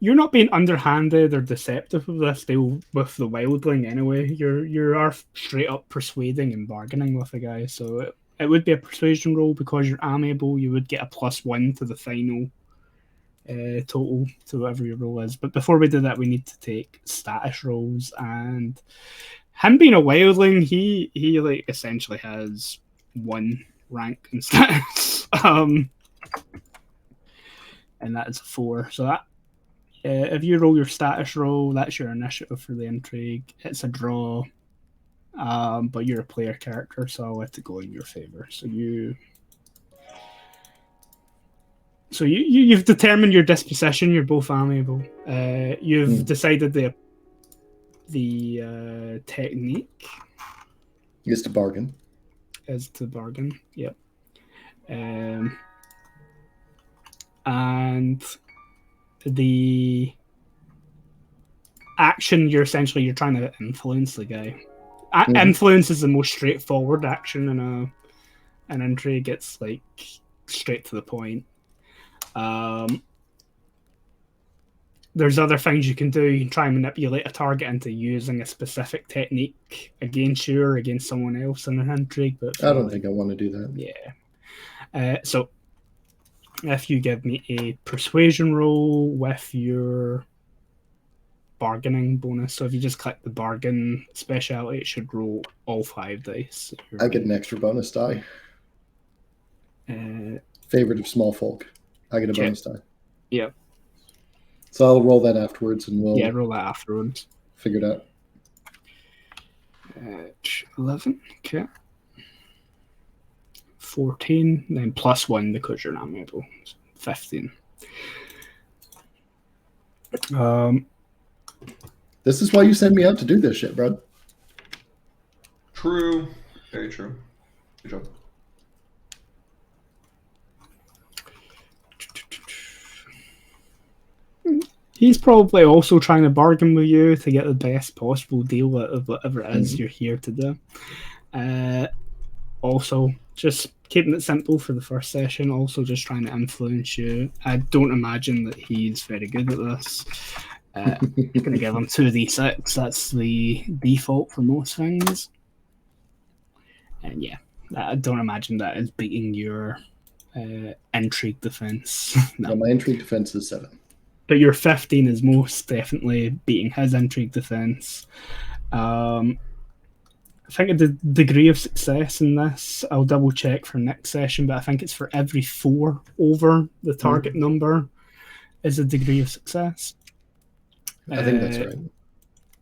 Speaker 2: you're not being underhanded or deceptive with this deal with the wildling anyway. You are straight up persuading and bargaining with the guy. So it would be a persuasion roll because you're amiable. You would get a +1 to the final total to whatever your roll is. But before we do that, we need to take status rolls. And him being a wildling, he essentially has 1 rank in status. And that is a 4. So that. If you roll your status roll, that's your initiative for the intrigue. It's a draw, but you're a player character, so I'll let it go in your favor. So you've determined your disposition. You're both amiable. You've decided the technique
Speaker 3: is to bargain.
Speaker 2: Yep. And the action you're trying to influence the guy. Influence is the most straightforward action in an intrigue. It's straight to the point. there's other things you can do. You can try and manipulate a target into using a specific technique against you or against someone else in an intrigue. But
Speaker 3: I don't think I want to do that.
Speaker 2: Yeah. So if you give me a persuasion roll with your bargaining bonus, so if you just click the bargain speciality, it should roll all 5 dice.
Speaker 3: I get an extra bonus die. Favorite of small folk. I get a bonus die.
Speaker 2: Yeah.
Speaker 3: So I'll roll that afterwards, and we'll
Speaker 2: roll that afterwards.
Speaker 3: figure it out.
Speaker 2: 11. Okay. 14, then +1 because you're not able. 15.
Speaker 3: This is why you send me out to do this shit, bro.
Speaker 1: True. Very true. Good job.
Speaker 2: He's probably also trying to bargain with you to get the best possible deal out of whatever it is you're here to do. Also, just keeping it simple for the first session, also just trying to influence you. I don't imagine that he's very good at this. I'm going to give him 2d6. That's the default for most things. And yeah, I don't imagine that is beating your intrigue defense.
Speaker 3: No, my intrigue defense is 7.
Speaker 2: But your 15 is most definitely beating his intrigue defense. I think the degree of success in this, I'll double check for next session, but I think it's for every 4 over the target number is a degree of success.
Speaker 3: I think that's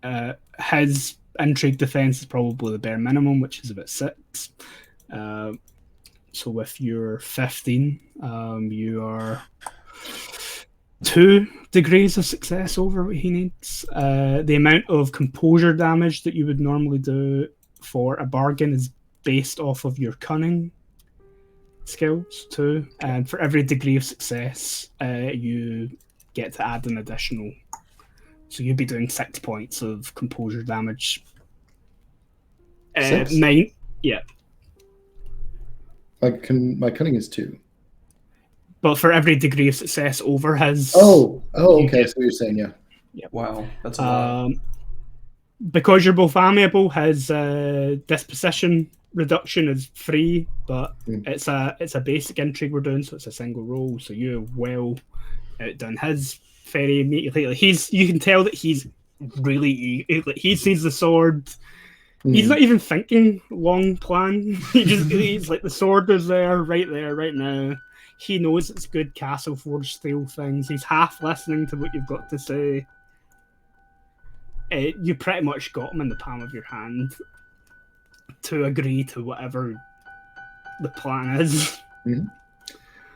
Speaker 3: right.
Speaker 2: His intrigue defense is probably the bare minimum, which is about 6. So with your 15, you are 2 degrees of success over what he needs. The amount of composure damage that you would normally do for a bargain is based off of your cunning skills too. And for every degree of success, you get to add an additional. So you'd be doing 6 points of composure damage.
Speaker 3: 6?
Speaker 2: 9. Yeah.
Speaker 3: My cunning is 2.
Speaker 2: But for every degree of success over his...
Speaker 3: Okay, so you're saying, yeah.
Speaker 1: Wow, that's a lot.
Speaker 2: Because you're both amiable, his disposition reduction is free, but it's a basic intrigue we're doing, so it's a single roll, so you're well outdone his very immediately. Like, you can tell that he's really... Like, he sees the sword... He's not even thinking long plan. He's like, the sword is there right now. He knows it's good Castle Forge style things. He's half listening to what you've got to say. You pretty much got him in the palm of your hand to agree to whatever the plan is.
Speaker 3: Mm-hmm.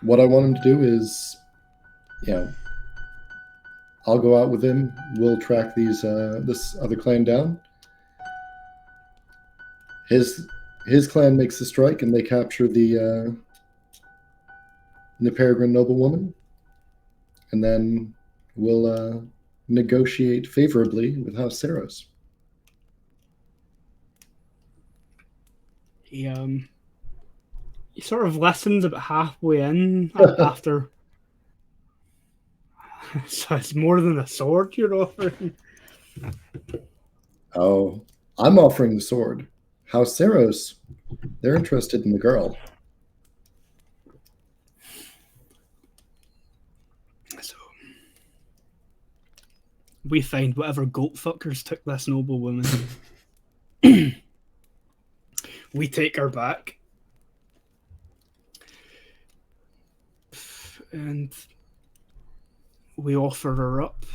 Speaker 3: What I want him to do is, I'll go out with him. We'll track this other clan down. His clan makes a strike and they capture the Peregrine noblewoman, and then we'll negotiate favorably with House Saros.
Speaker 2: He sort of listens about halfway in after. So it's more than a sword you're offering.
Speaker 3: Oh, I'm offering the sword. House Saros, they're interested in the girl.
Speaker 2: So we find whatever goat fuckers took this noble woman. We take her back. And we offer her up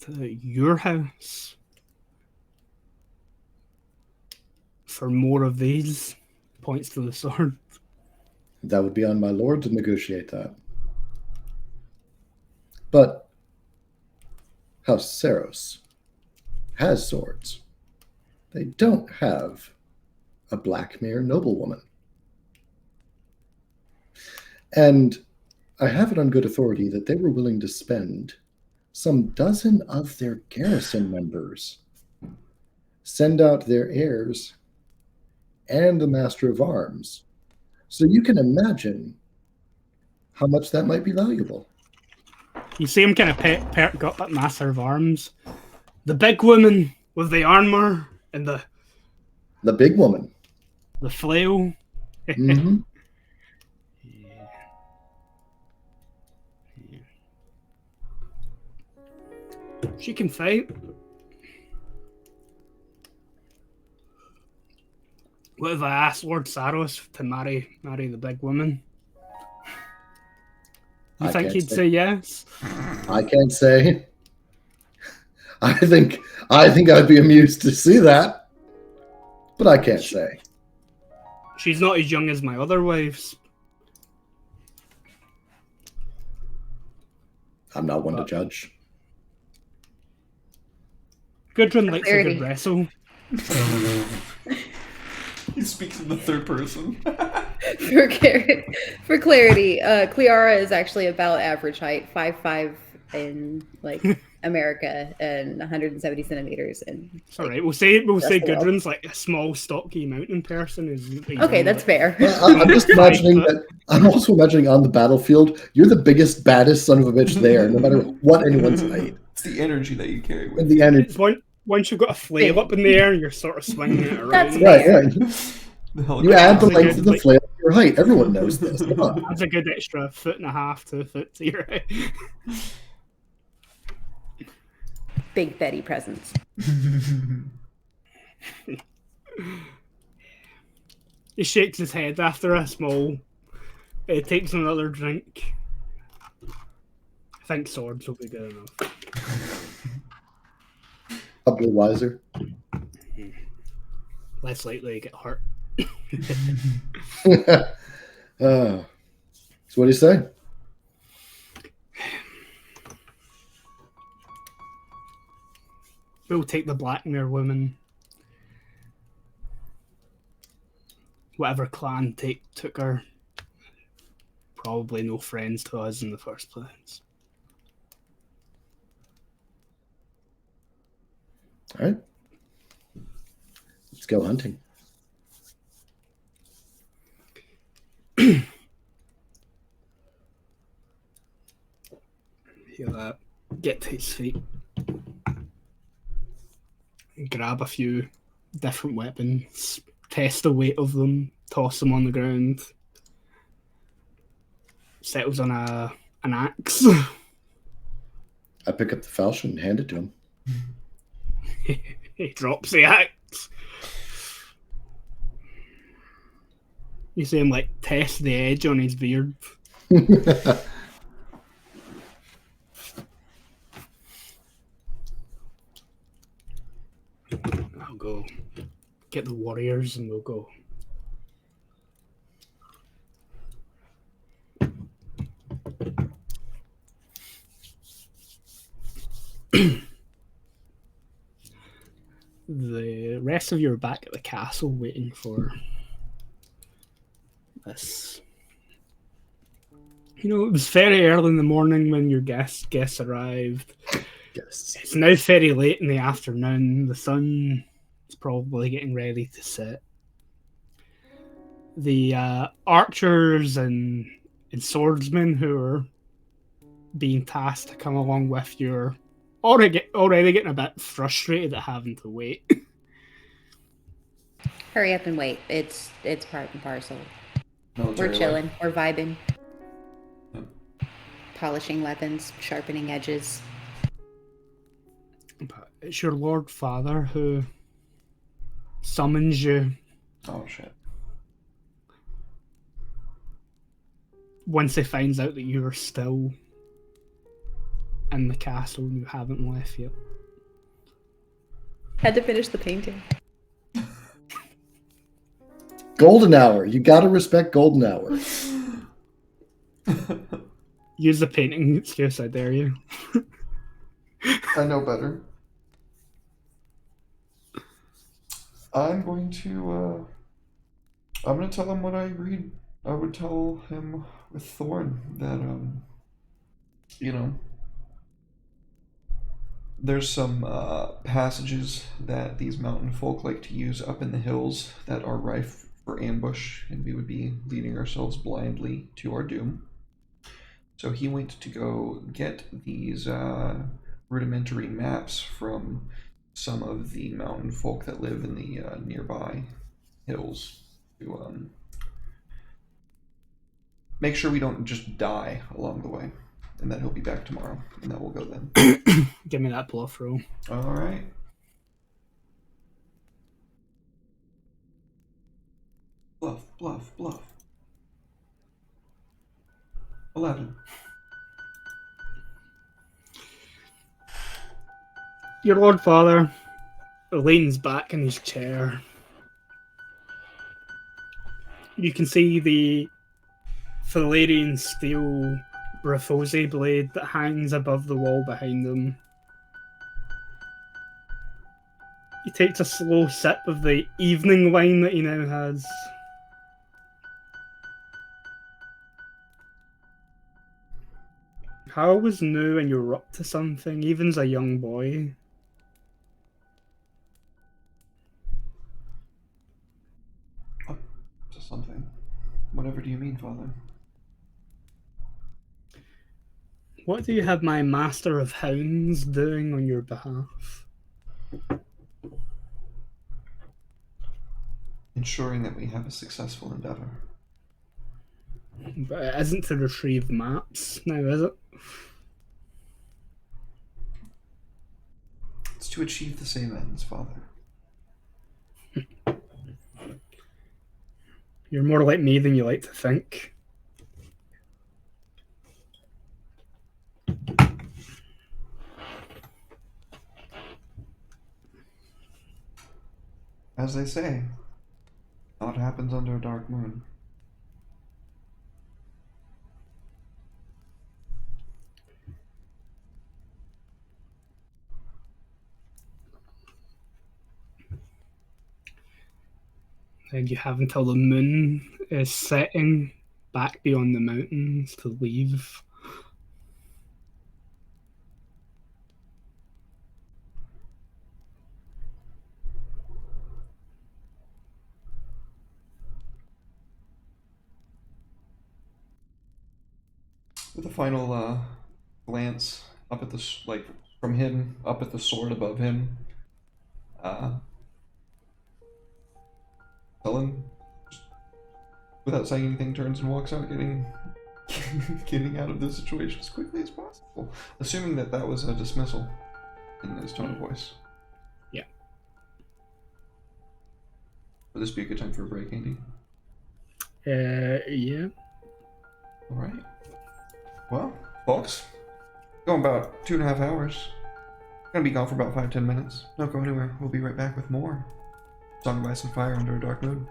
Speaker 2: to your house for more of these points to the sword.
Speaker 3: That would be on my lord to negotiate that. But House Saros has swords. They don't have a Blackmere noblewoman. And I have it on good authority that they were willing to spend some dozen of their garrison members, send out their heirs, and the Master of Arms. So you can imagine how much that might be valuable.
Speaker 2: You see him kind of perk up at massive arms. The big woman with the armor and the
Speaker 3: big woman.
Speaker 2: flail.
Speaker 3: Mm-hmm.
Speaker 2: She can fight. What if I asked Lord Saros to marry the big woman? You
Speaker 3: I
Speaker 2: think
Speaker 3: can't
Speaker 2: he'd
Speaker 3: say.
Speaker 2: say yes?
Speaker 3: I can't say. I think I'd be amused to see that, but I can't say.
Speaker 2: She's not as young as my other wives.
Speaker 3: I'm not one to judge.
Speaker 2: Gudrun likes a
Speaker 4: Clarity.
Speaker 2: good wrestle.
Speaker 1: He speaks in the third person.
Speaker 4: For clarity, Cleara is actually about average height, 5'5" in like America and 170 centimeters in.
Speaker 2: It's all right. We'll say
Speaker 4: rest of the world.
Speaker 2: Gudrun's like a small, stocky mountain person.
Speaker 4: Okay, that's fair.
Speaker 3: I'm just imagining that. I'm also imagining on the battlefield, you're the biggest, baddest son of a bitch there, no matter what anyone's height.
Speaker 1: It's the energy that you carry with
Speaker 3: And
Speaker 1: you.
Speaker 3: the energy.
Speaker 2: It's once you've got a flail up in the air and you're sort of swinging it around.
Speaker 4: That's
Speaker 3: Right.
Speaker 1: The
Speaker 3: You add the
Speaker 2: That's a
Speaker 3: length
Speaker 2: good,
Speaker 3: of the
Speaker 2: like-
Speaker 3: flail to your height. Everyone knows this. Come on.
Speaker 2: That's a good extra 1.5 to 2 foot to your head.
Speaker 4: Big Betty presence.
Speaker 2: He shakes his head after a small. He takes another drink. I think swords will be good enough.
Speaker 3: Probably wiser.
Speaker 2: Less likely to get hurt.
Speaker 3: So what do you say?
Speaker 2: We'll take the Blackmare woman. Whatever clan took her. Probably no friends to us in the first place.
Speaker 3: All right. Let's go hunting.
Speaker 2: He'll get to his feet. Grab a few different weapons. Test the weight of them. Toss them on the ground. Settles on an axe.
Speaker 3: I pick up the falchion and hand it to him.
Speaker 2: He drops the axe. You see him like test the edge on his beard. I'll go get the warriors and we'll go. The rest of you are back at the castle waiting for this. You know, it was very early in the morning when your guests arrived.
Speaker 3: Yes.
Speaker 2: It's now very late in the afternoon. The sun is probably getting ready to set. The archers and swordsmen who are being tasked to come along with you are already getting a bit frustrated at having to wait.
Speaker 4: Hurry up and wait. It's part and parcel.
Speaker 1: Military
Speaker 4: We're
Speaker 1: life.
Speaker 4: chilling. We're vibing.
Speaker 1: Yep.
Speaker 4: Polishing weapons, sharpening edges.
Speaker 2: But it's your Lord Father who summons you
Speaker 1: Oh shit.
Speaker 2: once he finds out that you are still in the castle and you haven't left yet.
Speaker 4: Had to finish the painting.
Speaker 3: Golden hour. You gotta respect golden hour.
Speaker 2: Use the painting excuse, I dare you.
Speaker 1: I know better. I'm going to tell him what I agreed. I would tell him with Thorn that there's some passages that these mountain folk like to use up in the hills that are rife for ambush, and we would be leading ourselves blindly to our doom. So he went to go get these rudimentary maps from some of the mountain folk that live in the nearby hills to make sure we don't just die along the way. And then he'll be back tomorrow, and that will go then.
Speaker 2: Give me that bluff roll.
Speaker 1: All right. Bluff, bluff, bluff. 11.
Speaker 2: Your Lord Father leans back in his chair. You can see the Valerian steel Brafose blade that hangs above the wall behind him. He takes a slow sip of the evening wine that he now has. How was new and you're up to something, even as a young boy?
Speaker 1: Up to something. Whatever do you mean, Father?
Speaker 2: What do you have my Master of Hounds doing on your behalf?
Speaker 1: Ensuring that we have a successful endeavor.
Speaker 2: But it isn't to retrieve maps now, is it?
Speaker 1: It's to achieve the same ends, Father.
Speaker 2: You're more like me than you like to think.
Speaker 1: As they say, naught happens under a dark moon.
Speaker 2: And you have until the moon is setting back beyond the mountains to leave.
Speaker 1: With a final glance up at the from him up at the sword above him, Helen, without saying anything, turns and walks out, getting out of this situation as quickly as possible. Assuming that that was a dismissal in his tone of voice.
Speaker 2: Yeah.
Speaker 1: Would this be a good time for a break, Andy?
Speaker 2: Yeah.
Speaker 1: All right. Well, folks, going about 2.5 hours. Gonna be gone for about 5-10 minutes. Don't go anywhere. We'll be right back with more Song of Ice and Fire Under a Dark Moon.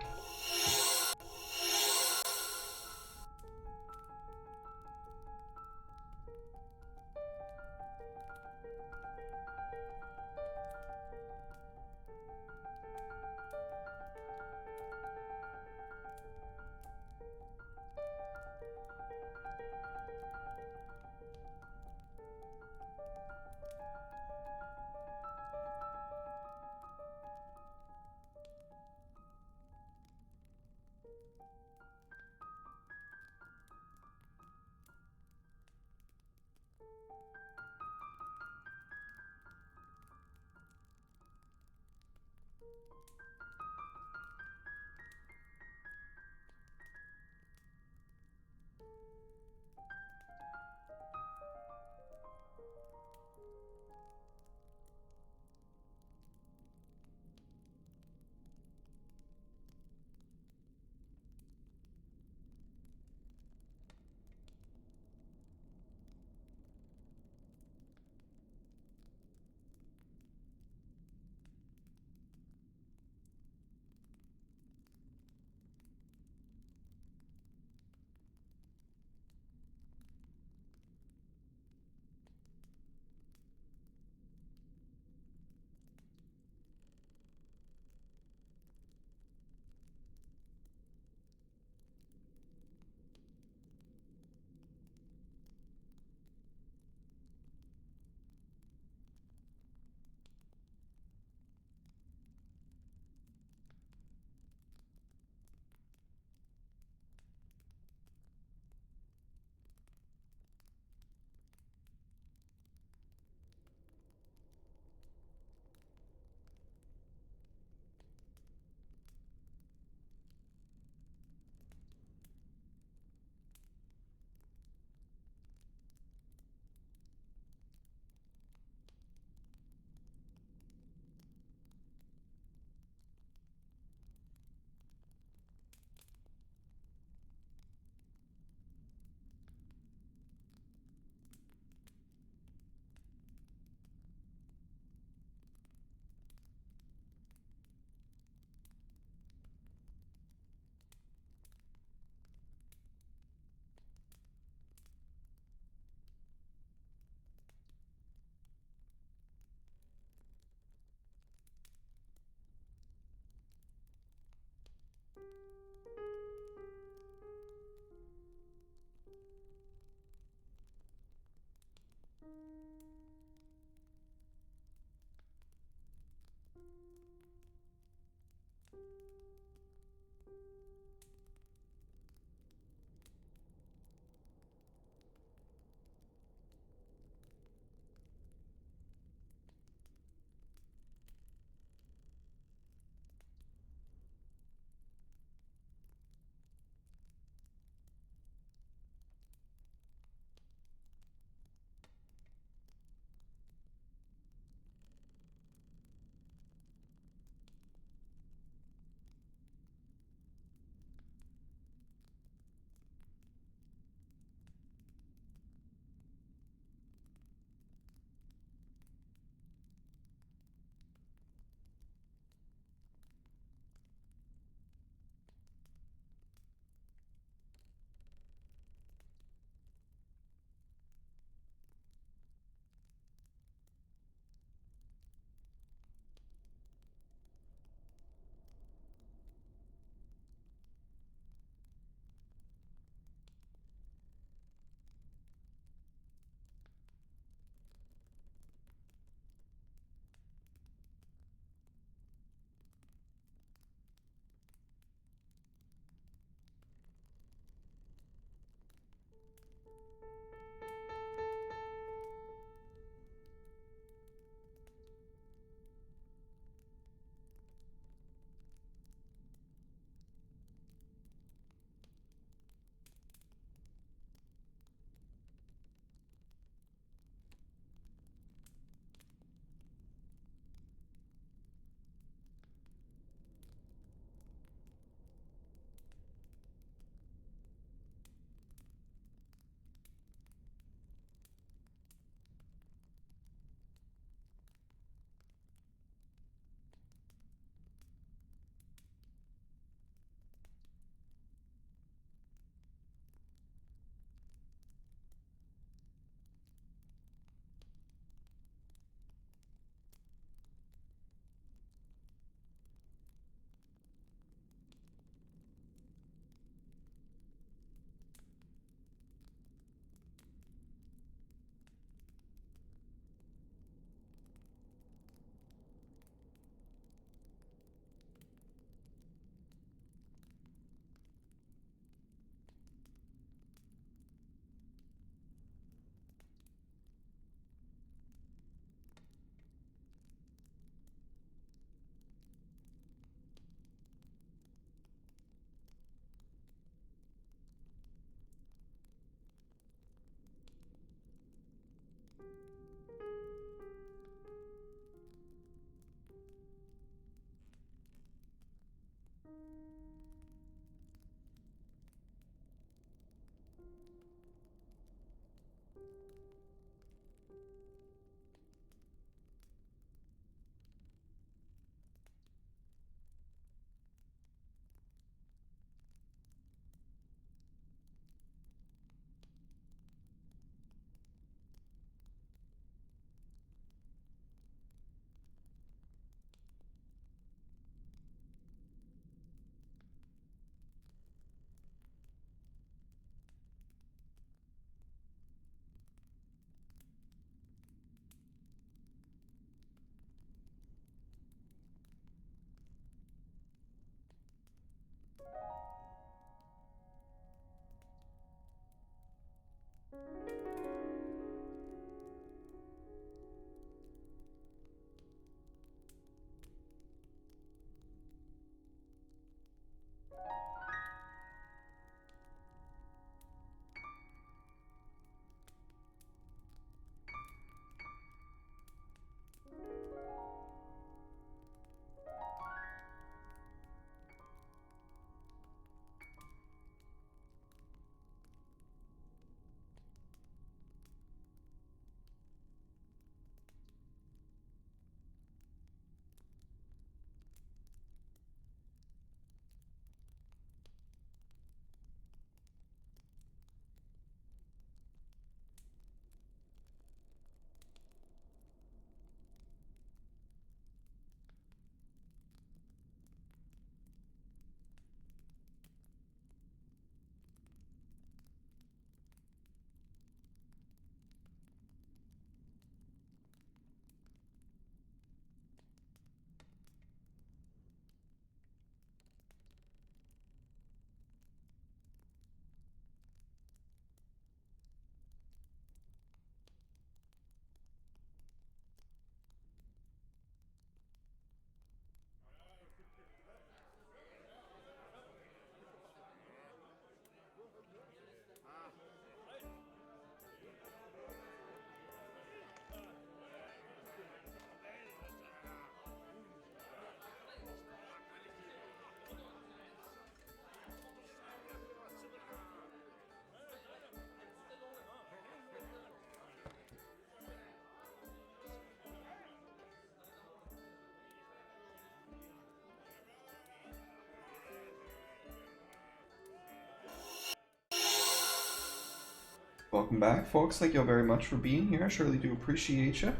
Speaker 1: Welcome back, folks. Thank you all very much for being here. I surely do appreciate you.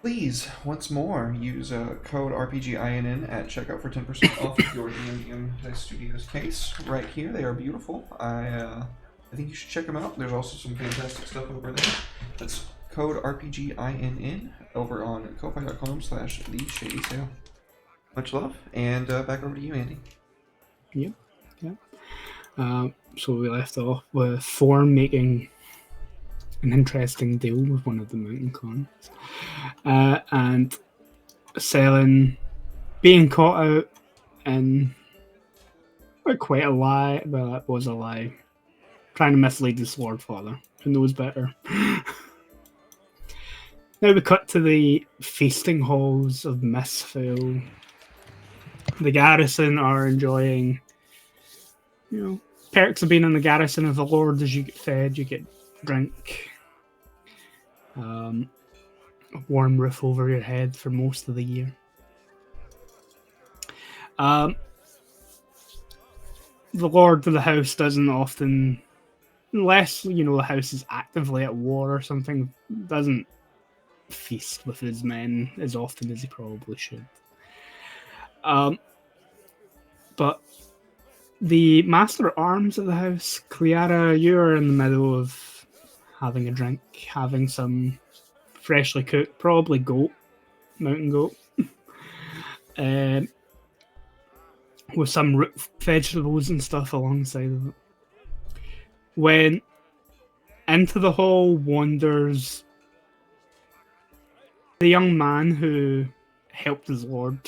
Speaker 1: Please, once more, use code RPGINN at checkout for 10% off of your D&D Dice Studios case. Right here, they are beautiful. I think you should check them out. There's also some fantastic stuff over there. That's code RPGINN over on ko-fi.com/theshadysale. Much love, and back over to you, Andy.
Speaker 2: Yep. So we left off with Thorn making an interesting deal with one of the mountain clans, and Selin being caught out in quite a lie. Well, it was a lie. Trying to mislead the Sword Father, who knows better. Now we cut to the feasting halls of Mistfell. The garrison are enjoying, perks of being in the garrison of the Lord. As you get fed, you get drink, a warm roof over your head for most of the year. The Lord of the house doesn't often, unless the house is actively at war or something, doesn't feast with his men as often as he probably should. But the Master at Arms of the house, Cleara, you're in the middle of having a drink, having some freshly cooked, probably mountain goat, with some root vegetables and stuff alongside of it. When into the hall wanders the young man who helped his lord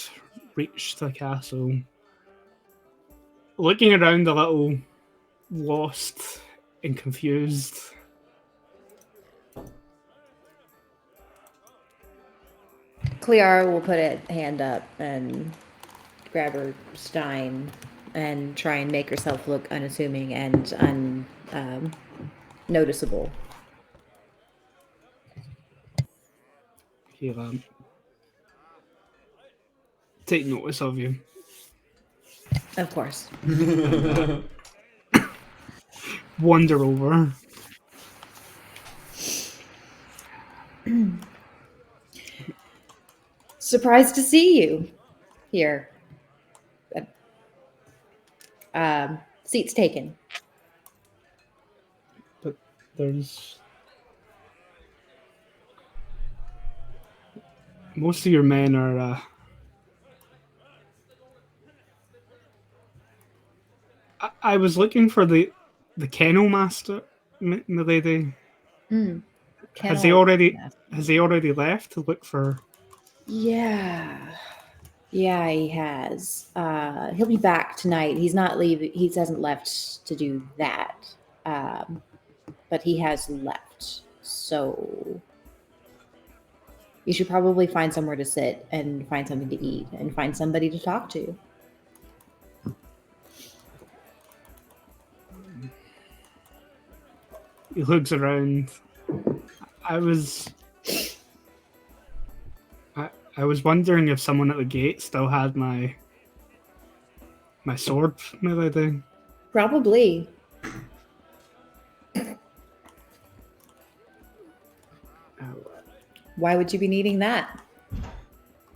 Speaker 2: reach the castle, looking around a little lost and confused.
Speaker 4: Clear will put a hand up and grab her stein and try and make herself look unassuming and noticeable.
Speaker 2: He'll take notice of you.
Speaker 4: Of course.
Speaker 2: Wander over.
Speaker 4: Surprised to see you here. Seats taken.
Speaker 2: But there's... most of your men are... I was looking for the kennel master, milady. Has he already left to look for?
Speaker 4: Yeah, he has. He'll be back tonight. He's not leaving. He hasn't left to do that, but he has left. So you should probably find somewhere to sit and find something to eat and find somebody to talk to.
Speaker 2: He looks around. I was wondering if someone at the gate still had my sword, milady.
Speaker 4: Probably. Why would you be needing that?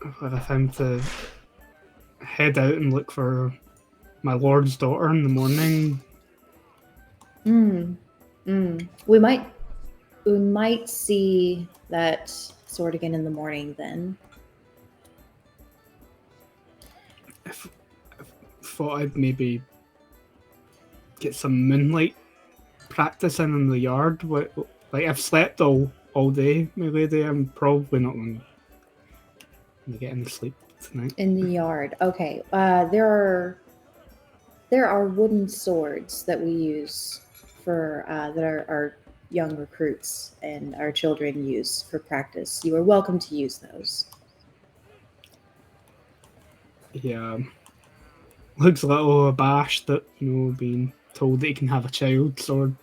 Speaker 2: If I'm to head out and look for my lord's daughter in the morning.
Speaker 4: We might see that sword again in the morning then.
Speaker 2: I thought I'd maybe get some moonlight practice in the yard. Like, I've slept all day, my lady. I'm probably not going to get any sleep tonight.
Speaker 4: In the yard. Okay. There are wooden swords that we use for that our young recruits and our children use for practice. You are welcome to use those.
Speaker 2: Yeah. Looks a little abashed that, being told that he can have a child sword.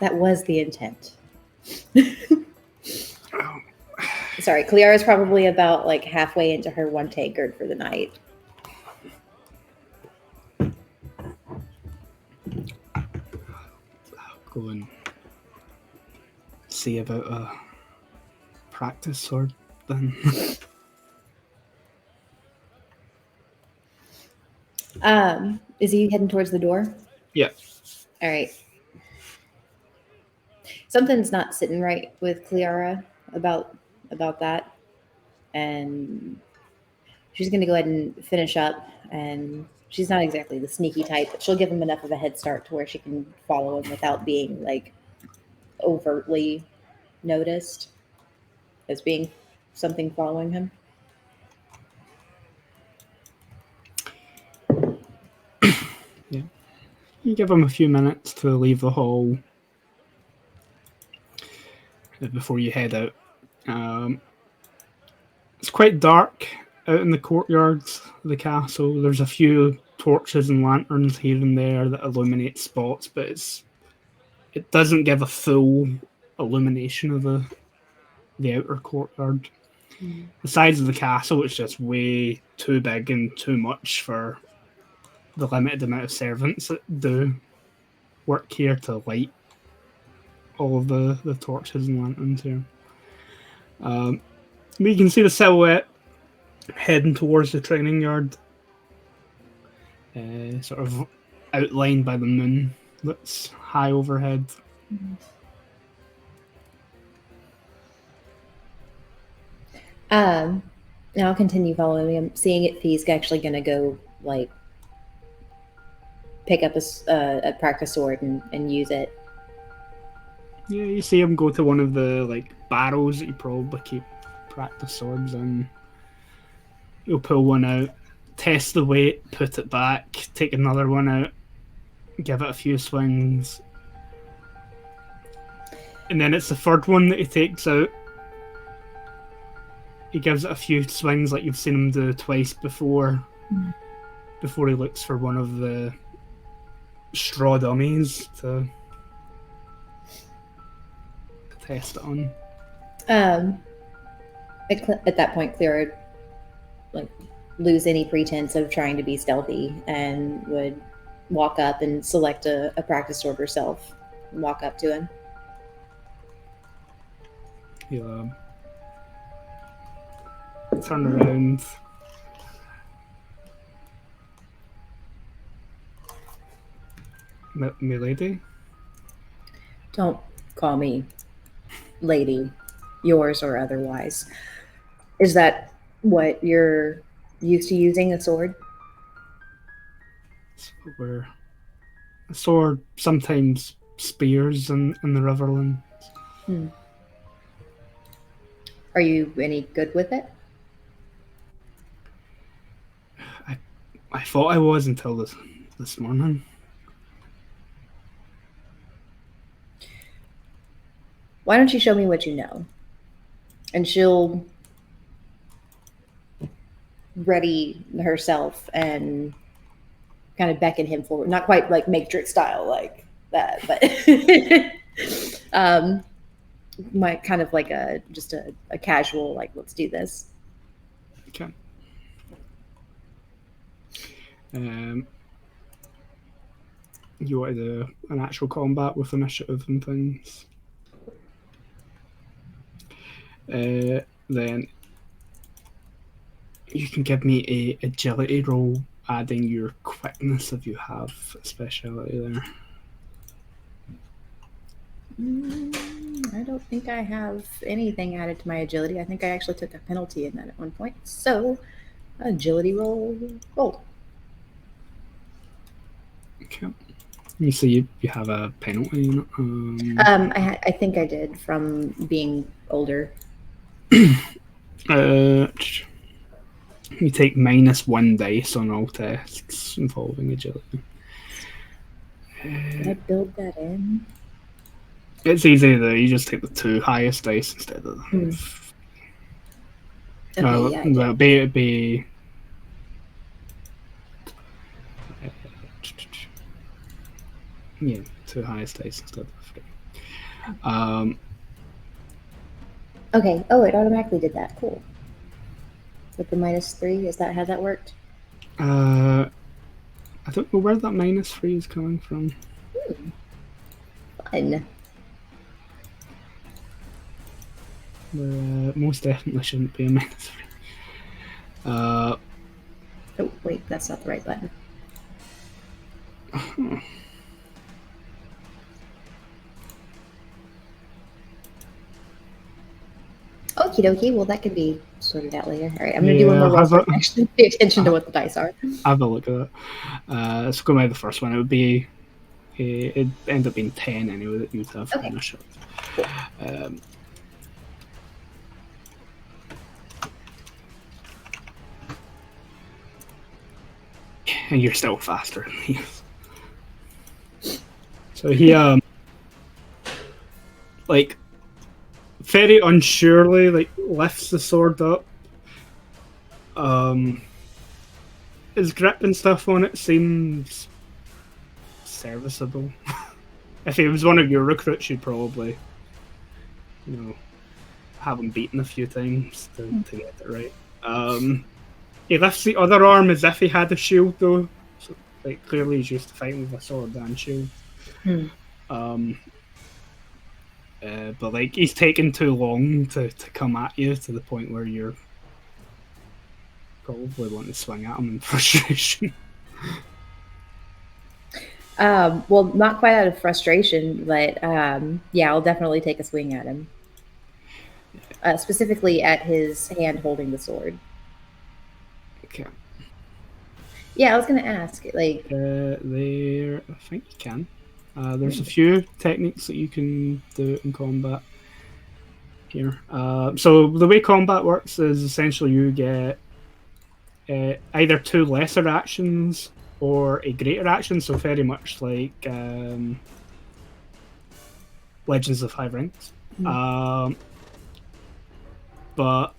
Speaker 4: That was the intent. Sorry, Cleara's probably about halfway into her one tankard for the night.
Speaker 2: go and see about a practice sword then.
Speaker 4: Is he heading towards the door?
Speaker 2: Yeah.
Speaker 4: All right. Something's not sitting right with Cleara about that, and she's going to go ahead and finish up. And she's not exactly the sneaky type, but she'll give him enough of a head start to where she can follow him without being like overtly noticed as being something following him.
Speaker 2: Yeah. You give him a few minutes to leave the hall before you head out. It's quite dark out in the courtyards of the castle. There's a few torches and lanterns here and there that illuminate spots, but it doesn't give a full illumination of the outer courtyard. The sides of the castle is just way too big and too much for the limited amount of servants that do work here to light all of the torches and lanterns here. You can see the silhouette heading towards the training yard, sort of outlined by the moon that's high overhead.
Speaker 4: And I'll continue following him, seeing if he's actually going to go like pick up a practice sword and use it.
Speaker 2: Yeah, you see him go to one of the like barrels that you probably keep practice swords in. He'll pull one out, test the weight, put it back, take another one out, give it a few swings, and then it's the third one that he takes out. He gives it a few swings like you've seen him do twice before, before he looks for one of the straw dummies to test it on.
Speaker 4: At that point, Cleara like lose any pretense of trying to be stealthy and would walk up and select a practice sword herself and walk up to him.
Speaker 2: He'll turn around. Milady?
Speaker 4: Don't call me lady, yours or otherwise. Is that what you're used to using, a sword?
Speaker 2: Where a sword sometimes spears in the Riverlands.
Speaker 4: Are you any good with it?
Speaker 2: I thought I was until this morning.
Speaker 4: Why don't you show me what you know? And she'll ready herself and kind of beckon him forward. Not quite like Matrix style like that, but might kind of like a casual like, let's do this.
Speaker 2: Okay. You want to do an actual combat with initiative and things. Then you can give me a agility roll, adding your quickness if you have a speciality there.
Speaker 4: I don't think I have anything added to my agility. I think I actually took a penalty in that at one point. So, agility roll rolled.
Speaker 2: Okay. You see, you have a penalty in it.
Speaker 4: I think I did from being older.
Speaker 2: You take -1 dice on all tests involving agility.
Speaker 4: Did I build that in?
Speaker 2: It's easy though. You just take the 2 highest dice instead of.
Speaker 4: Okay,
Speaker 2: Well, be. Yeah, 2 highest dice instead of 3.
Speaker 4: Okay. Oh, it automatically did that. Cool. With the -3, is that how that worked?
Speaker 2: I don't know where that -3 is coming from.
Speaker 4: button.
Speaker 2: Most definitely shouldn't be a -3.
Speaker 4: Oh, wait, that's not the right button. Okie dokie. Well, that could be sorted out later. All right, I'm going to do one more roll so I can actually pay attention to what the dice are.
Speaker 2: Have a look at it. Let's go by the first one. It would be. It'd end up being 10 anyway that you'd have
Speaker 4: Okay.
Speaker 2: initially.
Speaker 4: Cool.
Speaker 2: And you're still faster than he is. So he like very unsurely like lifts the sword up. His grip and stuff on it seems serviceable. If he was one of your recruits, you'd probably, have him beaten a few times to get it right. He lifts the other arm as if he had a shield, though. So, like, clearly he's used to fighting with a sword and shield. But like, he's taken too long to come at you to the point where you're probably want to swing at him in frustration.
Speaker 4: Well, not quite out of frustration, but yeah, I'll definitely take a swing at him. Specifically at his hand holding the sword.
Speaker 2: Okay.
Speaker 4: Yeah, I was going to ask, like...
Speaker 2: There, I think you can. There's a few techniques that you can do in combat here. So the way combat works is essentially you get either 2 lesser actions or a greater action, so very much like Legends of Five Rings. But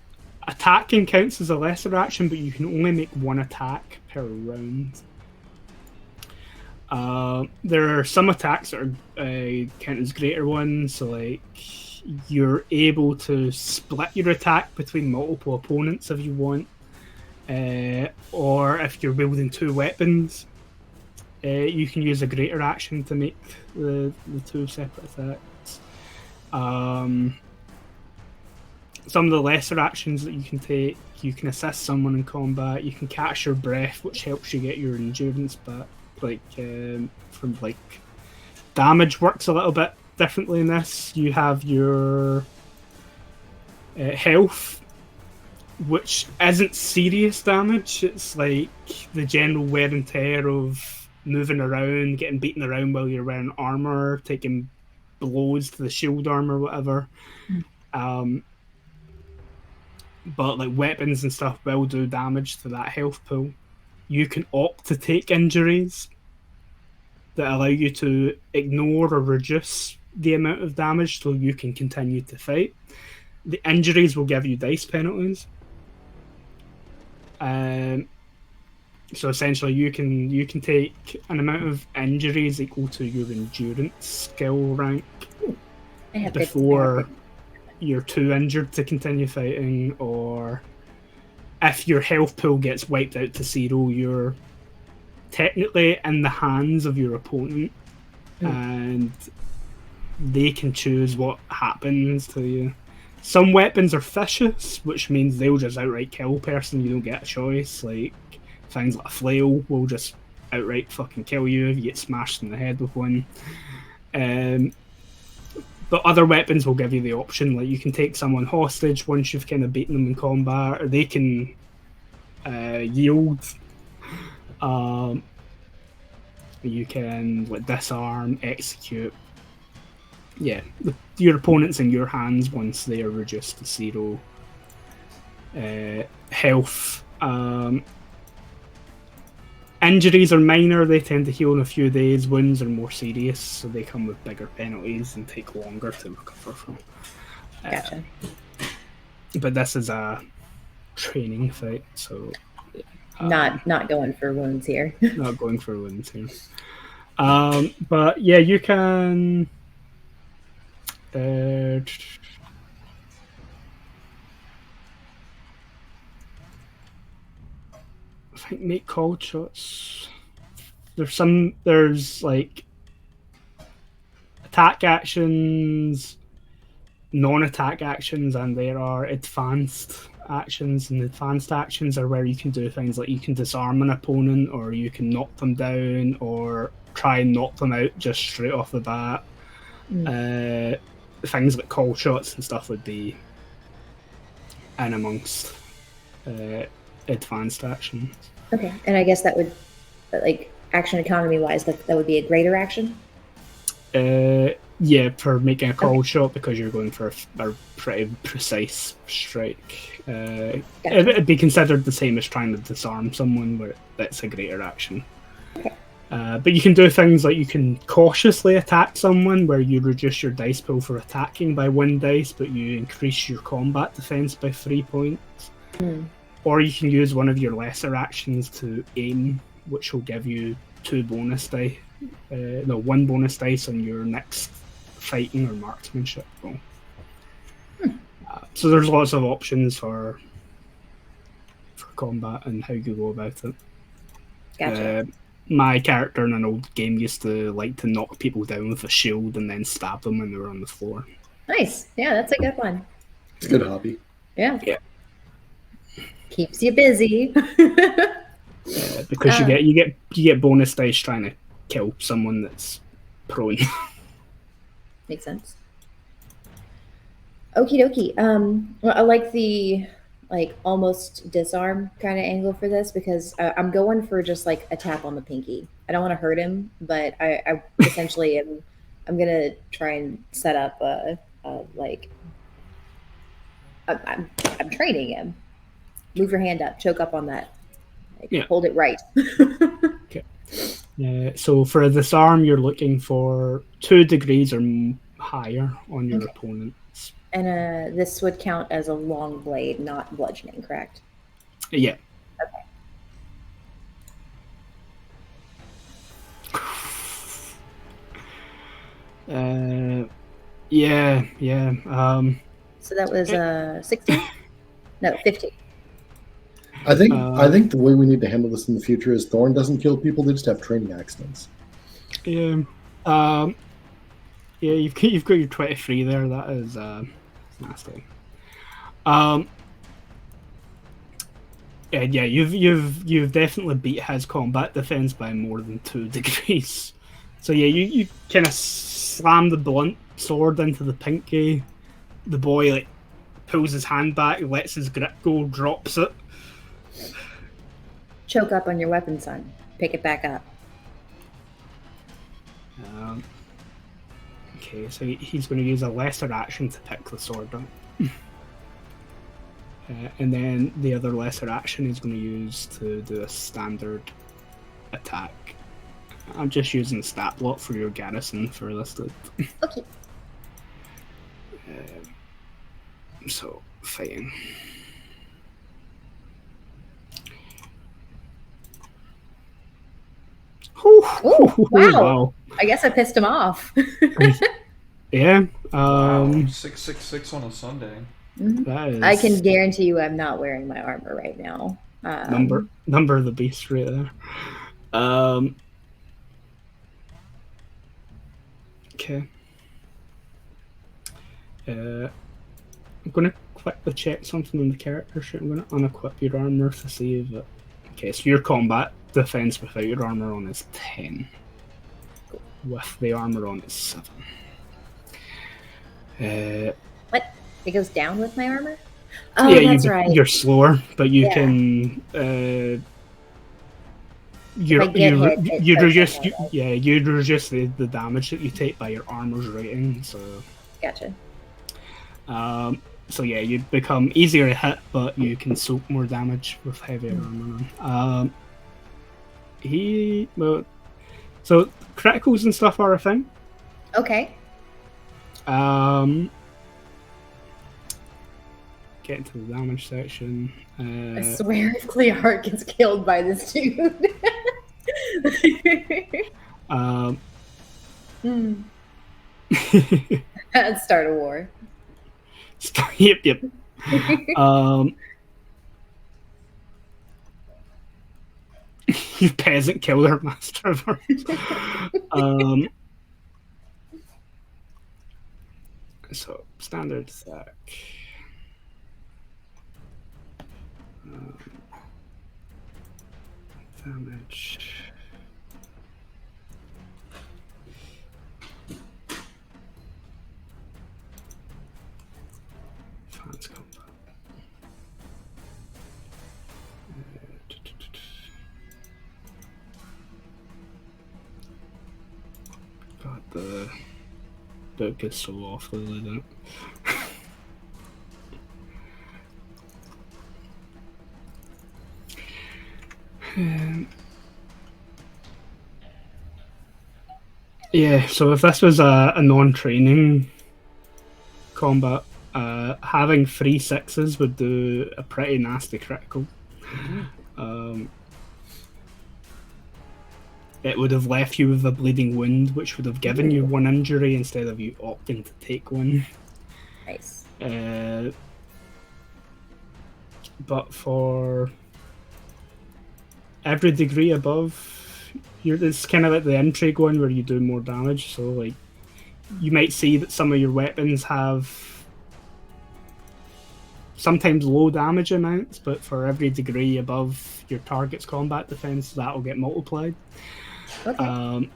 Speaker 2: attacking counts as a lesser action, but you can only make 1 attack per round. There are some attacks that are count as greater ones, so like you're able to split your attack between multiple opponents if you want. Or if you're wielding 2 weapons, you can use a greater action to make the 2 separate attacks. Some of the lesser actions that you can take, you can assist someone in combat, you can catch your breath, which helps you get your endurance back. Like, from like, damage works a little bit differently in this. You have your health, which isn't serious damage. It's like the general wear and tear of moving around, getting beaten around while you're wearing armor, taking blows to the shield armor, whatever. But like weapons and stuff will do damage to that health pool. You can opt to take injuries that allow you to ignore or reduce the amount of damage so you can continue to fight. The injuries will give you dice penalties. So essentially, you can take an amount of injuries equal to your endurance skill rank before you're too injured to continue fighting, or if your health pool gets wiped out to 0, you're technically in the hands of your opponent, and they can choose what happens to you. Some weapons are vicious, which means they'll just outright kill a person. You don't get a choice. Like things like a flail will just outright fucking kill you if you get smashed in the head with one. But other weapons will give you the option. Like you can take someone hostage once you've kind of beaten them in combat, or they can yield. You can like disarm, execute. Yeah, your opponent's in your hands once they are reduced to 0 health. Injuries are minor, they tend to heal in a few days. Wounds are more serious, so they come with bigger penalties and take longer to recover from.
Speaker 4: Gotcha.
Speaker 2: But this is a training fight, so...
Speaker 4: Not going for wounds here.
Speaker 2: Not going for wounds here. But yeah, you can... I think make cold shots. There's like attack actions, non-attack actions, and there are advanced actions. And advanced actions are where you can do things like you can disarm an opponent, or you can knock them down, or try and knock them out just straight off the bat. Things like call shots and stuff would be in amongst advanced actions.
Speaker 4: Okay, and I guess that would, like, action economy wise, that would be a greater action.
Speaker 2: Yeah, for making a call shot, because you're going for a pretty precise strike.
Speaker 4: Gotcha.
Speaker 2: It'd be considered the same as trying to disarm someone, where that's a greater action.
Speaker 4: Okay.
Speaker 2: But you can do things like you can cautiously attack someone, where you reduce your dice pool for attacking by 1 dice, but you increase your combat defense by 3 points. Or you can use one of your lesser actions to aim, which will give you 2 bonus die. 1 bonus dice on your next fighting or marksmanship roll. So there's lots of options for combat and how you go about it.
Speaker 4: Gotcha.
Speaker 2: My character in an old game used to like to knock people down with a shield and then stab them when they were on the floor.
Speaker 4: Nice. Yeah, that's a good one.
Speaker 3: It's a good hobby.
Speaker 4: Yeah.
Speaker 2: Yeah.
Speaker 4: Keeps you busy.
Speaker 2: Because you get bonus dice trying to kill someone that's prone.
Speaker 4: Makes sense. Okie dokie. Well, I like the almost disarm kind of angle for this, because I'm going for just like a tap on the pinky. I don't want to hurt him, but I essentially I'm gonna try and set up I'm training him. Move your hand up, choke up on that. Hold it right.
Speaker 2: Okay. So for a disarm, you're looking for 2 degrees or higher on your opponents.
Speaker 4: And this would count as a long blade, not bludgeoning, correct?
Speaker 2: Yeah.
Speaker 4: Okay.
Speaker 2: Yeah.
Speaker 4: So that was 16? No, 15.
Speaker 3: I think the way we need to handle this in the future is Thorn doesn't kill people; they just have training accidents.
Speaker 2: Yeah. Yeah, you've got your 23 there. That is nasty. Yeah, you've definitely beat his combat defense by more than 2 degrees. So yeah, you kind of slam the blunt sword into the pinky. The boy pulls his hand back, lets his grip go, drops it.
Speaker 4: Choke up on your weapon, son. Pick it back up.
Speaker 2: Okay, so he's going to use a lesser action to pick the sword up. And then the other lesser action he's going to use to do a standard attack. I'm just using stat block for your garrison for this.
Speaker 4: Okay.
Speaker 2: So, fighting.
Speaker 4: Ooh, wow.
Speaker 2: Wow.
Speaker 4: I guess I pissed him off.
Speaker 2: Yeah.
Speaker 1: Wow, 666 on a Sunday.
Speaker 2: That is
Speaker 4: I can guarantee you I'm not wearing my armor right now.
Speaker 2: number of the beast right there. Okay. I'm going to quickly check something on the character sheet. I'm going to unequip your armor to see if it... Okay, so your combat defense without your armor on is 10. With the armor on is 7.
Speaker 4: What? It goes down with my armor? Oh,
Speaker 2: yeah,
Speaker 4: that's right.
Speaker 2: You're slower, but you can... you reduce the damage that you take by your armor's rating, so...
Speaker 4: Gotcha.
Speaker 2: So yeah, you become easier to hit, but you can soak more damage with heavier armor on. So criticals and stuff are a thing.
Speaker 4: Okay.
Speaker 2: Get into the damage section.
Speaker 4: I swear if Clear gets killed by this dude. That'd start a war.
Speaker 2: Yep. You peasant killer master. So standard attack. Damage. Advanced combat. God, the book is so awful, isn't it? Yeah, so if this was a non-training combat, having 3 6s would do a pretty nasty critical. It would have left you with a bleeding wound, which would have given you 1 injury instead of you opting to take 1.
Speaker 4: Nice.
Speaker 2: But for every degree above, it's kind of like the intrigue one where you do more damage. So like, you might see that some of your weapons have sometimes low damage amounts, but for every degree above your target's combat defense, that will get multiplied.
Speaker 4: Okay.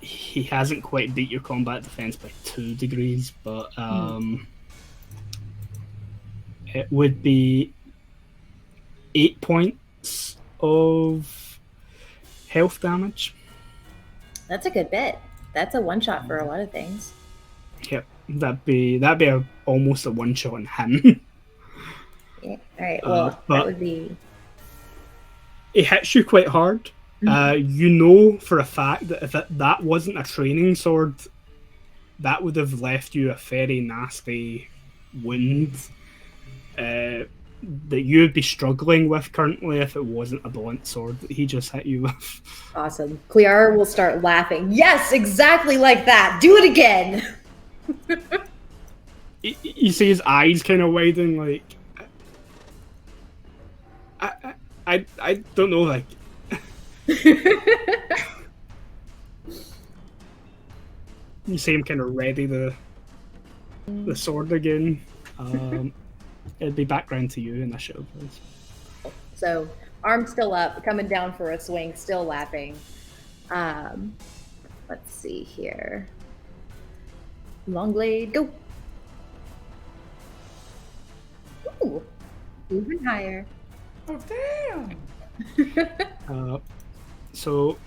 Speaker 2: He hasn't quite beat your combat defense by 2 degrees, but it would be 8 points of health damage.
Speaker 4: That's a good bit. That's a one shot for a lot of things.
Speaker 2: Yep, that'd be almost a one shot on him.
Speaker 4: Yeah. All right. Well, that would be.
Speaker 2: It hits you quite hard. You know for a fact that if that wasn't a training sword, that would have left you a very nasty wound that you would be struggling with currently if it wasn't a blunt sword that he just hit you with.
Speaker 4: Awesome. Clear will start laughing. Yes, exactly like that. Do it again.
Speaker 2: You see his eyes kind of widen, like I don't know, like. You see him kind of ready the sword again. It'd be background to you initiative, please.
Speaker 4: So arm still up, coming down for a swing, still laughing. Let's see here. Long blade, go. Ooh, even higher.
Speaker 1: Oh damn!
Speaker 2: So,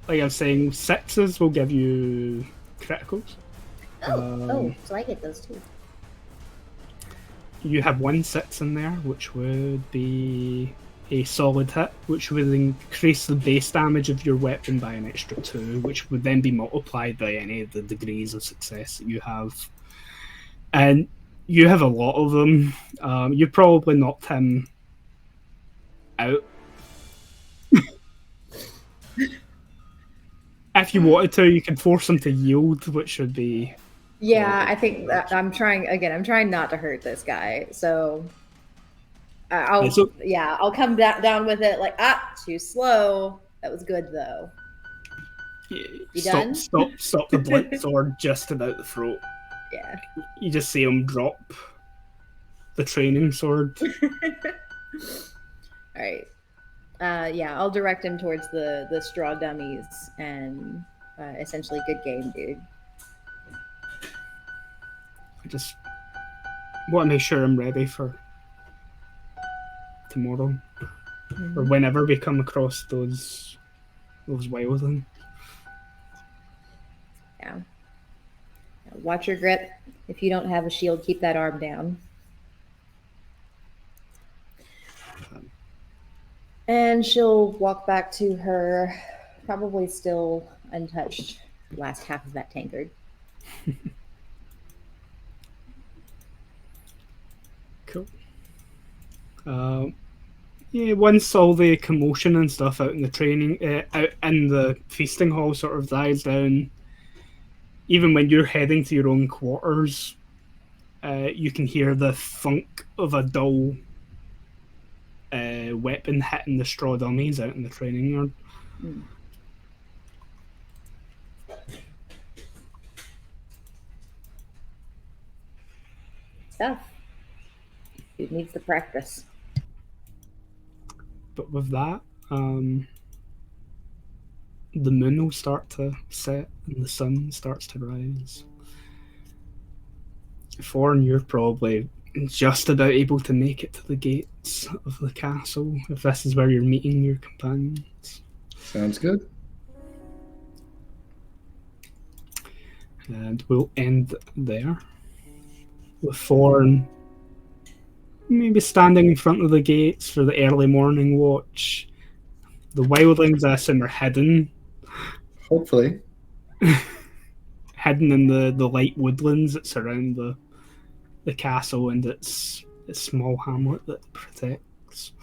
Speaker 2: like I was saying, 6s will give you criticals.
Speaker 4: So I get those too.
Speaker 2: You have 1 6 in there, which would be a solid hit, which would increase the base damage of your weapon by an extra 2, which would then be multiplied by any of the degrees of success that you have. And you have a lot of them. You probably knocked him out. If you wanted to, you could force him to yield, which would be...
Speaker 4: Yeah, I think that I'm trying not to hurt this guy. So I'll come down with it like, too slow. That was good though. You done?
Speaker 2: Stop the blunt sword just about the throat.
Speaker 4: Yeah.
Speaker 2: You just see him drop the training sword.
Speaker 4: All right. I'll direct him towards the straw dummies and essentially good game, dude.
Speaker 2: I just want to make sure I'm ready for tomorrow or whenever we come across those wildlings.
Speaker 4: Yeah. Watch your grip. If you don't have a shield, keep that arm down. And she'll walk back to her, probably still untouched, last half of that tankard.
Speaker 2: Cool. Once all the commotion and stuff out in the training, out in the feasting hall sort of dies down, even when you're heading to your own quarters, you can hear the thunk of a dull weapon hitting the straw dummies out in the training yard.
Speaker 4: stuff. Dude needs the practice.
Speaker 2: But with that, the moon will start to set and the sun starts to rise. Thorn, you're probably just about able to make it to the gates of the castle, if this is where you're meeting your companions.
Speaker 3: Sounds good.
Speaker 2: And we'll end there. With Thorn maybe standing in front of the gates for the early morning watch. The wildlings, I assume, are hidden.
Speaker 3: Hopefully.
Speaker 2: Hidden in the light woodlands that surround the castle and its small hamlet that it protects.